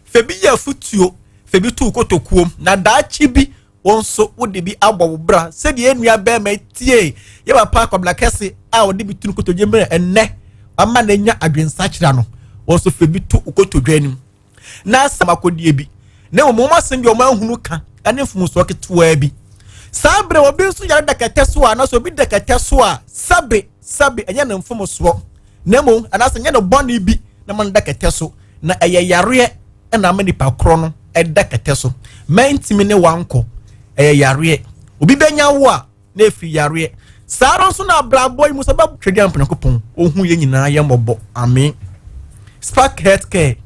febi ya futuo febi tu kotokuom na daachi bi wonso wode bi abwo bra se de enua ba ma tie ye papa kwabla kese a wode bi tunu kotoje mre enne ama na nya adwensa kira no wonso febi tu kotodwanim na samakodie bi na mo masem bi o ma hunu ka ane fumuso ketoa bi sabre obi nso yare dakate so a na so bi dakate so a sabe enya na mfumuso na mo anase nya no boni bi na man dakate so na yare na amani pa kro no dakate so mentimi ne wanko yare obi benya wo a na efi yare saro so na brabo yi musa ba twedi ampanakopon ohun ye nyina ye mobbo amen. Spark Healthcare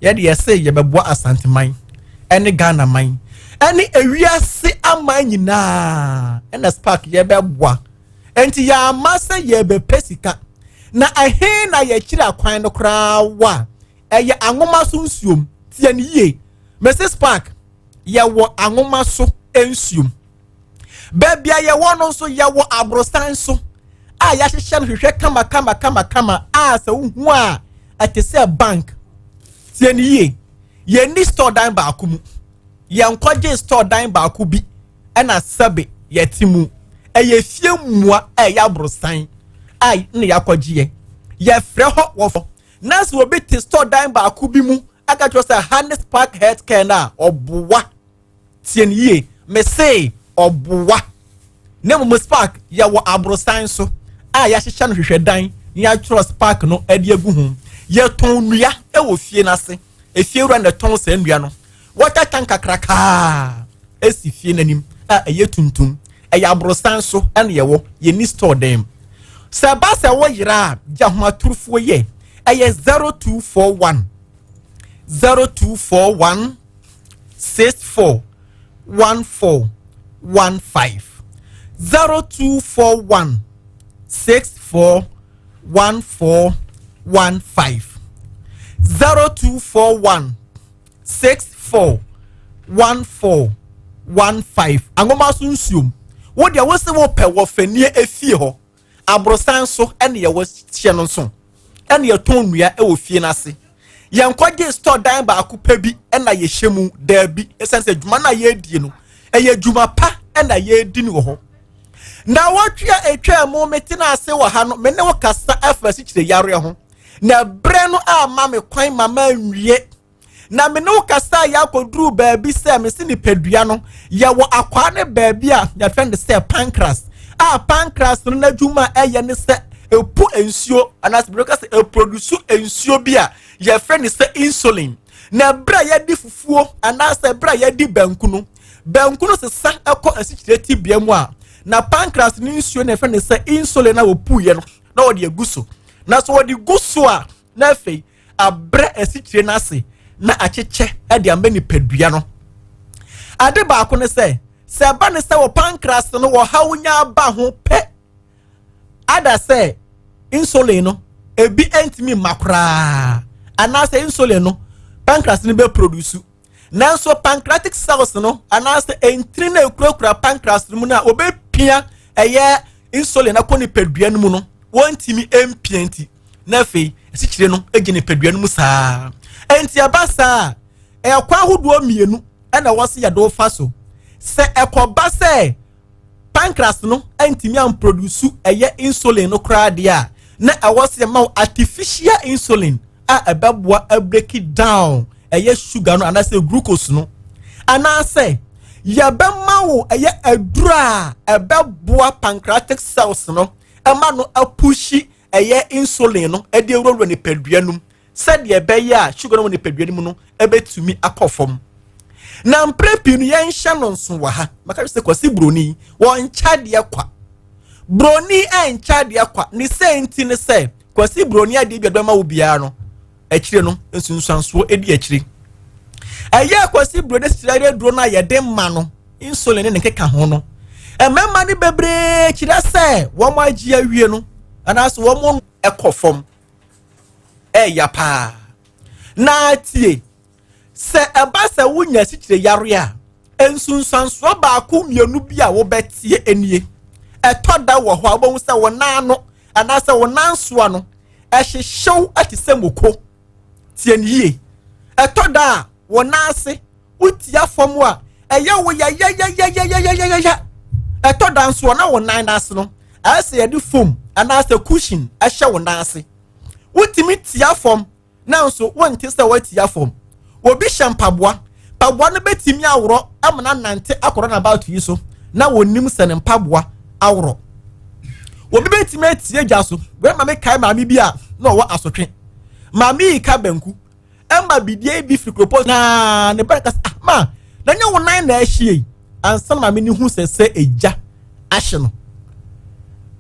ye de say ye bebo Asante man ene Ghana man ene ewiase aman nyina ene Spark ye bebo enti ya amasa ye be pesika na ahe na ye kira kwan no kra wa eye angoma so nsuom tie ne ye Mrs. Spark ye wo angoma so ensuom bebia ye wo no so ye wo abrosan so a ya hyehyɛ no hwehwɛ kama a se hu a atese bank tie ne ye ni store dan ba akumu ye nkwaje store dan ba akubi na sabe ye timu eye fie mua ya abrosan ai ne yakwaje ye frɛ ho wo na se obi te store dan ba akubi mu aka twa say Spark Healthcare na obowa tie ne ye me say obowa ne mo Spark ya wo abrosan so a ya hyehyɛ no hwehwɛ dan ya tro Spark no ade agu hu ye ton nua e wo fie na se efie wura na ton se nua no water tank kakraka esi fie nanim a eye tuntum e ya abrosan so ene ye wo ye ni store dem se ba se wo yira ja ho aturufo ye eye 0241 64 1415 0241 64 1415 0241 64 1415 angoma so nsuom wo de wo se wo pe wo fanie efie ho abrosan so ene ye wo hye no so ene ye ton nua e wo fie na se ye nkwaje store dan ba akupa bi ena ye hyemu da bi esense adwuma na ye die no eye adwuma pa ena ye di ni wo ho na watwa etwa mu metina ase wo ha no me ne wo kasa afasi kire yare ho na bre no ama me kwan mama nwie na me ne wo kasa ya koduru baabi se me se ni padua no ye wo akwa ne baabi a ya friend say pancreas pancreas no na dwuma eye ne se epu ensuo anas broker se produce ensuo bi a ye friend say insulin na bra ya di fufuo anas bra ya di banku no se sa ekọ asikire ti bia mu a na pancreas ni nsuo na efe ne say insulin na opuye no na wo de aguso na so wo de guso a na afei abre asikyire na ase na acheche e de amba ni padua no ade ba ko ne say se ba ne say wo pancreas no wo hawunya ba ho pe ada say insulin no ebi entimi makra ana say insulin no pancreas ni be produce nanso pancreatic cells no ana say entri na ekura pancreas mu na obepia eye insulin akoni padua no mu no wontimi empienti na fei esikyire no egine padua no mu saa enti abasa ekwa hodo mienu na wose ya do fa so se ekoba se pancreas no entimi am produce eye insulin no kra dia na awose ma artificial insulin a ebeboa a break it down eye sugar no anase glucose no anase ya be ma wo eye adura ebeboa pancreatic cells no ema no apushi eye insulin no e de ewuro ne padua num said ye be ya sugar no ne padua num no ebetumi akofom na mprepi no yen hya no nso wa ha maka se kwasi broni won chade kwa broni en chade kwa ni senti ne se kwasi broni ade bi adoma wo bia no akire no nsunsanso edi akire aya kwasi broni sirare duro na ye de ma no insulin ne keka ho no emema ni bebre kire se wo mo agia wie no anaso wo mo ekofom ya pa na tie se eba se wunya sikire yare a ensunsanso ba ko mienu bi a wo betie enie etoda wo ho abon se wo nan no anase wo nan so no ehyehyw atisemoko tie niye etoda wo nan ase utia fom a eye wo ya etoda nso na wo nan ase no ase ye di foam anase cushion ehye wo nan ase utimi tia fom na nso wonte se watia fom obi shampaboa paboa no betimi awro amana nante akoro na about yi so na wonim se ne mpaboa awro obi betimi atie gya so we ma me kai ma me bi a na wo asotwe ma me ka banku emba bidie bi fikropos na ne baraka ma na nya wo nan na ahie ansan ma me ni hu se eja ahye no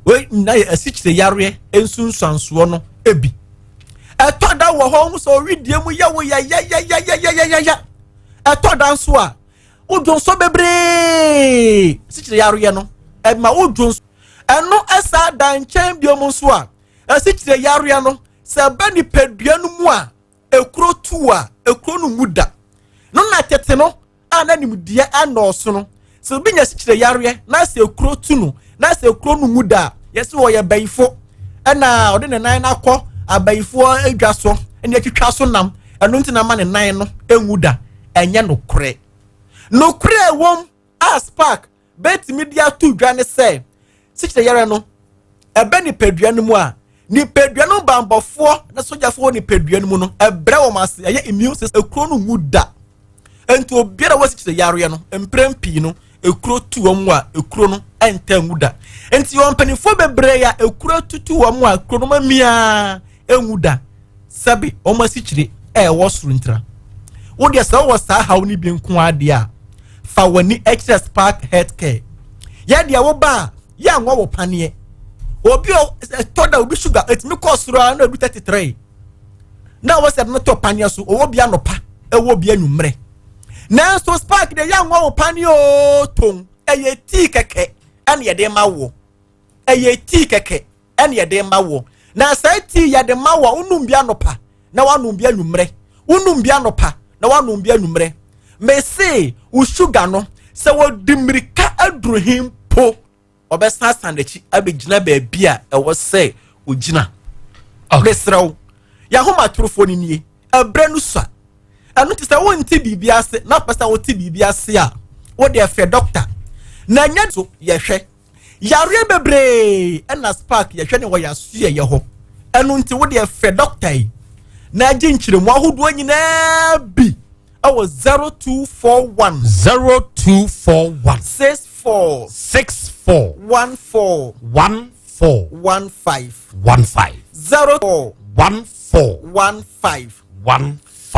we na asikyire yare ensunsanso no ebi etoda wo ho so widie mu ya wo ya etoda nso a udwo so bebre asikyire yare no e ma udwo eno esa dan chen bi omo nso a asikyire yare no se ba ni padua no mu a ekuro tu a ekuro no muda no na tete no ana ni mudie anoso no se bi nya asikyire yare na se ekuro tu no na se ekuro no muda yesi wo ye bayifo na ode ne nan akọ abayifo adwa so ene atwitwa so nam eno ntina ma ne nan no enwuda enye no kore wom as park bet media to dwa ne se sikire yare no ebe ni padua no mu a ni padua no bambofo na sojafo ni padua no mu no ebre wo mase eye immune system ekuro no muda ento obiara wasikire yare no emprempi no ekuro tu omu a ekuro no enta nwuda enti won panifo bebre ya ekuro tutu omu a ekuro no mamia enwuda sabi omu sikire wo suru ntra wo de sa wo sa hawo ni bi nko ade a fa wani extra spark healthcare ya de wo ba ya nwa wo panie obi toda obi sugar etimi kosoro na obi 33 na wo se no to panie so owo bia no pa ewo bia nwumre na so spark de ya nwa wo panie o ton eye ti keke ene ye de mawo eye ti keke ene ye de mawo na sa ti ya de mawo unum bia no pa na wanum bia nwumre unum bia no pa na wanum bia nwumre me say u sugar no se wo dimirika adruhim po obesa sandechi abegina ba bia e wo say ogina besrawo ya homa turufo ni nie abre no sa anu ti se wo nti bibia se na pesa wo ti bibia se a wo de fe doctor na nya so ye hwe yare bebre na spark ye hwe ne wo ya su ye ho anu nti wo de fe doctor yi na agi nkyire mu ahodo nyina bi awo 0241 64 14 15 04 15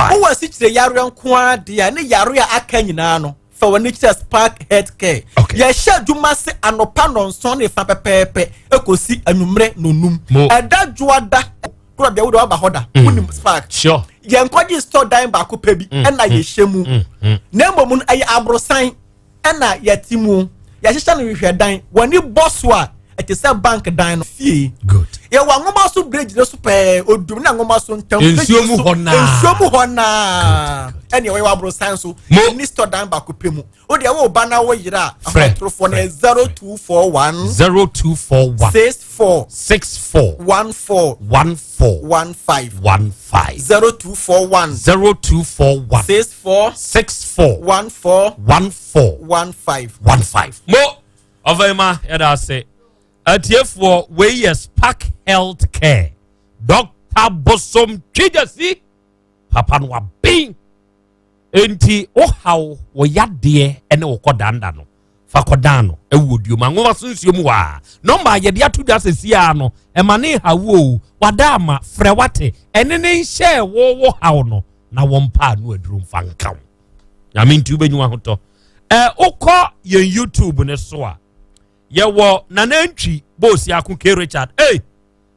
wo wasi kyire yare nko ade a ne yare a aka nyina no for when it Spark Healthcare. Ya share dwuma se anopa no nson ne fa pepepe ekosi anumre nonum. Eda dwoada Krobea wo do aba hoda. Unim Spark. Sure. Ye nkwaji store dan ba ko pebi na ye hyemu. Na mbom ayi abrosan na yatimu. Ya hyehyɛ no hwehwɛ dan. Wani boss wa it is a bank dan fee. Good. Ya wa ngoma so bridge no super odum na ngoma so ntam. Ensuomu hona. Anyway wa bro san so ni store dan ba ko pemu. O de wo ba na wo yira atrofo na 0241 64 14 15 0241 64 14 15. Mo Ovema yada say atiefo we yes Spark Healthcare. Dr. Bosom Chijasi Papa no bin enti o haw wo yade ene wo kodanda no fa kodano ewudio manwo sunsuom wa number ye de atodu asesia no e mane hawo wadama frewate ene ne nhye wo haw no na wo mpa no aduru mfanka nyame nti ubenyu ahoto ukọ ye YouTube ne so a ye wo nanantwi boss yakun K Richard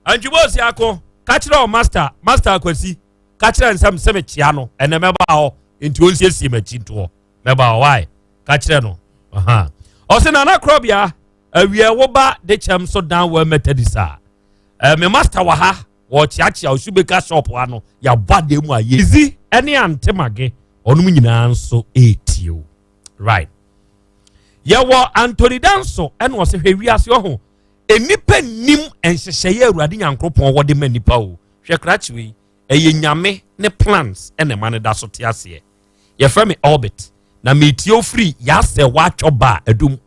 antwi boss yakun ka kire o master akwasi ka kire nsam semechia no ene meba ho enti onsiesie machi nto meba ho why ka kire no o na Krobea awie wo ba de chem so dan wa metadisa me master wa ha wo chiachia osubeka shop ano ya bade mu aye izi ene antemage onum nyina nso etio. Right. Yawo Anthony Danso and was a heaviasi ho. Enipa nim enhyehye Awurade Nyankopon wo de manipa o. Hwe krachiwi nyame ne plans ene mane da so te ase. Ye frame orbit na metio free ya se wa twoba adum.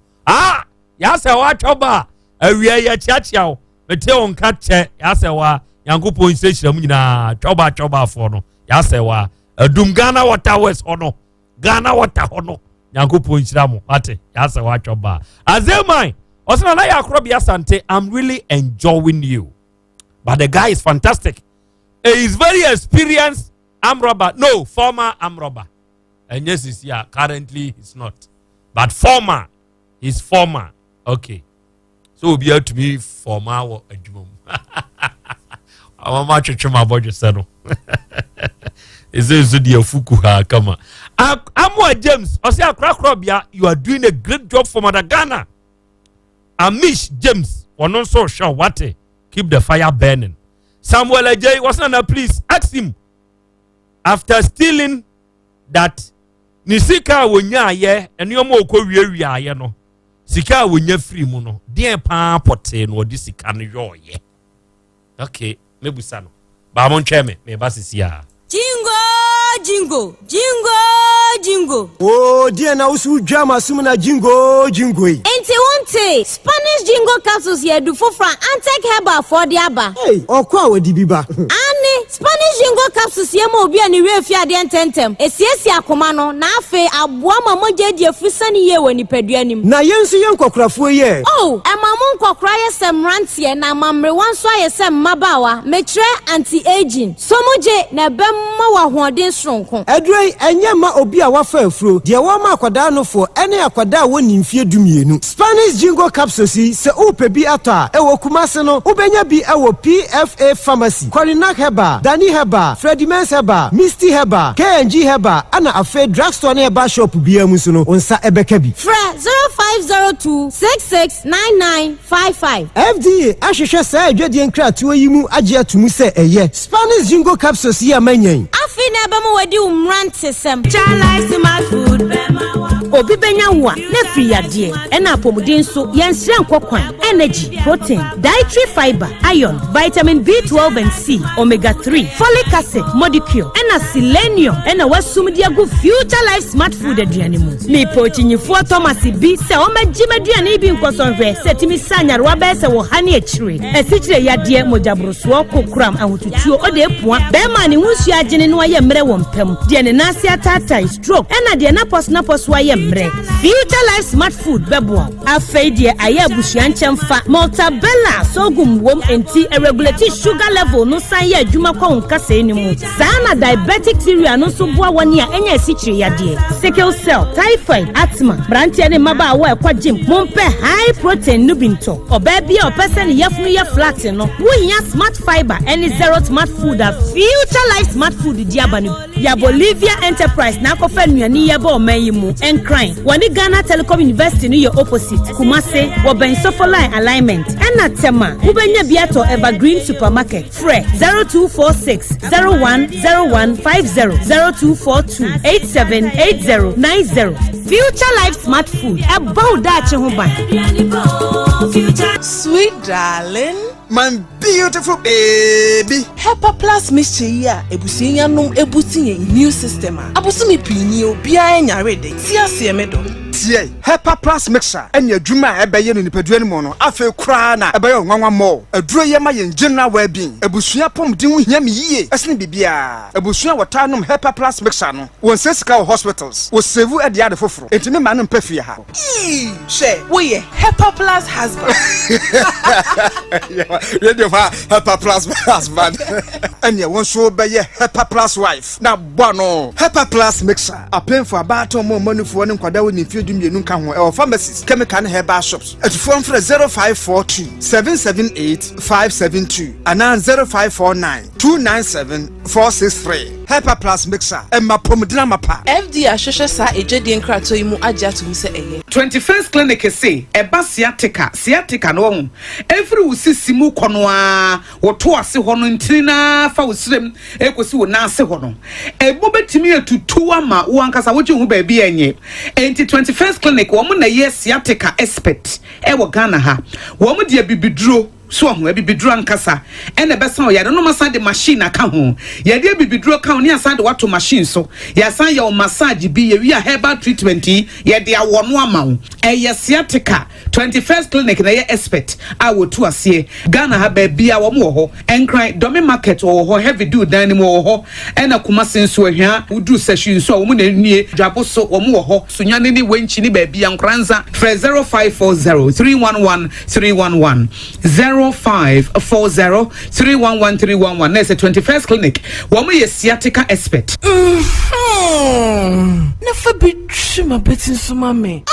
Ya se wa twoba awie ya chiachia o. Mete on ka che ya se wa Nyankopon sehyiram nyina twoba afo no. Ya se wa adum Ghana Water West ono. Ghana Water ono. Yankopon nchiramo ate yasa wachoba azemai osina na ya Krobea Asante. I'm really enjoying you, but the guy is fantastic. He is very experienced former arm robber, and yes he's here currently he's not, but he's former. Okay, so be out to me former adjumum mama chuchuma bojo seno Is the fuku ha kama. Amwa James, I say Krobea, you are doing a great job for Mother Ghana. Amish James, or not so sure what keep the fire burning. Samuel Ajay was not please ask him after stealing that Nisika wonya ye and your mo ko wiya no. Sika wonya free muno. Dear pa pote no this can yo ye. Okay, maybe sano. Ba mon cheme me basisia. Jingo. Oh, dear, now so drama sumina jingo. Enti wonte Spanish jingo capsules here do for antek heba for the aba. Hey, okwa we dibiba. Ani Spanish jingo capsules here mo obi ani we fia de tentem. Esiesi akoma no na afe aboa mamoje die fusani ye woni paduanim. Na yensu yenkokrafo ye. Oh, emamon kokra ye semrantie na mamre wanso ayesem mabawa metre anti-aging. Somoje na bemma wa hoden sonko. Edrei enye ma obi a wafa afro de wo ma akwada no fo ene akwada woni mfie dumienu. Spanish jingo capsules se upe bi ata e wo kumase no ubenya bi e wo PFA pharmacy. Kwalina heba, Dani heba, Freddy Mens heba, Misty heba, KNG heba ana afa drugstore na heba shop bi amusu no onsa ebeka bi. Fra 0502 669955. FDA ahwehwe sa adwadie nkratoa yimu age atumu se eye. Spanish jingo capsules ya manyen. Afi na ba mo wadi umrante sem. Chalice my food. Obi benya wa na free ade e na apomuden so yenhire nkokwan energy protein dietary fiber iron vitamin B12 and C omega 3 folic acid molecule and selenium and wasum dia go future life smart food aduane mu me pochinyifo Thomas bi se o magima aduane bi nkosonhwe setimi sanyare wa be se wo ha ne akire esichire yade mojabroso kokram ahotutuo o de puan be ma ne hunsu agene no aye mre wo mpam de ne nase atata stroke and de na pos wa ye mre Future Life Smart Food bebo afei de aye abusua nchemfa Maltabella sogum wom enti regulate sugar level no san ye adwuma kwa nkasa enimu sana diabetic theory no so boa woni a enya esichiri yade sickle cell typhoid asthma brantia ne maba wa ekwa gym mompe high protein no binto oba bia opese ne yefunu ye flat no wohia smart fiber any zero smart food a Future Life Smart Food di abani ya Bolivia Enterprise na akofa nuani ye ba omayimu encrine woni Ghana Telecom University no ye opposite Kumase wo ben line alignment ena tema ubenya biato Evergreen Supermarket fre 0246 010150 0242 878090 Future Life Smart Food about that huban. Sweet darling, my beautiful baby. Hepa Plus mixture ya ebusinya num ebutinye immune system a abusumi pinyi obia enya rede tia siemedo. Tie Hepa Plus mixture enya dwuma ebeye no nipadua ni mo no afa kura na ebeye nwanwa mo aduro ye ma ye general well-being ebusua pom din hu hia me yie esne bibia ebusua wota nom Hepa Plus mixture no won sesika hospitals wo save e dia de foforo entime ma no mpafie ha she wo ye Hepa Plus husband radio fa Hepa Plus husband enya won so beye Hepa Plus wife na bono Hepa Plus mixture apen for abato mo manufo ne nkwada woni dumienu nka ho pharmacies chemical and herbal shops at phone for 0542 778 572 and 0549 297 463 Hepa Plus mixer emma pomdina mapa FD ashoshe sa ejedi nkrato imu agya to mi se eye 21st clinic say eba sciatica no ho every usisimu kono a woto ase ho no ntirina fa wosrem ekosi wo na ase ho no ebo betimi etutu ama wo ankasa woje hu ba bi enye enti 21st clinic wo mo na ye sciatica expert e wo Ghana ha wo mo de bibiduro so ho bibiduro ankasa ene besan ya no masan de machine aka ho ya de bibiduro ka oni asan de wato machine so ya san ya o massage bi ya wi herbal treatment ya de awono ama wo e sciatica 21st clinic na ye expert a wo tu ase Ghana ha ba bia wo mo ho enkran domi market wo ho heavy do dan mo ho ena kuma senso ahia udu session so wo mo na nie dwabo so wo mo ho sunyane ni wenchi ni ba bia nkranza 0540 311 311 0540 311 311 na se 21st clinic wo mo ye sciatica expert na fa bituma betin so mame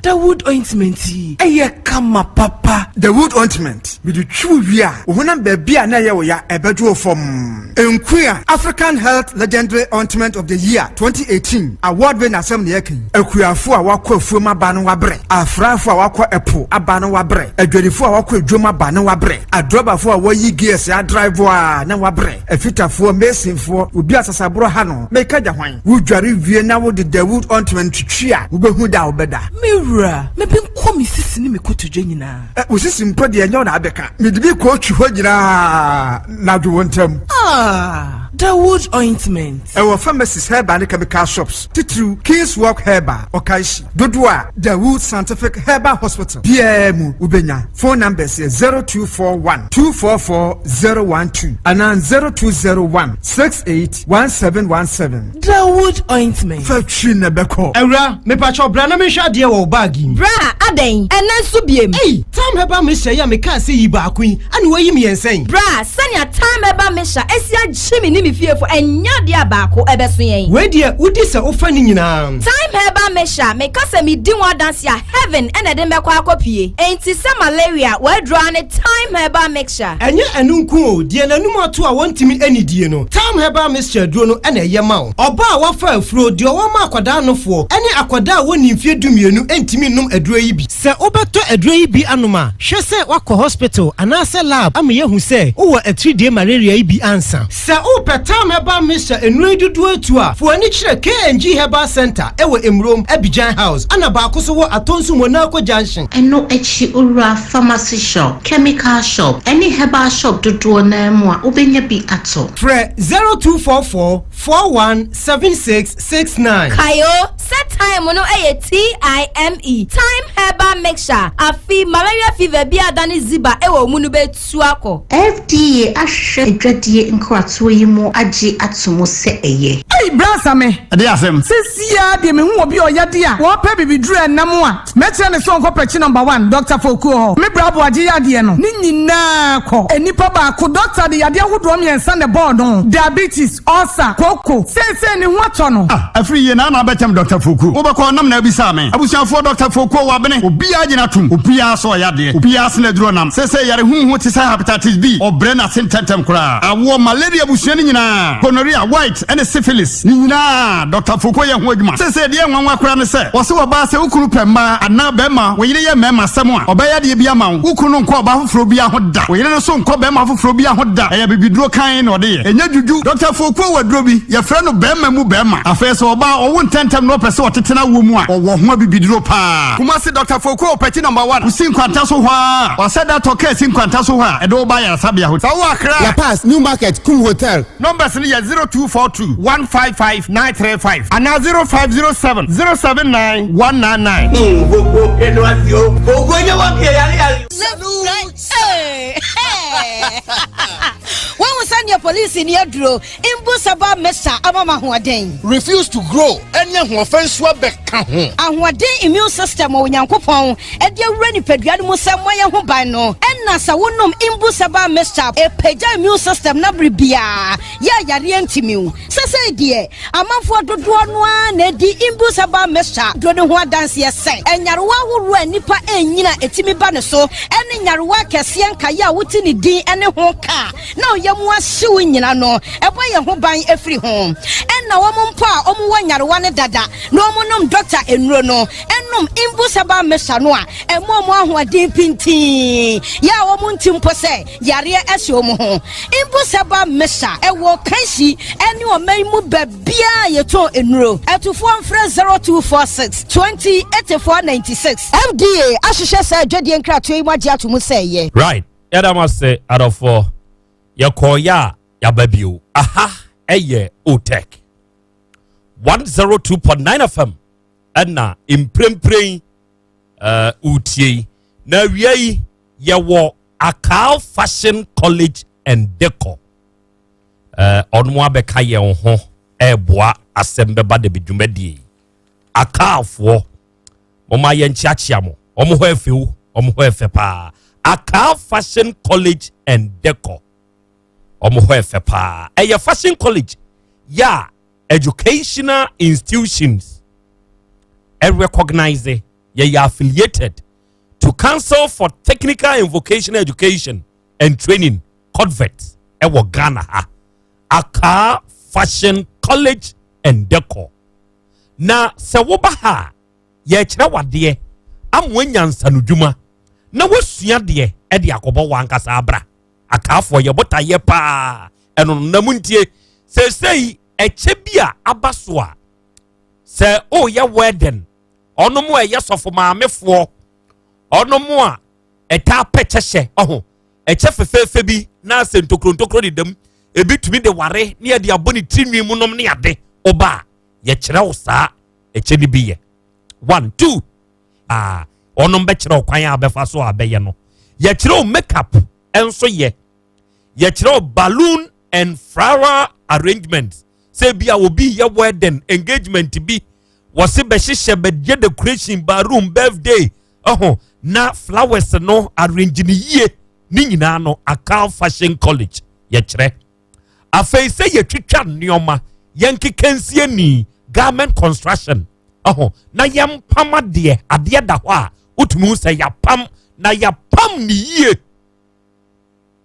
the wood ointment eye kama papa the wood ointment with the true wia ohunam ba bia na ye wo ya ebedu fom enkuya African Health Legendary Ointment of the Year 2018 award winner Asem Nekin akuafo a wakọ afuom aba no wabre afrafo a wakọ epo aba no wabre adwadifo a wakọ adwom aba no wabre adrobafo a wayi gears a drive a na wabre afitafo mesinfo obi asasabro ha no meka gya hwan wudware wie na wo de the wood ointment twia wo behu da obeda mewura mebe nko mi sisi ni mekotoje nyina usisi mpo de enyo na abeka midibi ko twi ho nyina na do wontam the wood ointment our pharmacies herbal and chemical shops titru King's Walk Herbal Okaishi Dodua the Wood Scientific Herbal Hospital PM Ubenya phone numbers 0241 244012 and 0201 681717 the wood ointment Factory Nebeko Ewra me pacho bra na me hwa de wo bag im bra aden ena so biem time heba me hye ya me ka se yi ba akun ani wo yi me yensen bra sanya time heba me hya esia gyemi ni me fiefo enya de abako ebeso yen we de udi se ofa ni nyina time heba me hya me ka se me di wa dance ya heaven ena de mbekọ akopie enti se malaria we draw ne time heba mixture enye enunku o de nanum ato a wontimi anidie no time heba mixture duro no ena ye ma o oba a wafa afuro de o ma akwada anofo ene akwada a woni mfie dumienu entimi num aduro yi bi se obeto aduro yi bi anoma hwe se wakọ hospital anase lab am ye hu se wo a 3-day malaria yi bi ansa se o petam heba mixture enu dudu atu a fo ani kire KNG Herbal Center ewo Emrom Abidjan House ana ba akoso wo atonsu Monaco Junction eno echi ura pharmacy shop chemical shop any herbal shop dudu na mo a obenya bi ato fre 0244 417669 kayo set time no time time herbal mixture afi malaria fever bi adani ziba ewo munu betu akọ FDA ahwe edwadie nkrato yi mu ɔmo agye atomo sɛ ɛyɛ. Hey brasa me. Ade asem. Sisia de me hu obi oyade a wo pɛ bibidru enam a metia ne so nko pechi number 1 Dr. Fokuo ho. Me brabo agye yade no. Ni nyina kɔ. Enipa ba ko doctor de yade ahodo miensa ne board no. Diabetes, ulcer, koko. Say ni ho atɔ no. Afri ye na betem Dr. Fokuo. Wo bɛkɔ nam na bisa me. Abusuafo Dr. Fokuo wa bene. Obi agye na tum. Obi aso yade. Obi asene duro nam. Say yare hu ti sa hepatitis B. Obre na sententem kra. Awo malaria busua ni nyina. Gonorrhea, white and syphilis. Ni nyina Dr. Fokuo ye ho adwuma. Say de nwanwa kra ne se. Wo se wo ba se ukuru pemma ana bema. Wo yire ye mema sem a. Obaya de bia ma wo. Ukunu nko oba foforo bia ho da. Wo yire no so nko bema foforo bia ho da. Eya bibiduro kan na ode ye. Enya juju Dr. Fokuo waduro bi. Ye frɛ no bema mu bema. Afa se oba owo ntentem no pese otetena wo mu a. Wo ho bibiduro pa. Kuma se Dr. Fokuo peti number 1. Usin kwanta so ha. O se that okay sin kwanta so ha. Edo ba ya sabia ho. Sa wo akra. La Paz New Market Kum Hotel. Numbers ni 0242 155 935 and 0507 079 199. When we send your police in your draw, Imbusaba Mesa Abama Huaden. Refuse to grow. Any offense will be count. And what day immune system or Yankopon, and your ready pediatric somewhere who by no. And Nasa wonum Imbusaba Mesa, a peja immune system nabribia. Ya Yarientimu. Sase dear, a month for the one, the Imbusaba Mesa, don't know what dance yes say. And Yarwa who ran Nipa and Yina etimi banaso, and in Yarwa Cassian Kaya within D and a hoka. Now Yamwa suing no, a boy who buy every home. And now a pa, one Yarwana dada, no monum doctor and Rono, and num Imbusaba Mesanoa, and more who are deep in tea. Ya womuntim pose, Yaria Esomo. Imbusaba Mesa, a walk Kansi, and you may move Bia Yato in row. At 0246 20 8496. FDA, Ashisha said, Jedi and Kratui, what Jatu say. Right. Yada must say out of 4. Yakoya Yababu. Aha, Eye Otek 102.9 FM. Anna imprempre Utie. Na we yawo Akal Fashion College and Deco. Onwa beka ye ho eboa Asem Beba Dabi dwumadi. Akal fo moma ye nchiachiamo. Omo ho efewu, omo ho efepa. Akal Fashion College and Deco. Omo ho efepa. Eye Fashion College. Ya educational institutions. Recognized. Ye affiliated to Council for Technical and Vocational Education and Training. CODVET. Ewo Ghana ha. Akal Fashion College and Deco. Na se woba ha. Ye kire wade. Amwenyansa nudwuma. Na wasua de e de akobo wankasa abra akafo ye bota ye pa eno namuntie sei eche bia abaso a se o ye wedding ono mo ye sofo maamefo ono mo a eta pechehye oho eche fefefe bi na se ntokro de dem ebitumi de ware ne de aboni trinwi mu nom ne ade oba ye kire wo saa eche ni bi ye 1 2 onom be kire okwan abefa so abeye no ye kire makeup enso ye kire balloon and flower arrangement say bia obi ye wedding engagement bi wose be hihye be decoration baroom birthday na flowers no arrange ni ye ni nyina no Akal Fashion College ye kire afei say ye twitwa nneoma ye nkekensie ni garment construction na yam pam ade da ho a utumi say ya pam na ya pam ni ye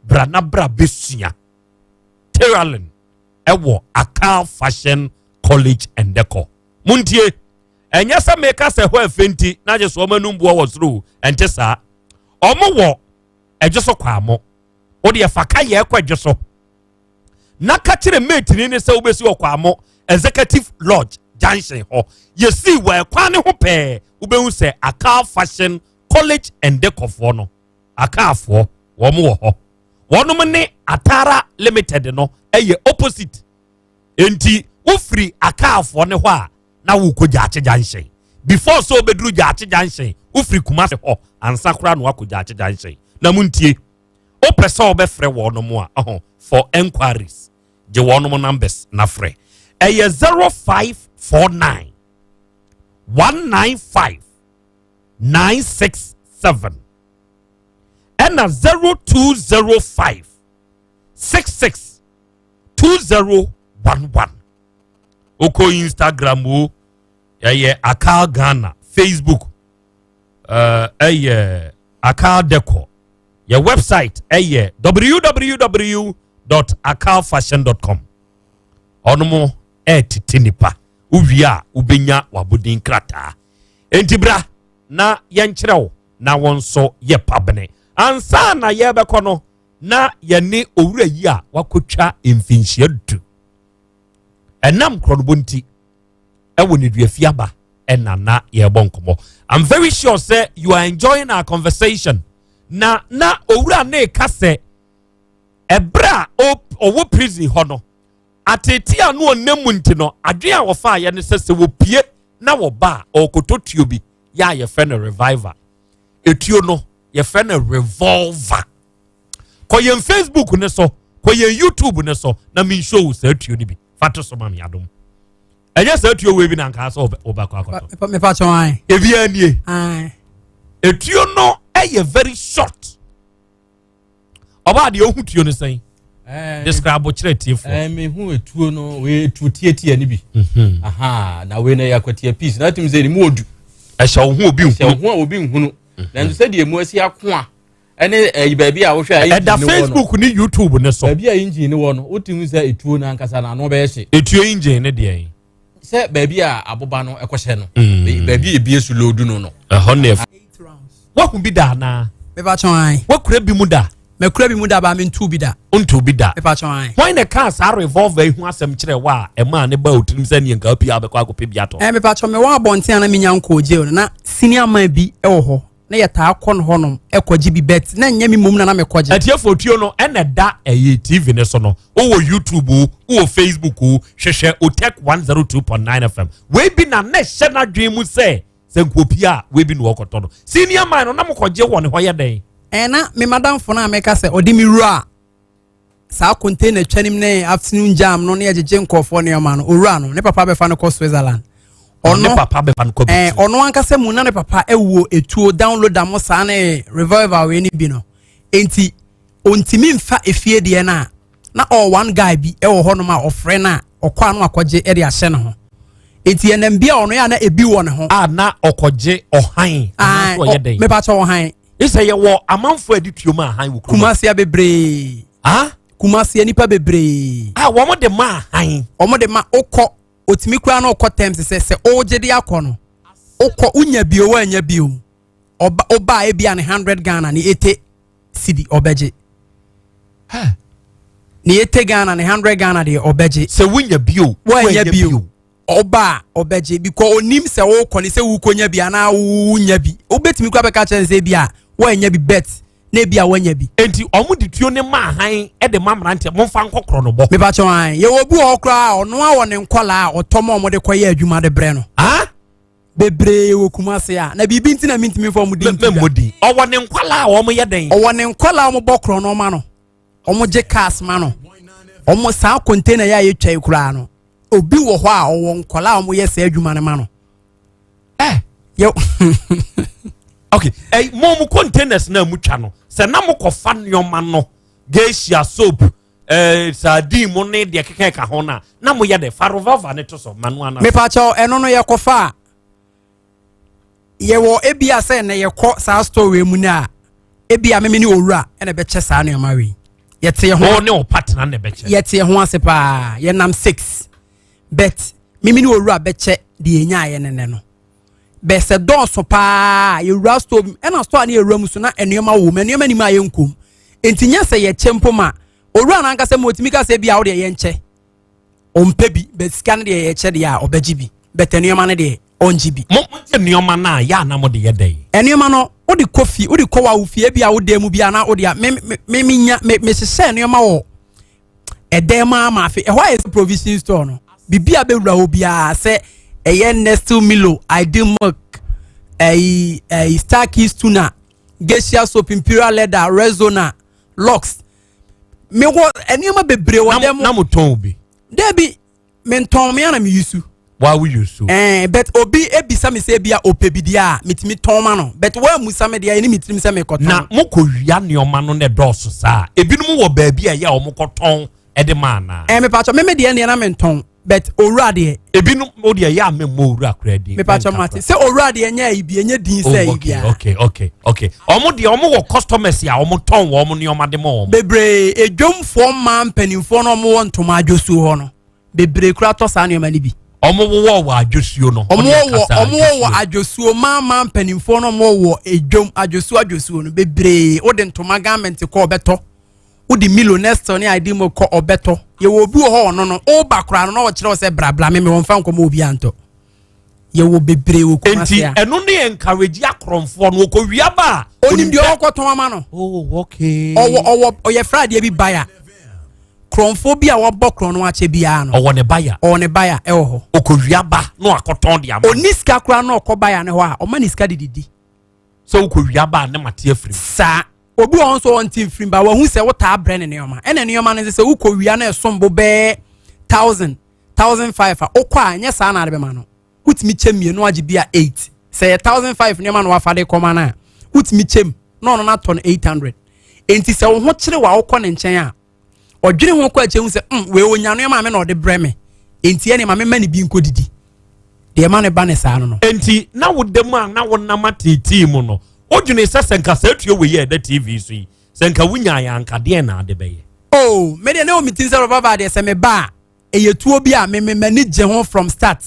bra besua Terralin ewo Akal Fashion College and Deco muntie enya sa meka se ho afenti na je so manum bo wo through ente sa omo wo ejeso kwa mo o de faka ye kwa ejeso na ka kire mate ni se obesi kwa mo executive lodge junction ho ye see we kwa ne ho pe ubehu se Akal Fashion College and Deco fo no akafo wo mo ho wonom ne Atara Limited no eye opposite enti ufri akafo ne ho a na wo koja ache junction before so bedru ja ache junction ufri Kumase ho ansa kura no akoja ache junction na muntie o pese obefre wonom a for enquiries je wonom numbers na frɛ ɛyɛ 0549 195 967 ɛna 0205 66 2011 oko Instagram o ɛyɛ Akal Ghana Facebook ɛyɛ Akal Deco your website www.akalfashion.com onomo tinipa uwia ubenya wabudin krata entibra na yenkyerɛw na wonso ye pabene ansa na ye bekono na ye ne owura yi a wakotwa emfinhia du enam kronobonti ewo ne duafiaba enana ye bonkomo. I'm very sure say you are enjoying our conversation na owura na kase ebra owo prison hono ateti anu onemu nti no adwe a wo fa ye ne sese wo pie na wo ba okototuo bi ya ye fe no reviver etuo no ye fe no revolver koyen Facebook ne so koyen YouTube ne so na min show sa etuo ni bi fato so ma me adom enye sa etuo we bi na nka so obakọ akoto me fa chon ai ebi anie ai etuo no eye very short oba de ohun tuo ne sen describe chire tiefo me hu etuo no we etuo tietie ni bi aha na we na yakotie piece na tim say ni mu odu ehya wo hu obi hu ehya wo obi hu no na nso say de emu asi ako a ene baabi a wo hwe a da Facebook ni YouTube ne so baabi a engine ne wo no otim say etuo na ankasa na no be hye etuo engine ne de say baabi a aboba no ekohye no baabi e bie su load no ho na wo hu bi da na me ba chon ai wo kura bi mu da me kura bi mu da ba me ntu bi da untu bi da me pa chon ai why na cars are revolve ehu asem kire wa e ma ne ba otirim se ne nka pia abekwa akope bi ato me pa chon me wa abonten na me nyanko oje na senior man bi e wo ho na ye ta akọ no honom e kwaji bi bet na nya mi mum na me kwaji atiefo tuo no ene da eye TV ne so no wo YouTube wo Facebook hwehwe Otek 102.9 FM we bi na na hye na dwen mu se nkopia we bi no okoto no senior man no na mkwaje wo ne ho ye den na me madam fo na meka se odi mi rua sa container twanim ne afternoon jam no na yejeje nkofo ne ma no owura no ne papa be fa no ko Switzerland ono papa be fa no ko ono ankasa mu na ne papa ewuo etuo download am sa na revival we ni bi no enti ontimi mfa efie de na one guy bi ewo ho no ma ofre na okwa no akwaje e de ahye ne ho enti enem bia ono ya na ebi wo ne ho na okwaje ohan so ye den me pa cho ohan isa ye wo amanfo adituo ma han wo Kumasi bebre Kumasi nipa bebre wo mo de ma han omo de ma okọ otimi kura na okọ terms se oje de akọ no okọ unya bio wa anya bio oba e bia ne 100 Ghana ni ete cedi obeje ni ete Ghana ne 100 Ghana de obeje se wunya bio wa anya bio oba obeje because onim se wo kọ ni se wu konya bia na wunya bi obetimi kura be ka chen se bia wa anya bi bet na bia wanya bi enti omu dituo ne ma han e de mamrante mo fa nkokro no bo me ba cho han ye obu okra ono a woni nkola otomo mo de koye adwuma de bre no bebre wo Kumasi a na bibi ntina mintimi fo mu di mudi o woni nkola a wo mo ye den o woni nkola mo bokro no ma no o mo je cars ma no o mo sa container ya ye twai kura no obi wo ho a o won nkola o mo ye sa adwuma ne ma no yo okay mo containers na mu twa no se na mo kofa nyoma no geisha soap sardine mo ne de keke ka ho na mo ye de farovava ne to so manu ana me pa cho eno no ye kofa ye wo ebia se na ye ko sa store we mu na ebia me ni owura ene be che sa no ma we ye te ho ne o partner ne be che ye te ho ase pa ye nam 6 bet me ni owura be che de enya ye ne no be se don so pa ye wura store ena store na ye wura mu so na enema wo me enema ni ma ye nkom entinya se ye chempo ma owura na nkase mo otimi ka se bia wo de ye nche ompe bi be scan de ye che de ya obaji bi bet enema ne de onji bi mo enema na ya na mo de ye dey enema no wo de kofi wo de ko wa wo fie bia wo de mu bia na wo de me nya me se enema wo edema ma afi e why is provision store no bibia be wura wo bia se eye Nestle Milo ideal milk Star Keys tuna Geisha soap Imperial leather Rexona Lux me wo enioma bebre wo dem na moton bi debi me nton me na me yusu why would you so but obi ebisa me say bia opebidia metimi ton ma no but wa musa me dia eni mitrim se me koton na mokowia neoma no ne dɔso saa ebinom wɔ baabi a ya o mokoton ede mana me pacho me dia ne na me nton but owura de ebinom o de ya me mo owura kredi me pacho mate se owura de nya ibi enye din se ibia okay omo de omo wɔ customers ya omo ton wo omo neoma de mo bebre edwomfo man panimfo no omo won toma adwosu ho no bebre kura to sa neoma ni bi omo wo adwosuo no omo wo adwosuo man panimfo no omo wo edwom adwosuo no bebre wo de ntoma garment ko obeto udi millionaires ne ID mo ko obeto ye wo bi ho no o bakra no wo kire wo se brabla me won fa nkomo obi anto ye wo bebre wo ko masia enu ne encourage akromfo no ko wia ba onim de okoton ama no okay owo ye Friday bi baya kromfo bi a wo bokro no ache bia no owo ne baya e wo ho okowia ba no akoton de ama oniska kra no okobaya ne ho a o maniska dididi so okowia ba ne mate afrim sa obi on so on team free ba wa hu se wo ta brand ne yoma ene ne yoma ne se wo kowia na esombo be 1000 1500 okwa anya sa na be ma no utimi chemie no age bia 8 se 1500 ne yoma no wa fa de koma na utimi chem no na ton 800 enti se wo ho kire wa okọ ne nchen a odwene ho kwa che hu se we onya no yoma me na ode breme enti ene ma me ma ne bi nkodidi de ma ne ba ne sa no enti na wo dem a na wo na matiti mu no odwene sesenka satue we ye da TV so yi senka wunya ya anka de na ade beye me de na o mitin se baba de se me ba eyetuo bi a me ni je ho from start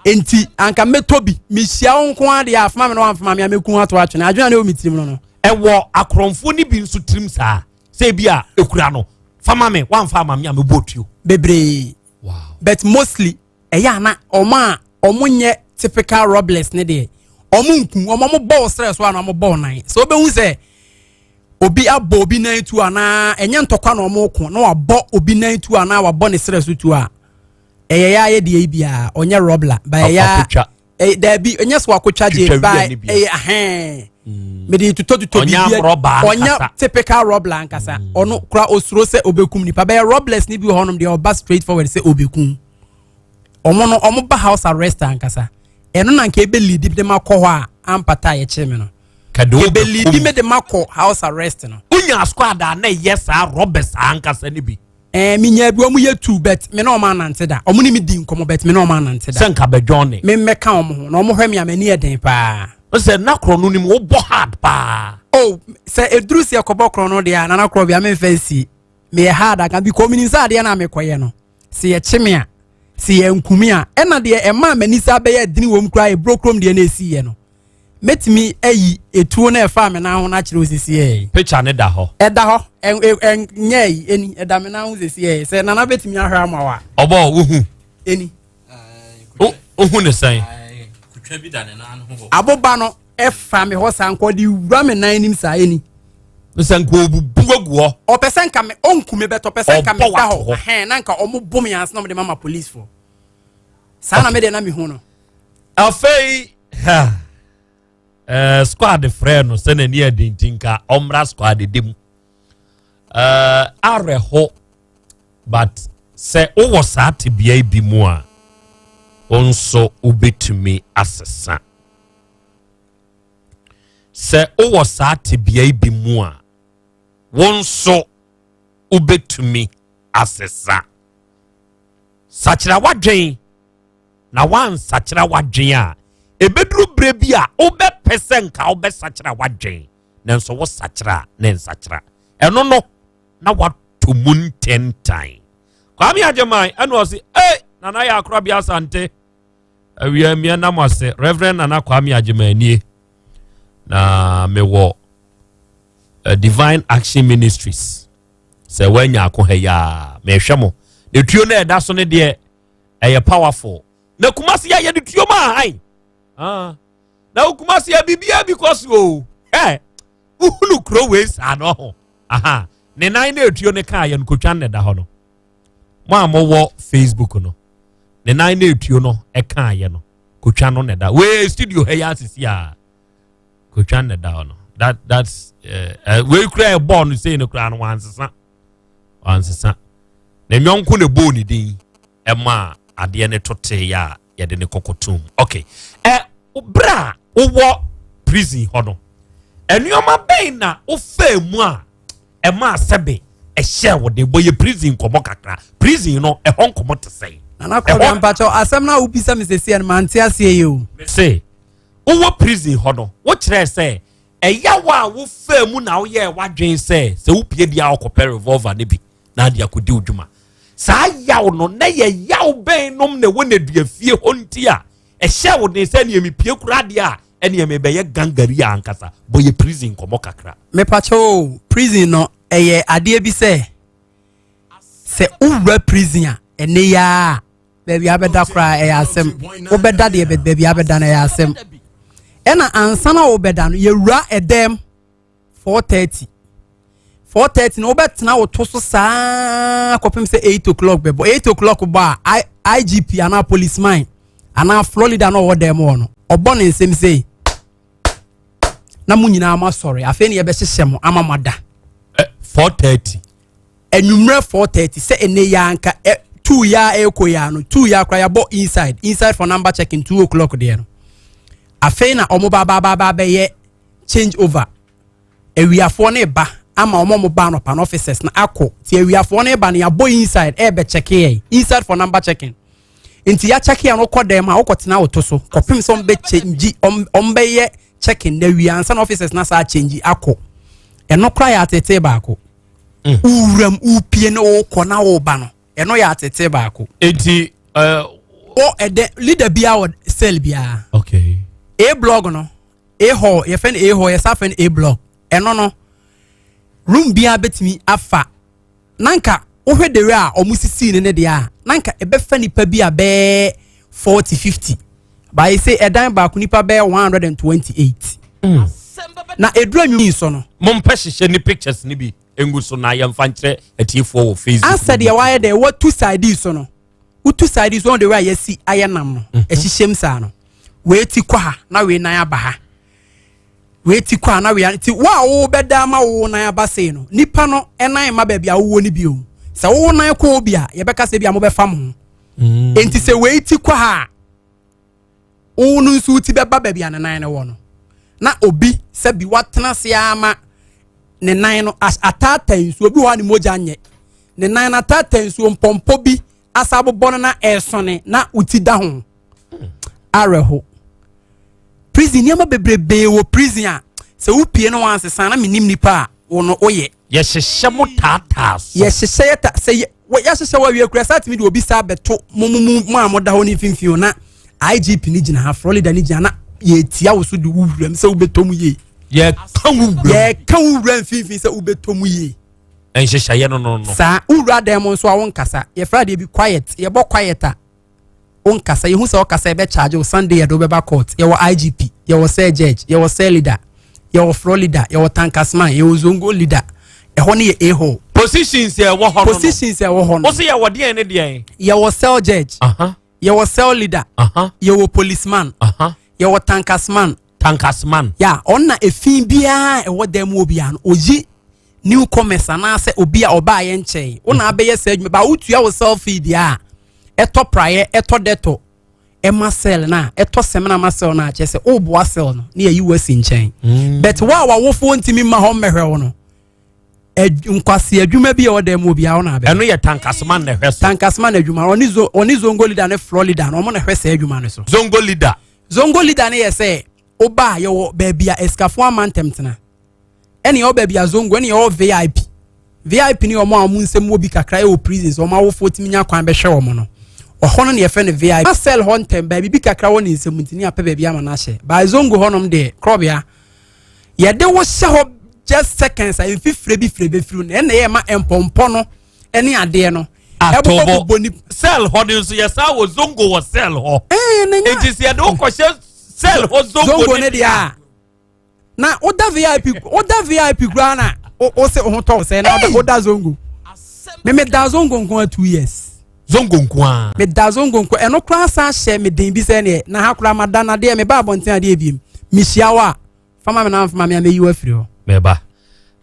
enti anka metobi me hia nko ade afama me no afama me ameku ato atwe na adwena na o mitim no ewo akromfo ni bi nso trim saa se bi a ekura no fama me wan fama me amebotuo bebre wow but mostly eya na omunye typical robles ne de omunku omo ball stress wa na omo ball nan so be hu se obi abo obi nan tu ana enye ntokwa na omo ko na wabo obi nan tu ana wabo ne stress tu a ya ye de bia onye robler ba ya da bi enye so akotwa je ba me de tuto bia onye typical robler ankasa ono kura osuro se obekum ni pa ba roblers ni bi honom de oba straight forward se obekum omo ba house arrest ankasa eno na nke ebe lead de makọ a ampata ye cheme no ebe lead me de makọ house arrest no unya squad na yes robbers ankasa ni bi minya bi omu ye two bet me no ma nante da omu ni mi di nkomo bet me no ma nante da senka be johnny me meka omo ho na omo hwe me amani eden pa o se na kro no ni mo bo hard pa se eduru se yakobo kro no de na na kro bia me fancy me hard aga bi community ade na me koye no se ye cheme a si enkumi a ena de ema manisa be ye dini wom kra e brokrom de na esi ye no metimi ayi etuo na efa me na ho na kire osisi ye picture ne da ho nyai eni eda me na ho osisi ye se na betimi ahwa amawa obo uhu eni uhu ne sai kutwa bi da ne na ho aboba no efa me ho sanko di wura me nan nim sa eni nsanko obuguaguo o pesen ka me onkume beto pesen ka me da ho na nka omo bom ya asna me mama police for sana me de na me hu no afei squad friend no se na ni adintinka omra squad dem areho but se o was at bia bi mu a onso ubetumi asesa se o was at bia bi mu a wonso ubetumi asesa sachira wadwen na wan sachira wadwen a ebedru brebi a obe pesenka obe sachira wadwen nanso wo sachira na sachira eno no na watu mun 10 time kwami ajemai eno osi nana ya Krobea Asante awia mi na mose reverend nana kwami ajemai nie na mewo Divine Action Ministries se wanya akohya me hwemo ne tuo na eda so ne de powerful na kumasi ya ye de tuo ma hai na kumasi ya bibia because uhulu Krobea no ne nan na tuo ne ka ye nkotwa ne da ho no mo amowo Facebook no ne nan na tuo no e ka ye no kotwa no ne da we studio he ya sisi a kotwa ne da ho no that's we cry born say no cry no answer ansesa na nyonko ne bo ni din ema ade ne tote ya yede ne kokotum okay bra wo prison hono enuoma ben na wo fa mu a ema sebe ehye wo de boye prison komo kakra prison no ehon komo te sei na Krobea mpacho asem na ubisa misesi en manti asie yo say wo prison hono wo kire say eyawa wo fa mu na wo ye wadwen say se wo pie dia akopɛ revolver ne bi na dia kodi odwuma sa yaw no na ye yaw ben nom na wo na dua fie honti a ehye wo ne say ne mi pie kura dia a ene me be ye gangari ankasa boye prison komo kakra me pacho prison no eye ade bi se uwura prison a ene ya baby abeda kra asem obeda de baby abeda na ya asem ena ansana obeda no ye wura edem 4:30 no obetna woto so saa kopem se 8 o'clock bebo 8 o'clock ba IGP ana policeman ana Florida no wodem no obone nsem sei na munyina ama sorry afi ne ye be hyehyem amamada 4:30 enumre 4:30 se ene ya anka 2 ya ekoya no 2 ya kra ya bo inside for number checking 2 o'clock there no afi na omo ba be ye change over ewiafo ne ba ama omo ba no pan officers na akọ ti ewiafo ne ba na ya bo inside be check inside for number checking inti ya check ya no kodem a okotena woto so kopim so be change ombe ye checking na wiansa na officers na sa change akọ eno kra ya tete ba akọ uram upie na okọ na wo ba no eno ya tete ba akọ enti o ede leader bia o cell bia okay a blog no a hall ye fen a hall ye sa fen a blog eno no room bia betimi afa nanka ohwe de we a omusisi ne de nanka ebe fa nipa bia be 40-50 by say edan ba ku nipa be 128 na edura nwi so no mompa hihye ni pictures ni bi engu so na yamfa nkyere atifo wo Facebook answer de why de what two sides so no two sides on the way yesi ayenam no ehyehyem sa no we ti kwa ha na we nan aba ha we ti kwa na we ti wa wo beda ma wo nan aba sei no nipa no enan ma ba bia wo ni bi o se wo nan ko bia ye beka se bia mo be fam enti se we ti kwa ha wo nu nsu ti beba ba bia nan ne wo no na obi se bi watena se ama ne nan no atata nsu obi ho ani moja nye ne nan na atata nsu mpompo bi asabobon na esone na uti da ho areho prison yama bebrebe wo prison a se wo pie no wansesa na minim nipa wo no oye ye hyehyɛ mo tatas ye hyehyɛ ta se ye hyehyɛ wa wie kura sat mi de obi sa beto mumu amoda ho ni finfin na IGP ni gina ha Florida ni gina na ye tia wo so de wuwuram se wo betom ye ye kan wuwuram finfin se wo betom ye en hyehyɛ no sa wura dem nso a won kasa ye Friday bi quiet ye bo quiet a on kasa ye hu se o kasa be charge o Sunday ye do be ba court ye wo IGP ye wo cell judge ye wo cell leader ye wo Florida ye wo tankasman ye wo zongo leader e ho ne ye eho positions ye wo ho no o se ye wo de ne de ye wo cell judge ye wo cell leader ye wo policeman ye wo tankasman ya onna efin bia e wo dem obi an oji newcomers na se obi a oba ye nche una abeye se adwuma ba utua wo selfie dia eto praye eto deto ema cell na eto semina ma cell na che se obo cell no na yi wasi nchen but wa wo fo ntimi ma ho mehwe wo no nkwasi adwuma bi e wo dem obi a wo na be eno ye tankasman na hweso tankasman adwuma oni zongo leader na Florida no mo na hwese adwuma ne so zongo leader na ye se oba ye wo ba bia escafo amantem tena eni o ba bia zongo eni o VIP ni o mo amunsem obi kakra e o prisons o ma wo 40 minya kwan be hwe o mo no o hono ne ye fe ne VIP sell hontem ba bi kakra wo ni nsem ntini ape ba bia ma na hye ba zongo honom de Krobea ye de wo hye ho just seconds I fifre bi firu na ye ma empompo no eni ade no ebo boni sell ho de so ye sa wo zongo wo sell ho it is ye de wo ko sell ho zongo ne dia na oda VIP grana o se o to se na oda zongo me da zongo nko 2 years zongo nko a me da zongo nko eno kra sa hye me den bi se ne na ha kra madana de me ba abonten ade ebiem me hia wa fama me na fama me yi wa firi ho me ba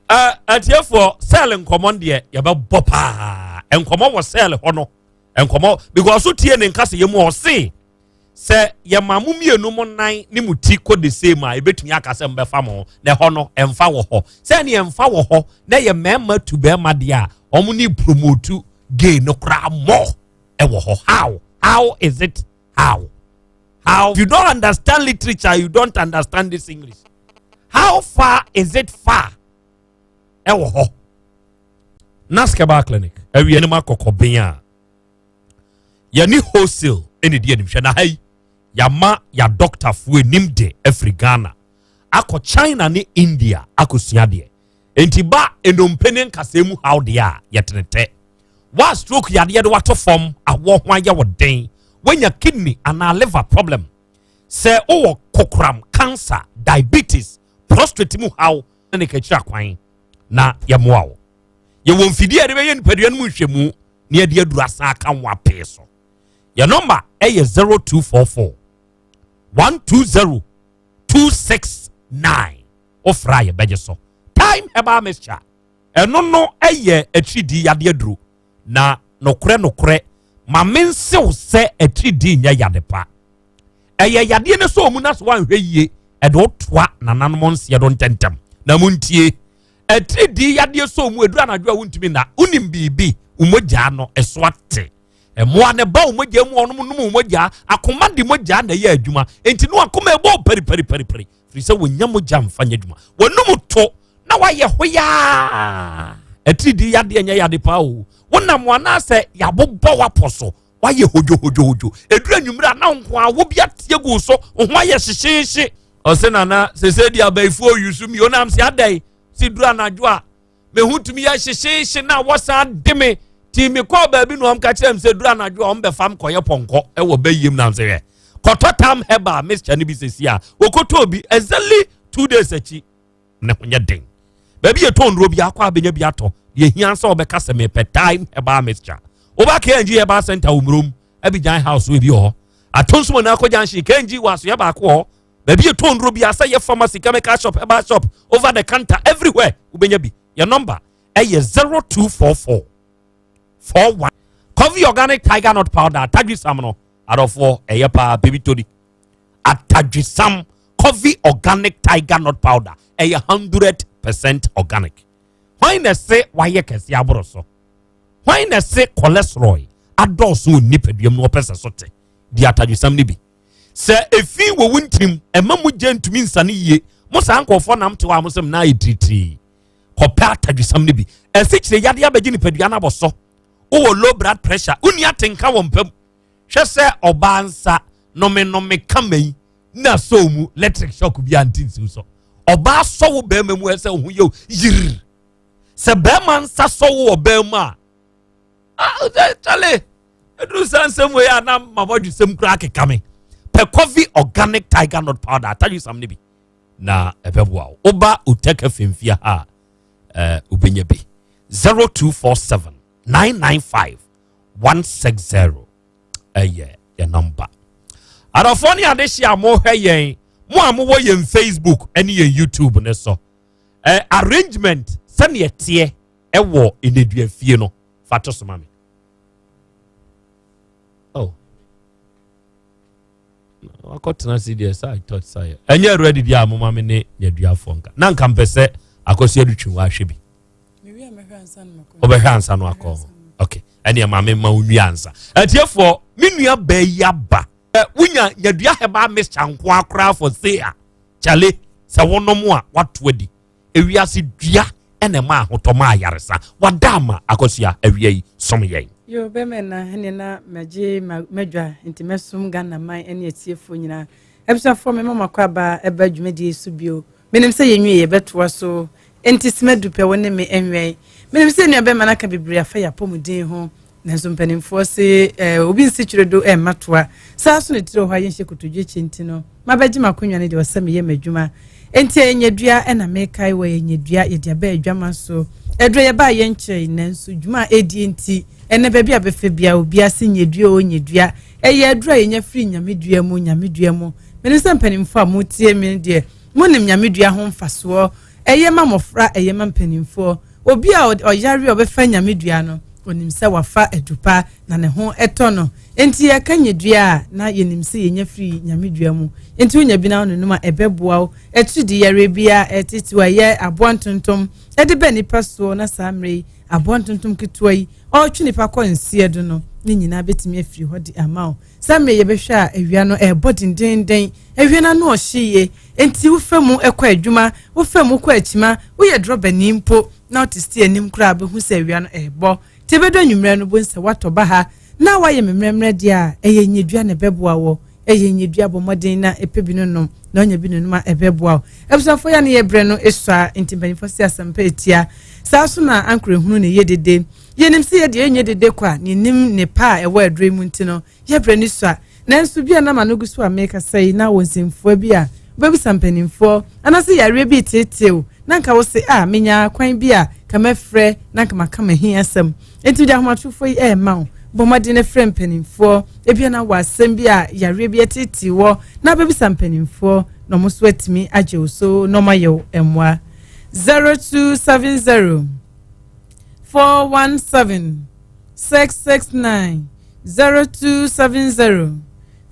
atiefo sell nkomo de yɛbɛbɔ paa nkomo wɔ sell hɔ no nkomo because so tie ne nkase yɛ mu ɔse sɛ yɛ mamu mienu mo nan ne muti kɔ the same a ebetumi akasɛ mbɛfa mo na hɔ no ɛmfa wɔ hɔ sɛ ne ɛmfa wɔ hɔ na yɛ mɛma tu bɛma de a ɔmo ni promote gay no kra mo ɛwɔ hɔ how is it how if you don't understand literature you don't understand this English how far is it far ɛwɔ hɔ Naskeba clinic ɛwie ne ma kɔkɔben a yɛni wholesale ɛne di animhwɛ na hai yama ya doctor fo enim de Africana akɔ China ne India akɔsua de enti ba enompene nkasɛmu how de a yɛtenete wa stroke yade de wato form awɔ ho ayɛ wɔ den wanya kidney ana liver problem sɛ owɔ kokram cancer diabetes prostate mu how ne kachira kwan na yɛmoa wo yɛwɔ mfidie de bɛyɛ nipadua no mu hwɛmu ne yɛde aduru asa aka ho apɛ so yɛ number ɛyɛ 0244 120 269 ofra yɛ bɛgye so time herbal mixture ɛno no ɛyɛ atridi yade aduru na nokore ma mensew sɛ atridi nya yade pa ɛyɛ yade ne so mu na so anhwɛ yie ɛde otoa nananom nse do ntentem na muntie atridi yade so mu edura anadwo a wuntumi na unim bibi umogya no ɛso ate ɛmoa ne ba umogya mu ɔnom num umogya akoma de mogya na yɛ adwuma enti no akoma ɛbɔ peri firi sɛ wonya mogya mfa nya adwuma wonum to na wayɛ hoya atridi yade nya yade pa o wonam wana sɛ yabobɔ waposo wayɛ hojo edura nwumra na nko a wo bia tie gu so ho ayɛ hyehyeehye ɔse nana sese dia baifo yusumi onam se adai si dura anadwo a mehutumi ya hyehyeehye na wosa deme ti me kɔ baabi no am ka kyerɛm sɛ dura anadwo a ɔmbɛfam kɔyɛ pɔnkɔ ɛwɔ bayim nam sɛ hɛ kɔtɔ tam heba mixture ne bi sesi a wokɔtɔ bi exactly 2 days achi ne ho nyɛ den baabi yɛ tɔndro bi akɔ abenya bi atɔ ye hia sɛ ɔbɛka sɛ me pɛ time heba mixture oba KNG heba center umrum Abidjan house we bi hɔ atonso na akɔ janshi KNG waso yɛ ba akɔ baabi yɛ tɔndro bi asa yɛ pharmacy chemical shop heba shop over the counter everywhere ubenya bi your number ɛyɛ 0244 41 coffee organic tiger nut powder atadwisam no adɔfoɔ ɛyɛ pa baby todi atadwisam coffee organic tiger nut powder ɛyɛ 100% organic why na say why kɛse aboro so why na say cholesterol adɔso nipaduam no pɛsɛ so te di atadwisam ne bi sɛ efi wo wuntim ɛma mu gye ntumi nsane yie mo san kɔfɔ nam te wa mo sɛm na ayɛ tiritiri kɔpɛ atadwisam ne bi ɛsi kyerɛ yade abɛgye nipadua na bɔ so o low blood pressure uni atenka wɔ mpam hwɛ sɛ ɔbaa nsa nome kamai na so mu electric shock bi antinsi so ɔbaa sɔ wo bɛrima mu ɛsɛ ho yɛ yiri sɛ bɛrima nsa sɔ wo bɛrima a chale eduru sansɛm wɔ yɛ na mabɔdwe sɛm kura akeka me pɛ coffee organic tiger nut powder ataju sam ne bi na ɛbɛboa wo oba uteka femfia ha ubenya bi 0247 995 160 ɛyɛ yɛ number adɔfoɔ ne ade hyia mo hwɛ yɛn mo a mowɔ yɛn Facebook ɛne yɛn YouTube ne so arrangement sɛneɛ teɛ ɛwɔ enedua fie no fato so ma me oh wakɔtena si deɛ sɛ I thought sɛ ɛnyɛ ready deɛ a moma me ne neaduafoɔ nka na nka mpɛ sɛ akɔsi adutwi wɔ ahwɛ bi obɛhwɛ ansa no akɔ okay ɛne ɛma me ma wonwi ansa atiefo me nua ba yi aba wonya nyadua heba mixture nko akora for say a chale sɛ wonom a wato adi ewiase dua ɛna ma ahotɔma ayaresa wadama akɔsia awia yi som yɛn yo be me na hene na magye madwa intimesum Ghana man ɛne atiefo nyina ebisafo me mama kwa ba eba dwumadi su bio menim sɛ yenwie yɛbɛtoa so enti simedu pɛ wone me enwɛn menim sɛ nua be ma na ka bibiri afa ya pomuden ho nanso mpanimfoɔ se obi nsi kyerɛdo matoa saa so ne tire hɔ ayɛ hyɛ kotodwe kyenti no mabɛgye makonwa ne de ɔsɛ me yɛ madwuma enti enyadua ɛna mekai wɔ enyadua yɛde aba adwama so ɛdro yɛ ba yɛ nkyerɛ nanso dwuma edi enti ɛna baabi a bɛfɛ bia obi ase nyadua o nyadua ɛyɛ adro a yɛnya firi nyamedua mu menim sɛ mpanimfoɔ a motie me de monim nyamedua ho mfasoɔ eye mamofra eye mampanimfo obi a oyare obefa nyamedua no onim se wafa edupa na ne ho etono enti ye kanyedua na yenim se yenya free nyamedua mu enti onya bi na onum a ebeboa etudi yare bia etitiwa ye aboantontom ede be nipa so na samre aboantontom ketwa yi o twi nipa ko nsie do no ni nyina betimi afiri hodi amao samre ye behwe a ewia no bodindenden ewia na no ohye enti wo famu ekwa adwuma wo famu kwa akima wo ye droba nimpo na otisti anim kra be hu se ewia no ebo tebedo nwumre no bo nse watoba ha na waye memremre dia eye nyedua ne beboa wo eye nyedua bomodin na epebi no no na onya bi no ma ebeboa wo ebusafo ya ne ye bre no esua intimbanifo se asampa etia saso na ankre hunu ne yedede yenim se ye de enye dede kwa ne nim ne pa ewa adre mu ntino ye bre ne sua nanso bia na manoguso ameka sei na wonsimfo bia baby sampanimfo anase yare bi tetew nanka wo se menya kwan bia kama frɛ nanka makama hi asem enti dia homatufo yi ma bomade ne frɛ mpanimfo ebia na wasem bia yare bi tetewo na baby sampanimfo no mo so atimi agye so no mayo emwa 0270 417 669 0270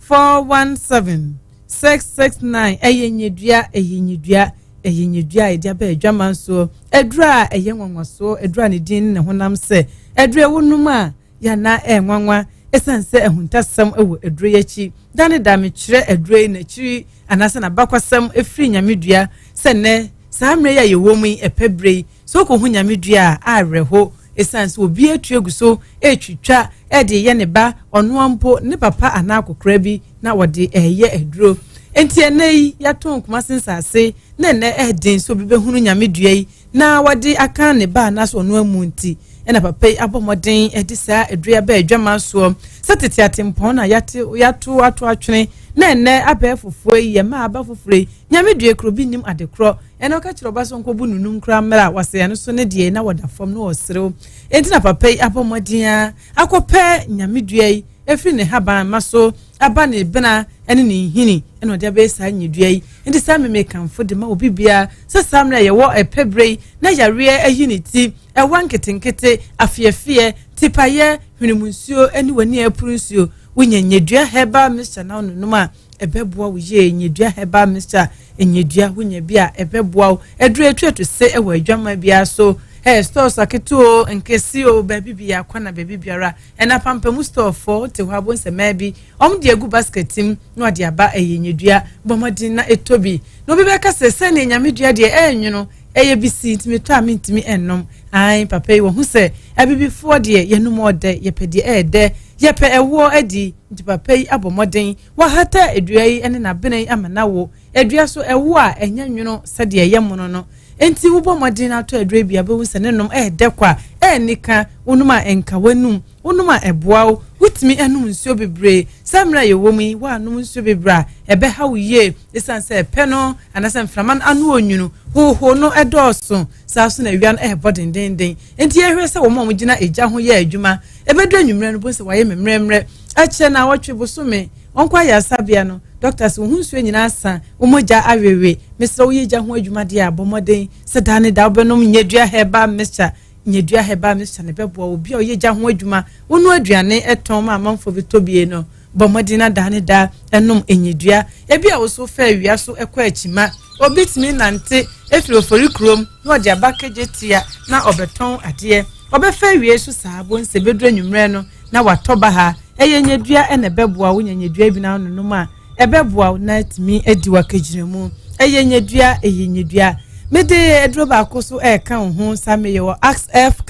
417 669 eyenyedua edia ba adwaman so edra eyenwanwaso edra ne din ne honam se edra wonum a ya na enwanwa esanse ehuntasam ewo edra yachi dane da me kire edra na chiri anase na bakwasam efri nyamedua se ne samre ya yewomu epebre so ko hu nyamedua a areho esanse obi atuaguso etwitwa ede ye ne ba ono ampo ne papa anakokra bi na wode eye edro enti enei yaton kuma sensase na ne edin so bi behunu nyamedua yi na wode aka ne ba na so ono amu nti ena papa abomodin edi sa edua ba adwama so satete atempon na yato atwene na ne aba fufuo yi ma aba fufure nyamedua krobi nim adekro ena ka kiro ba so nkobu nunum kra mra wase ya no so ne die na wada fam no osrew enti na papa abomodin akope nyamedua yi efri ne haban maso aba ne bena ene ne hini ene ode ba sa nyedua yi enti sa me kanfo de ma obi bia sa samra ye wo epebre na yare ahiniti ewanketenkete afiefie tipaye hwenimunsuo ene wani apurunsuo wunyanyedua heba Mr. na onunuma ebeboa wuye nyedua heba Mr. enyedua wunya bia ebeboa edure etwetu se ewa adwama bia so store saketo nkesio baby bia kwana baby biara ena pampamu store for te hwabo nse maybe de agu basketim no de aba eyenyedua bomodin na etobi no bibeka se ne nyamedua de enwuno eye bisi ntimi to amintimi ennom ai papa yi wo hu se abibifo de yenum ode yepede ede yepe ewo edi nti papa yi abomodin wa hata edua yi ene na bene amanawo edua so ewo a enyanwuno se de yemono no enti wo bomodin ato edua bia be hu se nenom ede kwa enika wonuma enka wanum wonuma eboa wutimi enum nsuo bebre samra ye womi wa anum nsuo bebra ebe ha wiye esanse peno anasem framan anu onwunu ho no edoso saso na wian bodindenden enti ehwe se wo mo gina eja ho ye adwuma ebedu anwumre no bo se waye memremre ache na wotwe bosome onkwa ya sabia no doctors wo hunsuo nyina asa wo moja awewe mesra wo ye ja ho adwuma de abomoden se dane da obenom nyedua heba Mr. nyedua heba Mr. ne beboa obi oye ja ho adwuma wonu aduane eton ma amanfo bitobie no bomodina dane da enom enyedua ebi a wo so fa awia so ekwa akima obitimi nante efiri ofori krom no de abakeje tia na obeton ade obefa awie so saabo nse bedru anwumre no na watoba ha eyenyedua ene beboa wo nyedua bi na nonum a ebeboa na timi edi wakejiremu eyenyedua mede edro ba koso ka ho sameye wo XF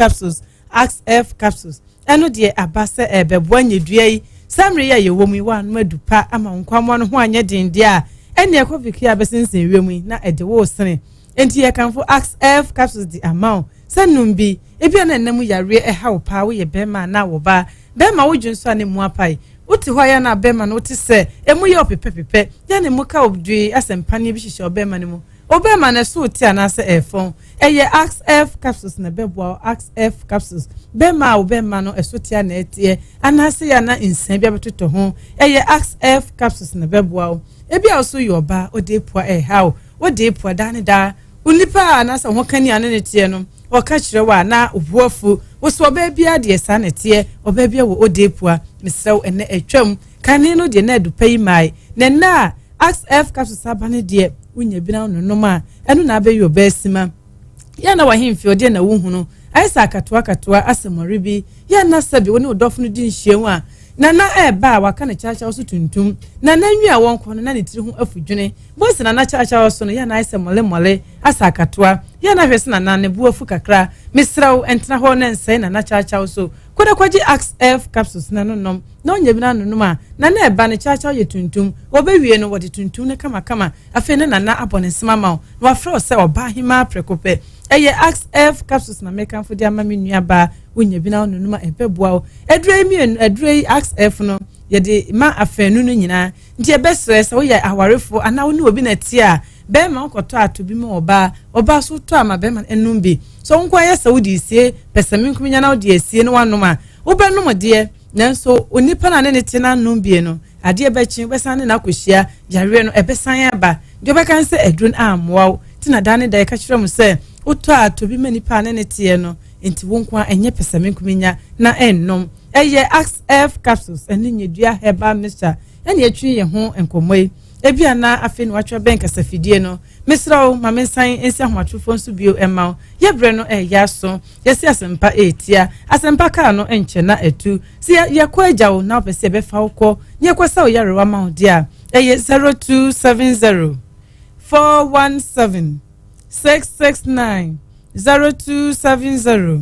capsules eno de abase ebeboa nyedua yi samre ya yewomu wa no adupa ama nkwamo no ho anye dinde a ene ekofiki abesensen wiemu na ede wo sene enti ye kanfo XF capsules di amount sanum bi ebia na nnamu yare hawo pa wo ye bema na wo ba bema wo dwunso ane mu apai uti ho ya na bema na uti se emu ye opepepepe ya ne muka obdui asempane bi hihye obema ne mu obema na so uti anase efon eye XF capsules na beboa XF capsules bema obema no esotia na etie anase ya na insan bia betoto ho eye XF capsules na beboa ebi also yoba ode poa hawo ode poa dane da unipa na sa ho kani ane ne tie no o ka kire wa na obuafu wo so obabia de sa ne tie obabia wo odepua mesrew ene atwam kane no de na adupai mai na XF capsule sabane de unya bi na no ma eno na abeyi obasima ya na wahemfi ode na wo hunu aisa akatoa asemoribi ya na sabi woni odofo no di nhyiemu a na eba waka na chacha so tuntum na nwi a won kono na ne tiri ho afudwene bosi na chacha so no ya na aisa mole asa akatoa ya na hwese na ne buafu kakra misraw entna ho na nsai na chacha so koda kwaji XF capsules na no nom na onye bi na no ma na eba ne chacha ye tuntum obewie no wode tuntum ne kama afi ne na abone nsema ma wa fro se oba hima prekope eye XF capsules na make for dia mama nua ba wonya bi na no numa ebeboa edre mi edre XF no ye de ma afanu no nyina nti ebesre se wo ye awarefo ana wo ni obi na ti a be ma okoto atobi ma oba so to ama be ma enum bi so nko ye se wo di sie pesami nkunya na wo di sie no wanoma wo be no de nanso onipa na ne ti na num bi no ade ebechi besane na kohyia yare no ebesan aba de obekan se edrun amwa ti na dane da ka kire mu se uto atobi mani pa ne tie no enti wonkwa enye pesame nkuminya na ennom eye XF capsules eni nyedua herbal mixture eni atwi ye ho enkomoi ebia na afi no watwa benka safidie no misrawo mamensan ensi ahwatufo nso bio ema ye bre no ya so yesi asempa etia asempa ka no enche na etu si ye kwa agyawo na opese be fa ukọ ye kwasa o yarewa ma odia eye 0270 417 669 0270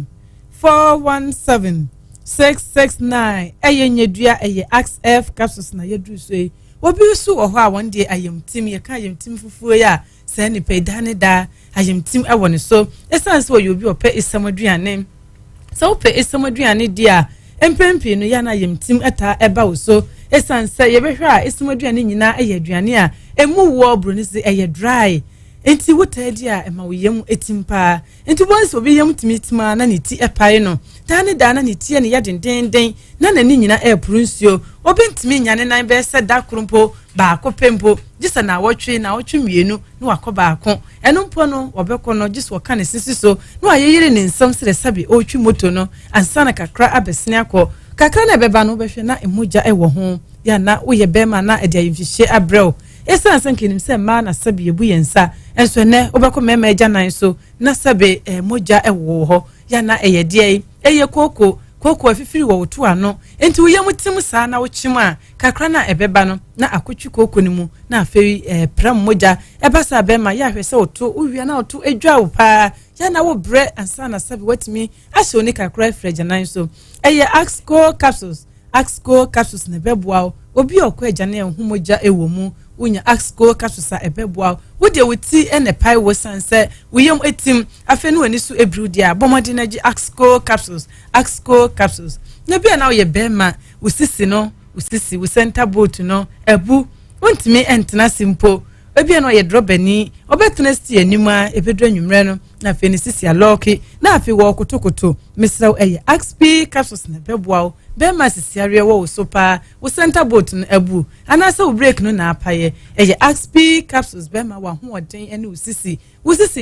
417 669 eye nyedua eye XF capsules na yedru so yi obi su oho a one day ayemtim ye ka ayemtim fufuo ya se ni pe dane da ayemtim e woni so esanse wo yobi ope esamoduane so ope esamoduane dia empempi no ya na ayemtim eta eba wo so esanse ye behwe a esamoduane nyina eye aduane a emu wo bro ni se eye dry enti wotadi a ema wo yem etimpa enti bonse obi yem timitima na ne ti epae no dane da na ne ti ne ya dendenden na nani nyina epurunsuo obi ntimi nyane nan be se da krumpo ba akopempo gisa na wotwe mienu na wakoba ako eno mpo no obekọ no gisa waka ne sisi so na ayeyire ne nsam sere sabi otwi moto no ansana kakra abesene akọ kakra na beba no behwe na emoja ewo ho ya na woye bema na ede ayimhye abrel esa ansankinim se ma na sabi ebu yensa enso ne obekọ mema eja nan so na sabi moja ewo ho ya na eyede eye koko afifiri wo to ano enti wo yamutim saa na wo chima kakra na ebeba no na akotwi koko ni mu na afei pram moja ebasa bema ya hwese oto uwia na oto edwa wo pa ya na wo bre ansa na sabi watimi ahye oni kakra freja nan so eye Axco capsules na beboa obi okọ ejane ehun moja ewo mu unya Axco capsules a ebeboa wo de wuti ene pai wo sanse wo yam etim afenu wani so ebru dia bomodi na gi Axco capsules na bia na wo ye bema usisi wo center boat no ebu wontimi entena simpo ebia no ye drobani obetena sti anima ebedru anwumre no na fe ni sisi aloki na afi wo kotokoto misraw eye XP capsules na beboa bema sisi are wo sopa wo center boat no ebu anasa wo break no na apaye eye XP capsules bema wa hoɔden ene usisi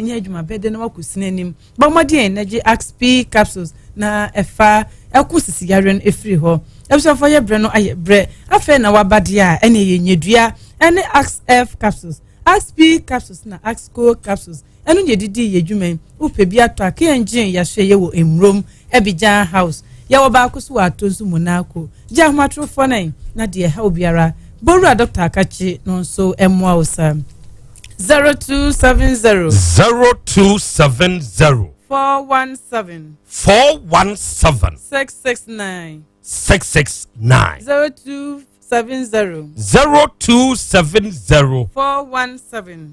nya adwuma bede na wakusina anim bomodi energy XP capsules na efa ekusisi yare no efiri ho ebisofo ye bre no aye bre afa na wabade a ene ye nyedua ene XF capsules XP capsules na Axco capsules enu ye didi ye dwuma upe bi ato ake engine ya hwe ye wo emrom Abidjan house ya wo ba kusu ato nsu monako ja hmatrofo nan na de ha obiara boru Dr. Akachi no so emwa osa 0270 417 669 0270 417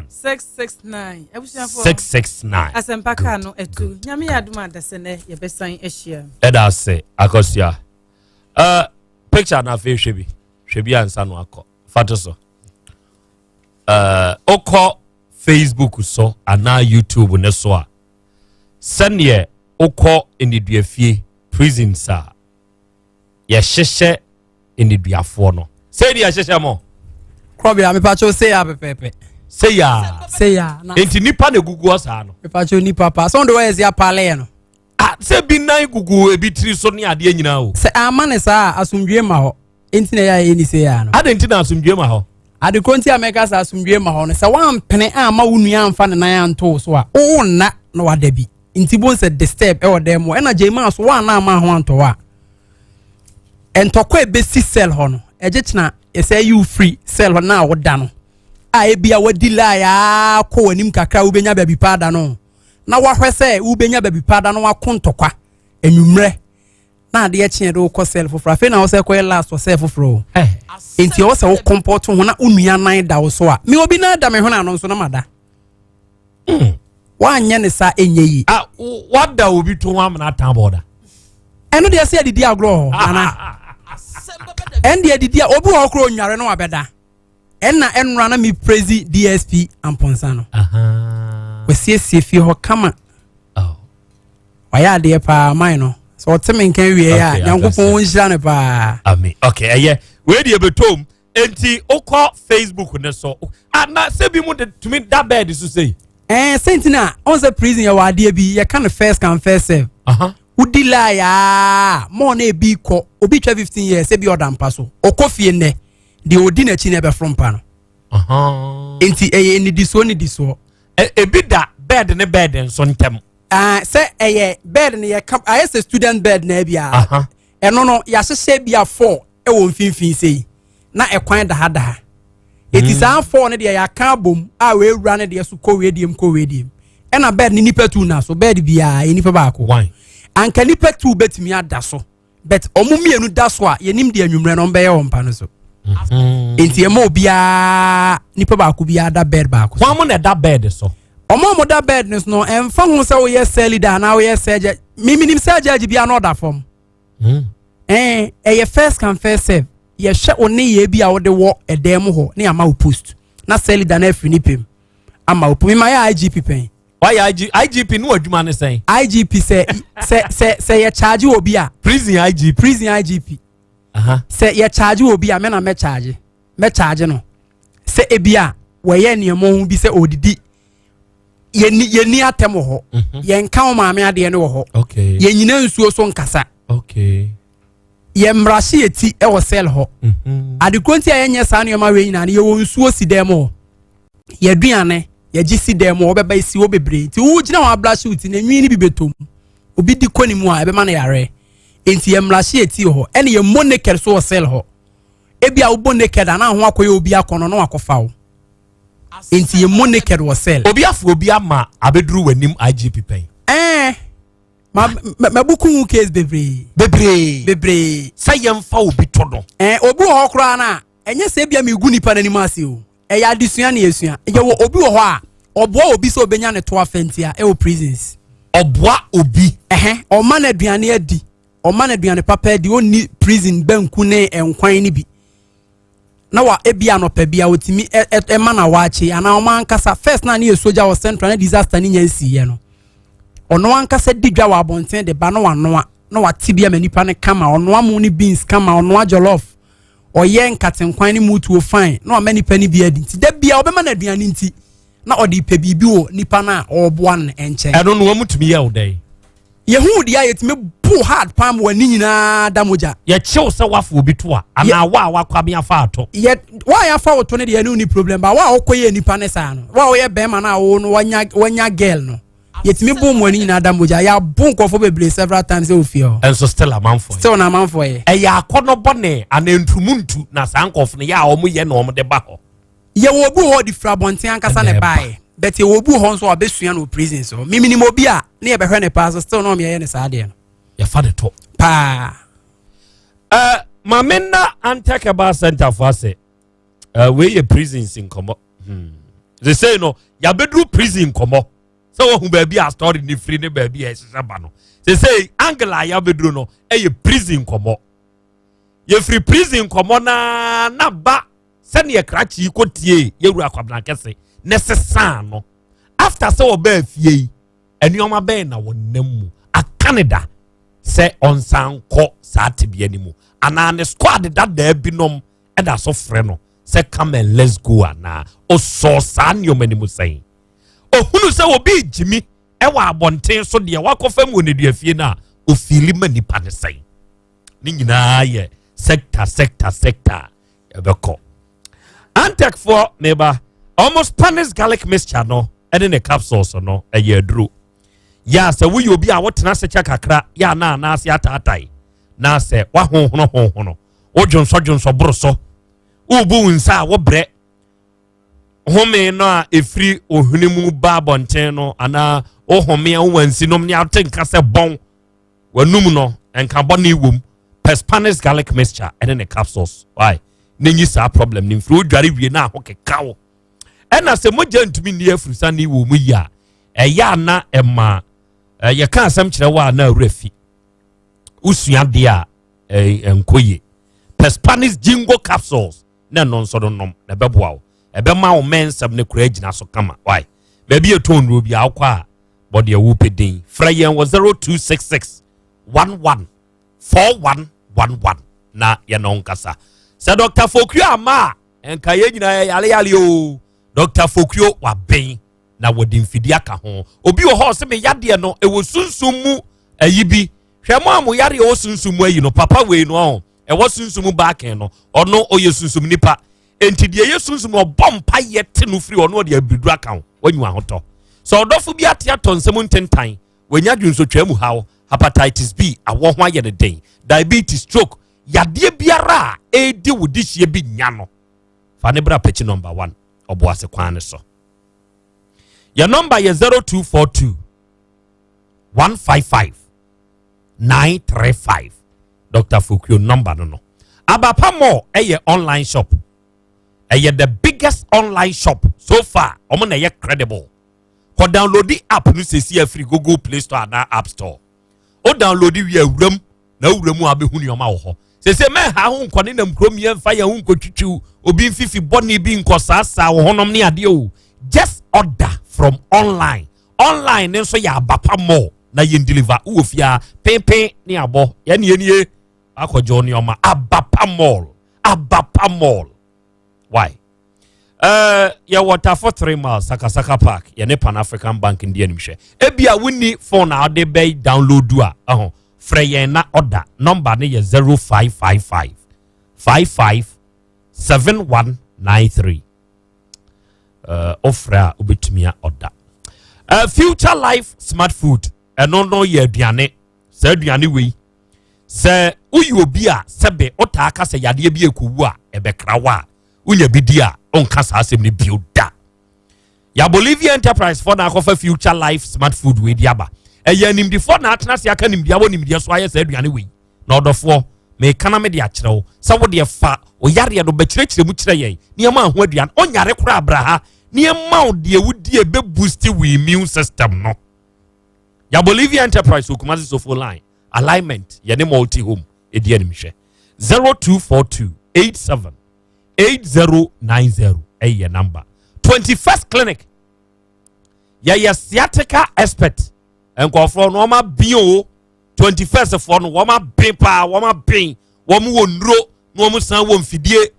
669 asempaka no etu nyame aduma dasene ye besan ehia eda se akosia picture na fe hwebi ansa no akọ fatoso okọ Facebook so ana YouTube ne so a sene okọ eniduafie prison sa ya hyehye eniduafo no say dia hyehye mo Krobea me pacho say ya pepepe Say ya. Enti nipa ne gugu asa no. Pacho nipa pa. So ndo we ya pale no. Ah, se bi nan gugu e bi tri so ne ade nyina o. Se amane sa asumdwe ma ho. Enti na ya eni se ya no. Ade enti na asumdwe ma ho. Ade konti ameka sa asumdwe ma ho no. Se wan pene ama wunu amfa ne nan anto so a. O na wada bi. Enti bon se disturb e wode mo. E na jema so wan na ama ho anto wa. Entokwa e be si sell ho no. Eje kina e say you free sell ho na woda no. A ebia wadila ya ko wanim kakra ubenya baby pada no na wahwe se ubenya baby pada no wakontokwa enwumre na ade ekye do ko self for afi na wo se ko last for self for enti wo se wo comport ho na unua nan da wo so a me obi na da me ho na no so na mada wa anya ne sa enye yi wada obi to wa na tan border eno de se adidi agro ana endi adidi obi ho kro nware no wabeda enna enra na mi praise DSP Amponsano we sie fi ho kama waya de pa mai no so teme nkan wie ya nyankopon nhira ne pa amen okay we de betom enti okọ Facebook ne so na se bi mu de tumi that bed so say sentina on the prison ya wade bi ya kan first come first serve udila ya mo na ebi ko obi twa 15 years e bi odampa so okofie ne de odi na chi na be from pa no enti ni diso ebi da bed ne bed nso ntem say bed ne ye come I say student bed na bia eno no ya hye bia 4 e wo mfimfin sei na ekwan da hada eti san 4 ne de ya ka bom a we wura ne de so ko wediem e na bed ni nipa tu na so bed bia e nipa ba ko anka nipa tu betimi ada so but omumienu da so a yenim de anwumre no mbe ye wompa no so enti emo bia nipa ba ko bia da bed ba ko kwa mo na da bed so omo da bed no emfa hu se wo ye sell da na wo ye seje miminim seje bia no da form ye first come first serve ye hwe oni ye bia wo de wo edem ho na ama wo post na sell da na afri nipem ama wo pumi ma ya IGP pen why IGP no adwuma ne sen IGP se ye charge obi a prison IGP se ye charge obi a me na me charge no se ebia wo ye niemo hu bi se odidi ye ni atem ho ye nka o maame ade ne wo ho ye nyina nsuo so nkasa ye mrashi eti e wo sell ho adekronti ayenye sa ne ma we nyina ne ye wo nsuo si dem ho ye duane ye gisi dem ho obeba isi wo bebre ti wo gina wa blash uti na nwi ni bi betom obi di koni mu a ebe ma na yare enti ye mrashi eti ho ene ye moneke so wo sell ho ebia wo boneke da na ho akoye obi akono no akofa wo enti ye moneke wo sell obi afu obi ama abeduru wanim IGP pen ma buku case bebre sayem fa obi to no obi ho kra na enye se bia me gu nipa na nimase o ya adesua na yesua ye wo obi ho a oboa obi so obenya ne to afentia e wo prisons oboa obi o ma na aduane adi o ma na aduane papa adi oni prison banku ne enkwan ni bi na wa ebia no pa bia otimi e ma na waachi ana o man kasa first na ye soja wo central na disaster ni nyansi ye no ono an kasa digwa wa bonten de ba no wano na watibia manipa ne kama ono amu ni beans kama ono jollof oye nkatenkwan ni mutu o fine na o manipa ni bia di nti da bia obema na aduane nti na odi pe bibi o nipa na oboa ne enche eno no amutumi ye odai ye hu dia yetime bu hard pam wani nyina damoja ye chew se wafo obi to a ana wa kwabia afa ato ye wa ya fa oto ne de ni problem ba wa okoye nipa ne sa no wa oye be ma na wo no wanya girl no yetime bu mo ni nyina damoja ya bu nkofo bebre several times e ofio and so still a man for still na man for ye ya akono bone ana ntumuntu na sankof ne ya omo ye na omo de ba ho ye wo bu ho di frabonten ankasa ne bae but ye wo bu ho so obesua no prison so mimini mo bi a ne ye behwe ne pa so still no me ye ne sa de no ya fa de to pa mamena antaka ba center for say we ye prisons in komo they say no ya bedru prison komo so wo hu ba bi a story ni free ne ba bi e sesa ba no they say angela ya bedru no ye prison komo ye free prison komo na ba send ye krachi kotie ye wura kwabna kese necessary no after so oba fie enuoma be na wonam mu a Canada say onsan ko sa tebia ni mu ana ne squad that there binom e da so frɛ no say come and let's go ana o so sa nneoma ni mu sɛn ohunu sɛ obi jimi ɛwɔ abɔnten so de wakɔfa mu ne dua fie na ofili ma nipa ne sɛn ni nyinaa yɛ sector ɛbɛkɔ Antek for neighbor almost Spanish garlic mixture no ɛne ne capsules no ɛyɛ aduro ya sɛ woyɛ obi a wotena sɛ kyɛ kakra ya na ase ataatai na sɛ wahonhono wodwonsɔ boro so wobu nsa a wobrɛ home no a efiri ohune mu ba bonten no ana ohome a wansi nom ne atenka sɛ bon wanum no enka bɔ ne wom Spanish garlic mixture and then a capsules why nenyi sa problem ni mfiri odware wie na ho kekawo ɛna sɛ mogya ntumi ni afurisa ni wo mu ya ɛya na ɛma yɛ ka asɛm kyerɛ wa na awurafi usua de a enkoye Spanish jingo capsules na non so nom na bɛboa wo ɛbɛma wo mensɛm ne kura gyina so kama why baabi eton ro bi akwa a bɔde awu pedin fra yɛn wɔ 0266 11 4111 na yɛn nkasa sɛ Dr. Fokuo ama enka yɛ nyina yale o Dr. Fokuo wa ben na wɔde mfidi aka ho obi wɔ hɔ sɛ me yadeɛ no ɛwɔ sunsum mu ayi bi hwɛ mo amo yare ɛwɔ sunsum mu ayi no papa wei no ɔn ɛwɔ sunsum mu baake no ɔno ɔyɛ sunsum nipa enti deɛ yɛ sunsum ɔbɔ mpa yɛ te no firi ɔno ɔde abidu aka ho wanyu ahotɔ sɛ ɔdɔfo bi ate atɔ nsɛm ntentan wanya dwonsotwa mu haw hepatitis B awɔ ho ayɛ ne den diabetes stroke yadeɛ biara a ɛdi wo dihye bi nya no fa ne bra pɛkyi number 1 ɔboase kwan ne so your number is 0242 155 935 Dr. Fokuo number no abapa mo ɛyɛ online shop ɛyɛ the biggest online shop so far ɔmo na ɛyɛ credible ko download the app no sesi free Google Play Store na App Store o download wi awuram na awuramu abehu ne ɔma wo hɔ sese me ha ho nkɔne na mkromie mfa ya ho nkotwitwiw obi mfifi bɔne bi nkɔsaasa wo honom ne ade o just order from online ne nso ya abapa mo na yen deliver wo fia pepe ne abɔ ya ne akɔjo ne ɔma abapa mall why ya water for 3 miles Sakasaka Park ya ne Pan African Bank ndi animhwe ebia woni phone a de bay download do a frɛ na order number ne yɛ 0555 55 7193 ofra obetumia order Future Life Smart Food ɛno no yɛ aduane sɛ aduane wei sɛ uyi obi a sɛbe ɔtaa sɛ yadeɛ bi ekowu a ɛbɛkrawa unya bidi a onka saa asɛm ne bio da ya Bolivia Enterprise for na akɔfa Future Life Smart Food we diaba ɛyɛ nimdifo na atena se aka nimdia wɔ nimdia so ayɛ sɛ aduane wei na ɔdɔfo me kana me de akyerɛw sɛ wo de fa o yare do bɛkyerɛkyerɛ mu kyerɛ yɛn nneɛma ho aduane onyare kora abraha nneɛma wo de wudi e be boost we immune system no ya Bolivia Enterprise Okumasi Sofo line alignment yɛne multi home edi animhwɛ 0242 87 8090 ɛyɛ number 21st clinic yɛyɛ sciatica expert nkɔfo no ma bio 21st for no wɔma ben pa wɔma ben wɔm wɔ nduro no wɔm san wɔ mfidie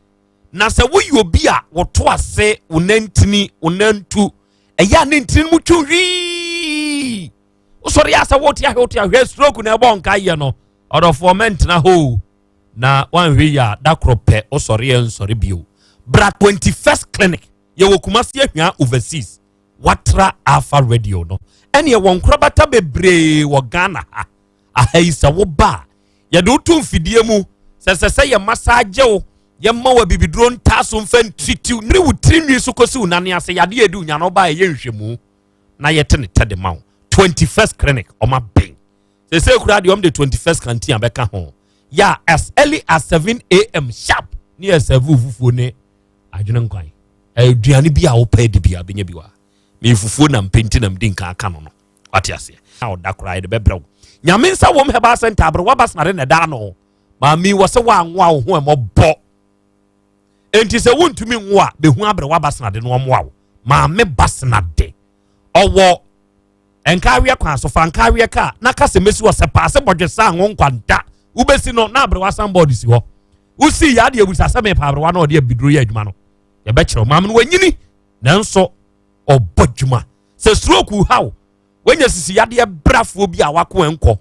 na sɛ woyɛ obi a wɔto ase onantini onantu ɛyɛ ne ntini mu twwi usori asa woti ahwe stroke na ɛbɔ nka yɛ no ɔdɔfo mentena ho na wanhwe ya dakrope usori ensori bio bra 21st clinic ye wokumasi ahwa overseas watra alpha radio no ene ye won krobata bebre wo Ghana ha ahaisa wo ba ye do to mfidie mu sesese ye massage wo ye ma wa bibidro ntaso mfa ntitiw nri wo tirinwi so kosi unane ase yade edu nya no ba ye nhwemu na ye tene tede ma 21st clinic o ma ben sese kura de the 21st canteen abeka ho ya as early as 7 a.m. sharp near 7 fufuo ne adwene nkwan aduane bi a wo pa de bia benya bi wa me fufuo na mpenti na mdi nka aka no no wate ase na oda kura de bebrɛw nyame nsa wom heba center abre wabas na de ne da no ma mi wo se wa anwa wo ho emɔbɔ enti se wontumi nwo a behu abre wabas na de no ɔmoa wo ma me bas na de ɔwɔ enkawe kwan so fa enkawe ka na ka se mesi wo se pa se bodwe sa anwo nkwanta ubesi no na abre wasan board si hɔ usi ya de busa same pa abrewa na ode abiduro ya adwuma no ye be kire mam no wanyini nanso obodwuma se stroke how wenya sisi ya de brafo bi a wako enko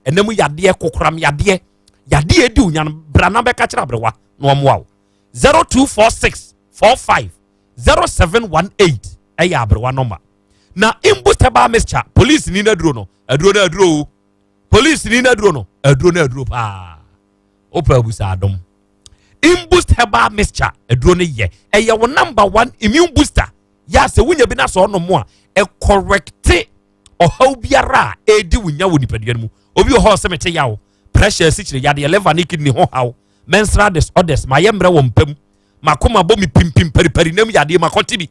enemu ya de kokram ya de di unyan bra na be ka kire abrewa no omwa 0246450718 eya abrewa number na imbustable mixture police ni na duro no aduro police ni na duro no aduro pa opa busa adom imbustable mixture aduro ne ye eye wo number 1 immune booster ya se wunya bi na so no mo a e correct o haw biara edi wunya wo nipadua mu obi ho se mete yawo pressure si kire yade lever ni kidney ho haw menstrual disorders ma yemre wo mpam makoma bo mi pimpim periperi nam yade makoti bi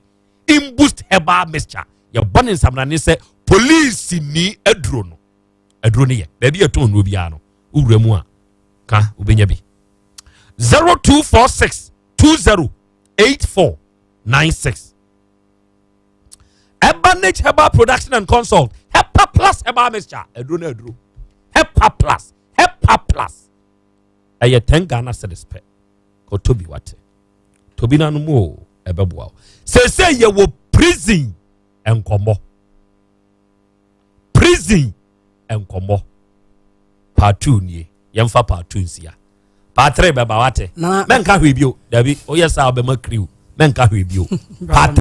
imboost herbal mixture ya bone nsamna ne se police ni aduro ne ye ba bi eton no bia no uwura mu a ka ubenya bi 0246208496 Ebanage Herbal Production and Consult Hepa Plus Herbal Mixture aduro Hepa Plus eye 10 Ghana cedis pe ko tobi wate tobi na no mo ebeboa se ye wo prison enkomo part 2 nie yemfa part 2 nsia part 3 beba wate menka hwe bio dabi oyesa obema kriw menka hwe bio part